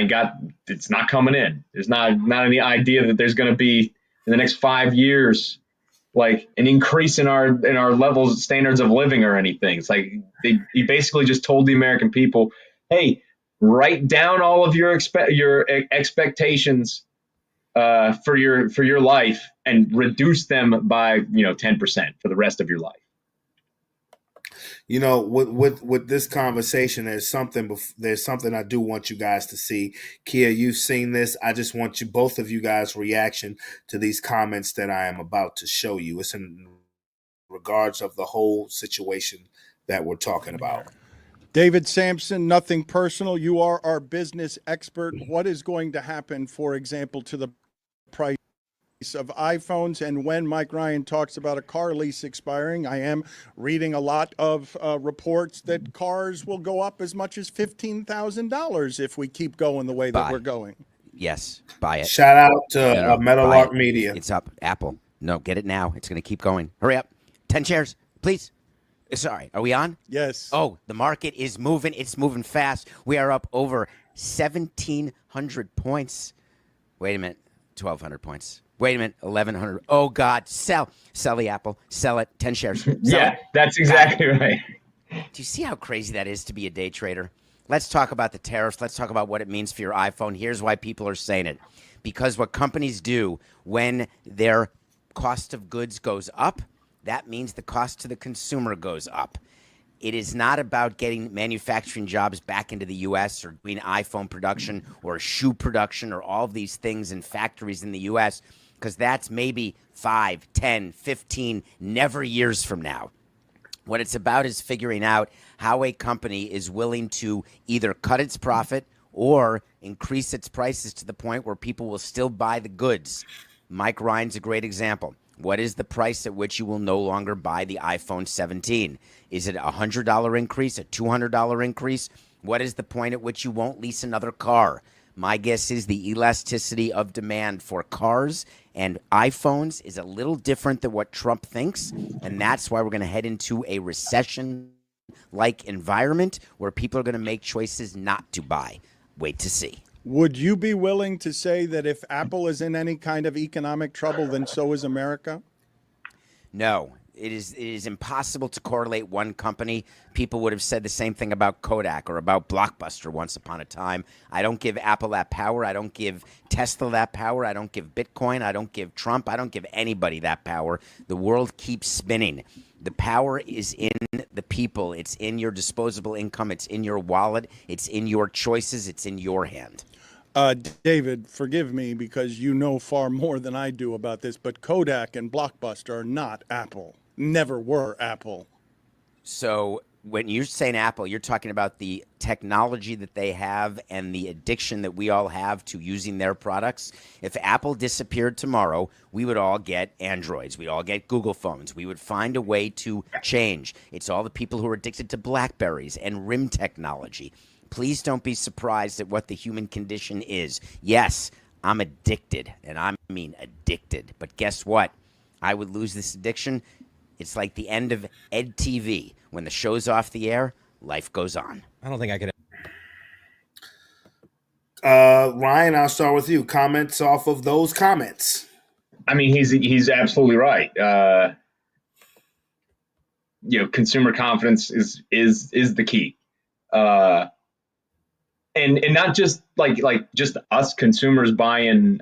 It's not coming in. There's not any idea that there's going to be in the next 5 years, like an increase in our levels, standards of living or anything. It's like he basically just told the American people, hey, write down all of your expectations for your life and reduce them by 10% for the rest of your life. With this conversation, there's something I do want you guys to see. Kia, you've seen this. I just want both of you guys' reaction to these comments that I am about to show you. It's in regards of the whole situation that we're talking about. David Sampson, nothing personal. You are our business expert. What is going to happen, for example, to the price of iPhones? And when Mike Ryan talks about a car lease expiring, I am reading a lot of reports that cars will go up as much as $15,000 if we keep going the way that we're going. Yes, buy it. Shout out to Meadowlark buy it. Media. It's up. Apple. No, get it now. It's going to keep going. Hurry up. 10 shares, please. Sorry, are we on? Yes. Oh, the market is moving. It's moving fast. We are up over 1,700 points. Wait a minute. 1,200 points. Wait a minute, 1,100. Oh God, sell the Apple, sell it, 10 shares. Sell Yeah, it. that's exactly right. Do you see how crazy that is to be a day trader? Let's talk about the tariffs. Let's talk about what it means for your iPhone. Here's why people are saying it. Because what companies do when their cost of goods goes up, that means the cost to the consumer goes up. It is not about getting manufacturing jobs back into the U.S. or doing iPhone production or shoe production or all of these things in factories in the U.S., because that's maybe 5, 10, 15, never years from now. What it's about is figuring out how a company is willing to either cut its profit or increase its prices to the point where people will still buy the goods. Mike Ryan's a great example. What is the price at which you will no longer buy the iPhone 17? Is it a $100 increase, a $200 increase? What is the point at which you won't lease another car? My guess is the elasticity of demand for cars and iPhones is a little different than what Trump thinks, and that's why we're going to head into a recession-like environment where people are going to make choices not to buy. Wait to see. Would you be willing to say that if Apple is in any kind of economic trouble, then so is America? No, it is impossible to correlate one company. People would have said the same thing about Kodak or about Blockbuster once upon a time. I don't give Apple that power. I don't give Tesla that power. I don't give Bitcoin. I don't give Trump. I don't give anybody that power. The world keeps spinning. The power is in the people. It's in your disposable income. It's in your wallet. It's in your choices. It's in your hand. David, forgive me because you know far more than I do about this, but Kodak and Blockbuster are not Apple. Never were Apple. So when you're saying Apple, you're talking about the technology that they have and the addiction that we all have to using their products. If Apple disappeared tomorrow, we would all get Androids. We all get Google phones. We would find a way to change. It's all the people who are addicted to BlackBerries and RIM technology. Please don't be surprised at what the human condition is. Yes, I'm addicted, and I mean addicted. But guess what? I would lose this addiction. It's like the end of Ed TV. When the show's off the air, life goes on. I don't think I could. Ryan, I'll start with you. Comments off of those comments. I mean, he's absolutely right. Consumer confidence is the key. And not just like just us consumers buying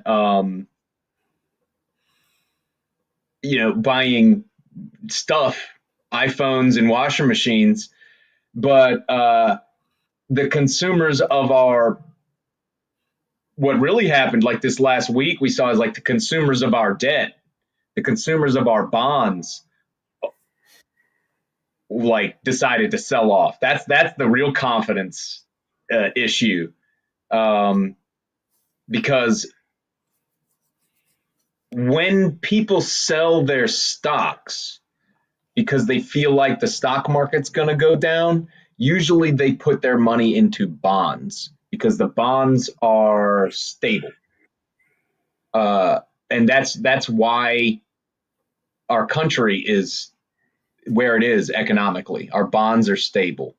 buying stuff, iPhones and washer machines, but the consumers of what really happened like this last week we saw is like the consumers of our debt, the consumers of our bonds like decided to sell off. That's the real confidence issue, because when people sell their stocks because they feel like the stock market's going to go down, usually they put their money into bonds because the bonds are stable, and that's why our country is where it is economically. Our bonds are stable.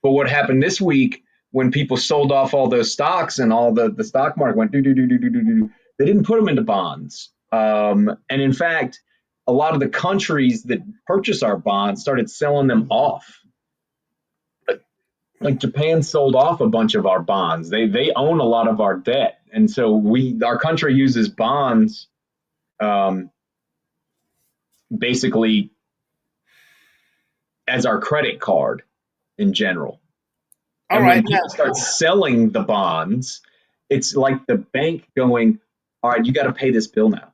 But what happened this week when people sold off all those stocks and all the stock market went they didn't put them into bonds. And in fact, a lot of the countries that purchase our bonds started selling them off. Like Japan sold off a bunch of our bonds. They own a lot of our debt. And so our country uses bonds basically as our credit card in general. And when people start selling the bonds, it's like the bank going, all right, you got to pay this bill now.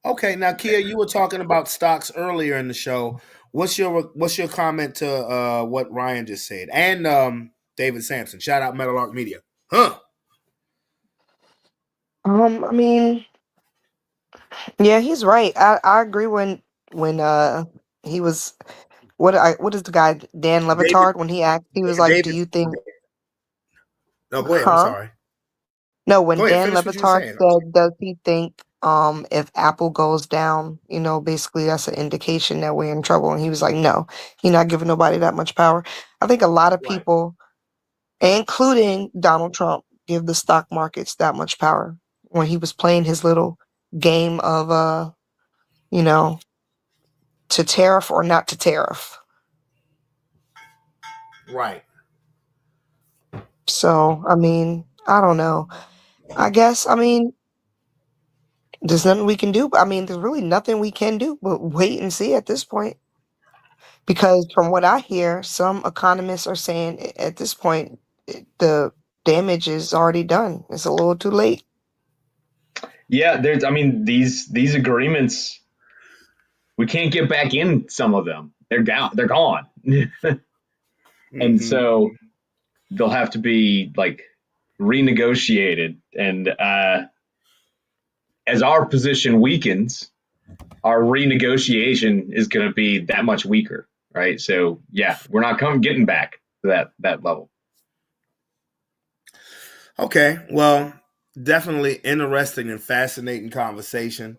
Okay, now Kia, you were talking about stocks earlier in the show. What's your comment to what Ryan just said? And David Sampson. Shout out Metal Arc Media. Huh. I mean, yeah, he's right. I agree when he was what is the guy Dan Levitard when he asked he was like, "Do you think?" No, go ahead. I'm sorry. No, when Go ahead. Dan Finish what you were Levitard saying. said, "Does he think if Apple goes down, basically that's an indication that we're in trouble?" And he was like, "No, he's not giving nobody that much power." I think a lot of people, including Donald Trump, give the stock markets that much power when he was playing his little game of you know, to tariff or not to tariff. Right. So, I mean, I don't know. I guess, I mean, there's nothing we can do. I mean, there's really nothing we can do but wait and see at this point. Because from what I hear, some economists are saying at this point, the damage is already done. It's a little too late. Yeah, there's. I mean, these agreements, we can't get back in some of them. They're down. They're gone. And so they'll have to be like renegotiated. And as our position weakens, our renegotiation is going to be that much weaker, right? So yeah, we're not getting back to that level. Okay, well, definitely interesting and fascinating conversation.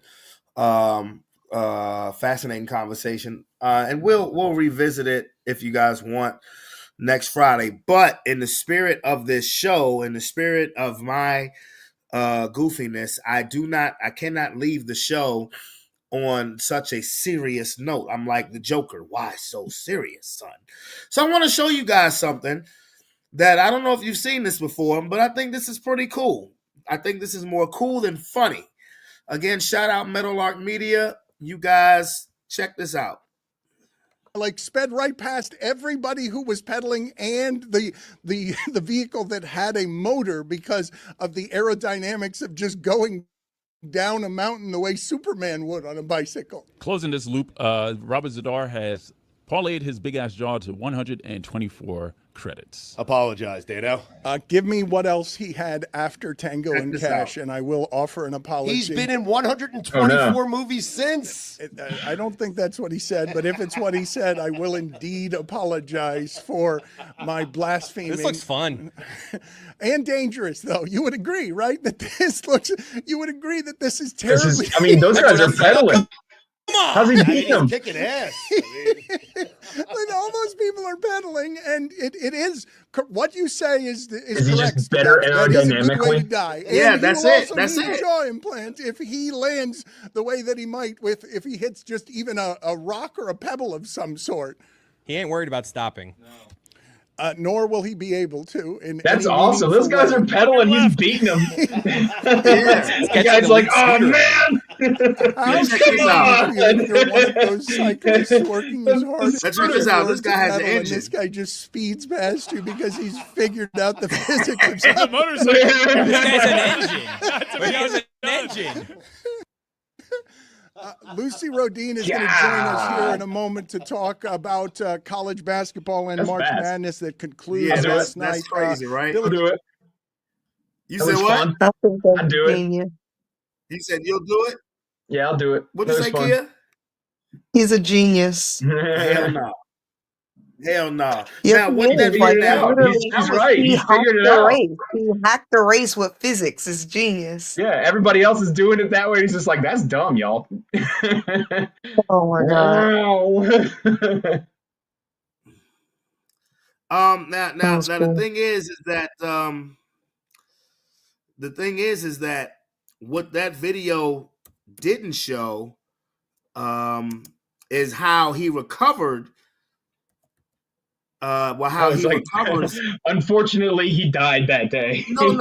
Fascinating conversation, and we'll revisit it if you guys want next Friday. But in the spirit of this show, in the spirit of my goofiness, I cannot leave the show on such a serious note. I'm like the Joker. Why so serious, son? So I want to show you guys something that I don't know if you've seen this before, but I think this is pretty cool. I think this is more cool than funny. Again, shout out Meadowlark Media. You guys check this out. Like sped right past everybody who was pedaling and the vehicle that had a motor because of the aerodynamics of just going down a mountain the way Superman would on a bicycle. Closing this loop, Robert Zadar has parlayed his big ass jaw to 124 credits. Apologize, Dano. Give me what else he had after Tango Check and this Cash, out. and I will offer an apology. He's been in 124 movies since. I don't think that's what he said, but if it's what he said, I will indeed apologize for my blaspheming. This looks fun. And dangerous, though. You would agree, right? That this looks. You would agree that this is terribly. I mean, those guys are pedaling. How's he beating them? Kicking ass. Like, all those people are pedaling, and it is what you say is he correct. just better That is a good way to aerodynamically? die. Yeah, And that's he will it. also That's need a it. jaw implant if he lands the way that he might if he hits just even a rock or a pebble of some sort. He ain't worried about stopping. Nor will he be able to. That's any awesome. Those guys are meaningful pedaling. way. He's beating them. Yeah. The guy's like, oh man. How Check this out. you're one of those cyclists working as hard as Let's check this out. This to guy has an pedal, and engine. this guy just speeds past you because he's figured out the physics of The motorcycle. This guy's an engine. This guy's an engine. Lucy Rodine is going to join us here in a moment to talk about college basketball and That's March fast. Madness that concludes Yeah, last that's night. crazy, right? I'll do it. You That said was what? fun. I think that's I'd do it. genius. You said you'll do it? Yeah, I'll do it. What'd you That say, was Kia? He's a genius. Hell no. Hell no. Yes, Now, he what is. that figured it video? out. Literally, He's right. He He hacked figured it the out. race. He hacked the race with physics. It's genius. Yeah, everybody else is doing it that way. He's just like, that's dumb, y'all. Oh my god. Wow. Now Sounds the cool. thing is that what that video didn't show is how he recovered. How I was he like, recovers. unfortunately, he died that day. No.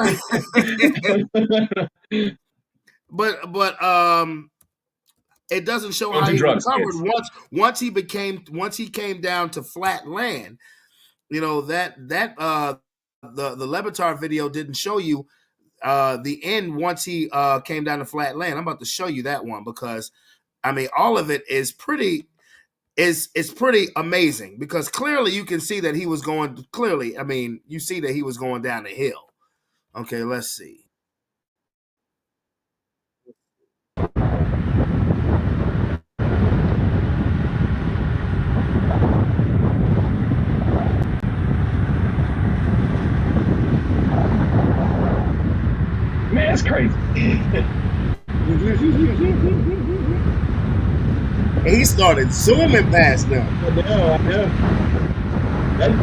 but it doesn't show Don't how do he drugs, recovered kids. once he came down to flat land. You know that the Levitar video didn't show you the end once he came down to flat land. I'm about to show you that one because I mean all of it is pretty amazing because clearly you can see that he was going I mean you see that he was going down the hill. Okay, let's see. Man, that's crazy. He started zooming past them. I know.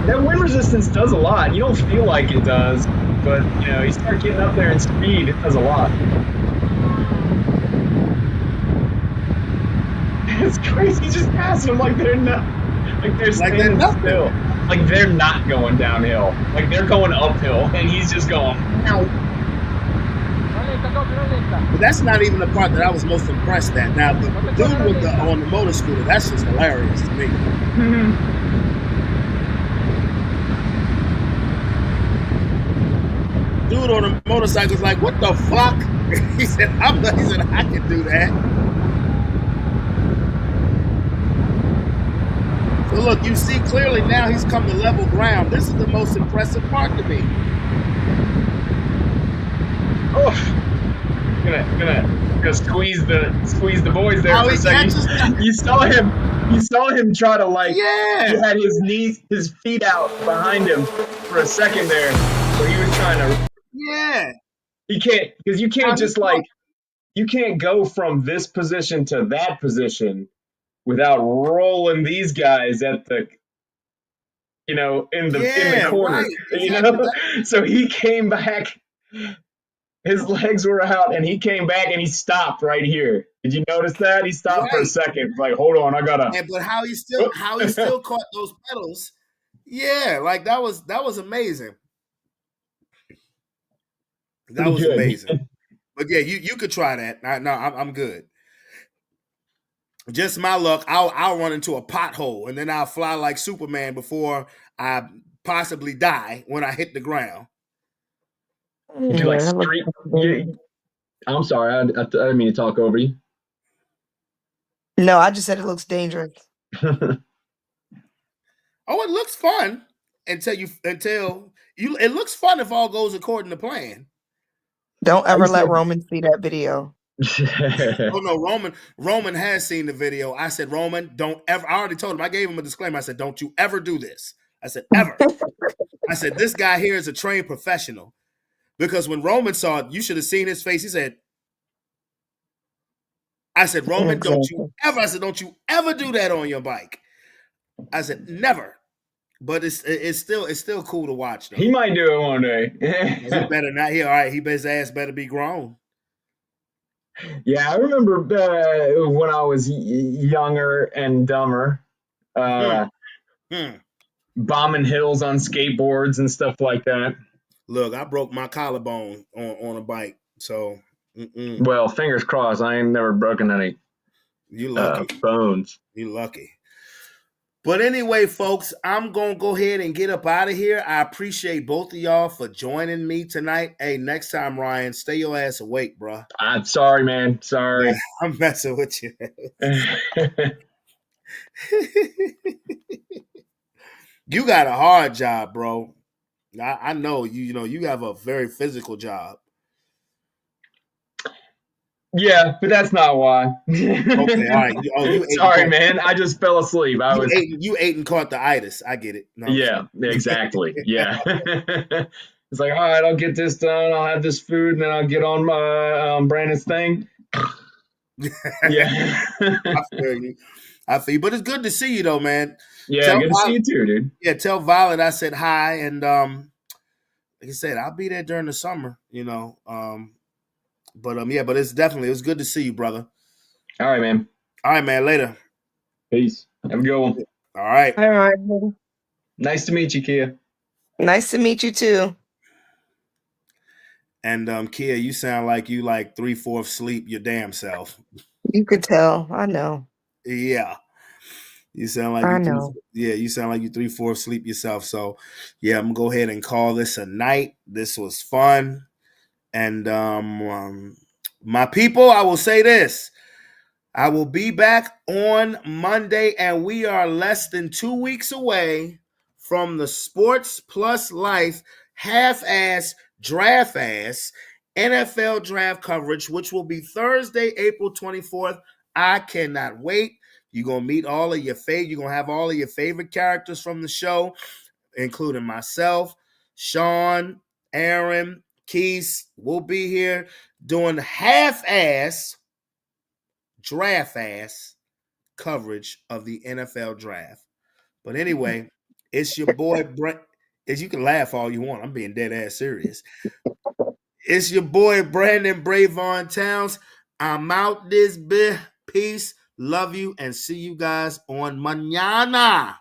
That wind resistance does a lot. You don't feel like it does, but you know, you start getting up there in speed, it does a lot. It's crazy. He's just passing them like they're not, like they're Like they're standing nothing. still. Like they're not going downhill. Like they're going uphill, and he's just going. But that's not even the part that I was most impressed at. Now, the dude with on the motor scooter, that's just hilarious to me. Dude on the motorcycle is like, what the fuck? He said, I can do that. So look, you see clearly now he's come to level ground. This is the most impressive part to me. Gonna squeeze the boys there for a second. You saw him try to like. Yeah. He had his feet out behind him for a second there, so he was trying to. Yeah. He can't, because you can't just like, you can't go from this position to that position without rolling these guys at the, in the corner, right. Exactly. So he came back. His legs were out, and he came back and he stopped right here. Did you notice that? He stopped for a second. Like, hold on, I gotta. Yeah, but how he still caught those pedals? Yeah, like that was amazing. That was amazing. But yeah, you could try that. No, I'm good. Just my luck, I'll run into a pothole and then I'll fly like Superman before I possibly die when I hit the ground. I'm sorry, I didn't mean to talk over you. No, I just said it looks dangerous. Oh, it looks fun until you. It looks fun if all goes according to plan. Don't ever let Roman see that video. Oh no, Roman has seen the video. I said, Roman, don't ever. I already told him. I gave him a disclaimer. I said, don't you ever do this. I said, ever. I said, this guy here is a trained professional. Because when Roman saw it, you should have seen his face. He said, I said, Roman, don't you ever do that on your bike. I said, never. But it's still cool to watch though. He might do it one day. He better not. All right. His ass better be grown. Yeah, I remember when I was younger and dumber, bombing hills on skateboards and stuff like that. Look, I broke my collarbone on a bike, so. Well, fingers crossed. I ain't never broken any. You lucky. Bones. You lucky. But anyway, folks, I'm going to go ahead and get up out of here. I appreciate both of y'all for joining me tonight. Hey, next time, Ryan, stay your ass awake, bro. I'm sorry, man. Sorry. Yeah, I'm messing with you. You got a hard job, bro. I know you have a very physical job. Yeah, but that's not why. Okay, all right. You sorry, man. I just fell asleep. You ate and caught the itis. I get it. No, yeah, exactly. Yeah. It's like, all right, I'll get this done. I'll have this food, and then I'll get on my Brandon's thing. Yeah. I feel you. But it's good to see you, though, man. Yeah, good to see you too, dude. Yeah, tell Violet I said hi, and like I said, I'll be there during the summer. But it was good to see you, brother. All right, man. All right, man. Later. Peace. Have a good one. All right. All right. Nice to meet you, Kia. Nice to meet you too. And Kia, you sound like you like 3/4 sleep your damn self. You could tell. I know. Yeah. You sound like you sound like you 3/4 sleep yourself. So yeah, I'm gonna go ahead and call this a night. This was fun. And my people, I will say this. I will be back on Monday, and we are less than 2 weeks away from the Sports Plus Life half-ass, draft-ass NFL draft coverage, which will be Thursday, April 24th. I cannot wait. You're going to meet all of your you're going to have all of your favorite characters from the show, including myself, Sean, Aaron, Keith. We'll be here doing half-ass, draft-ass coverage of the NFL draft. But anyway, it's your boy Brent. As you can laugh all you want, I'm being dead ass serious. It's your boy Brandon Bravon Towns. I'm out this bit. Peace. Love you and see you guys on mañana.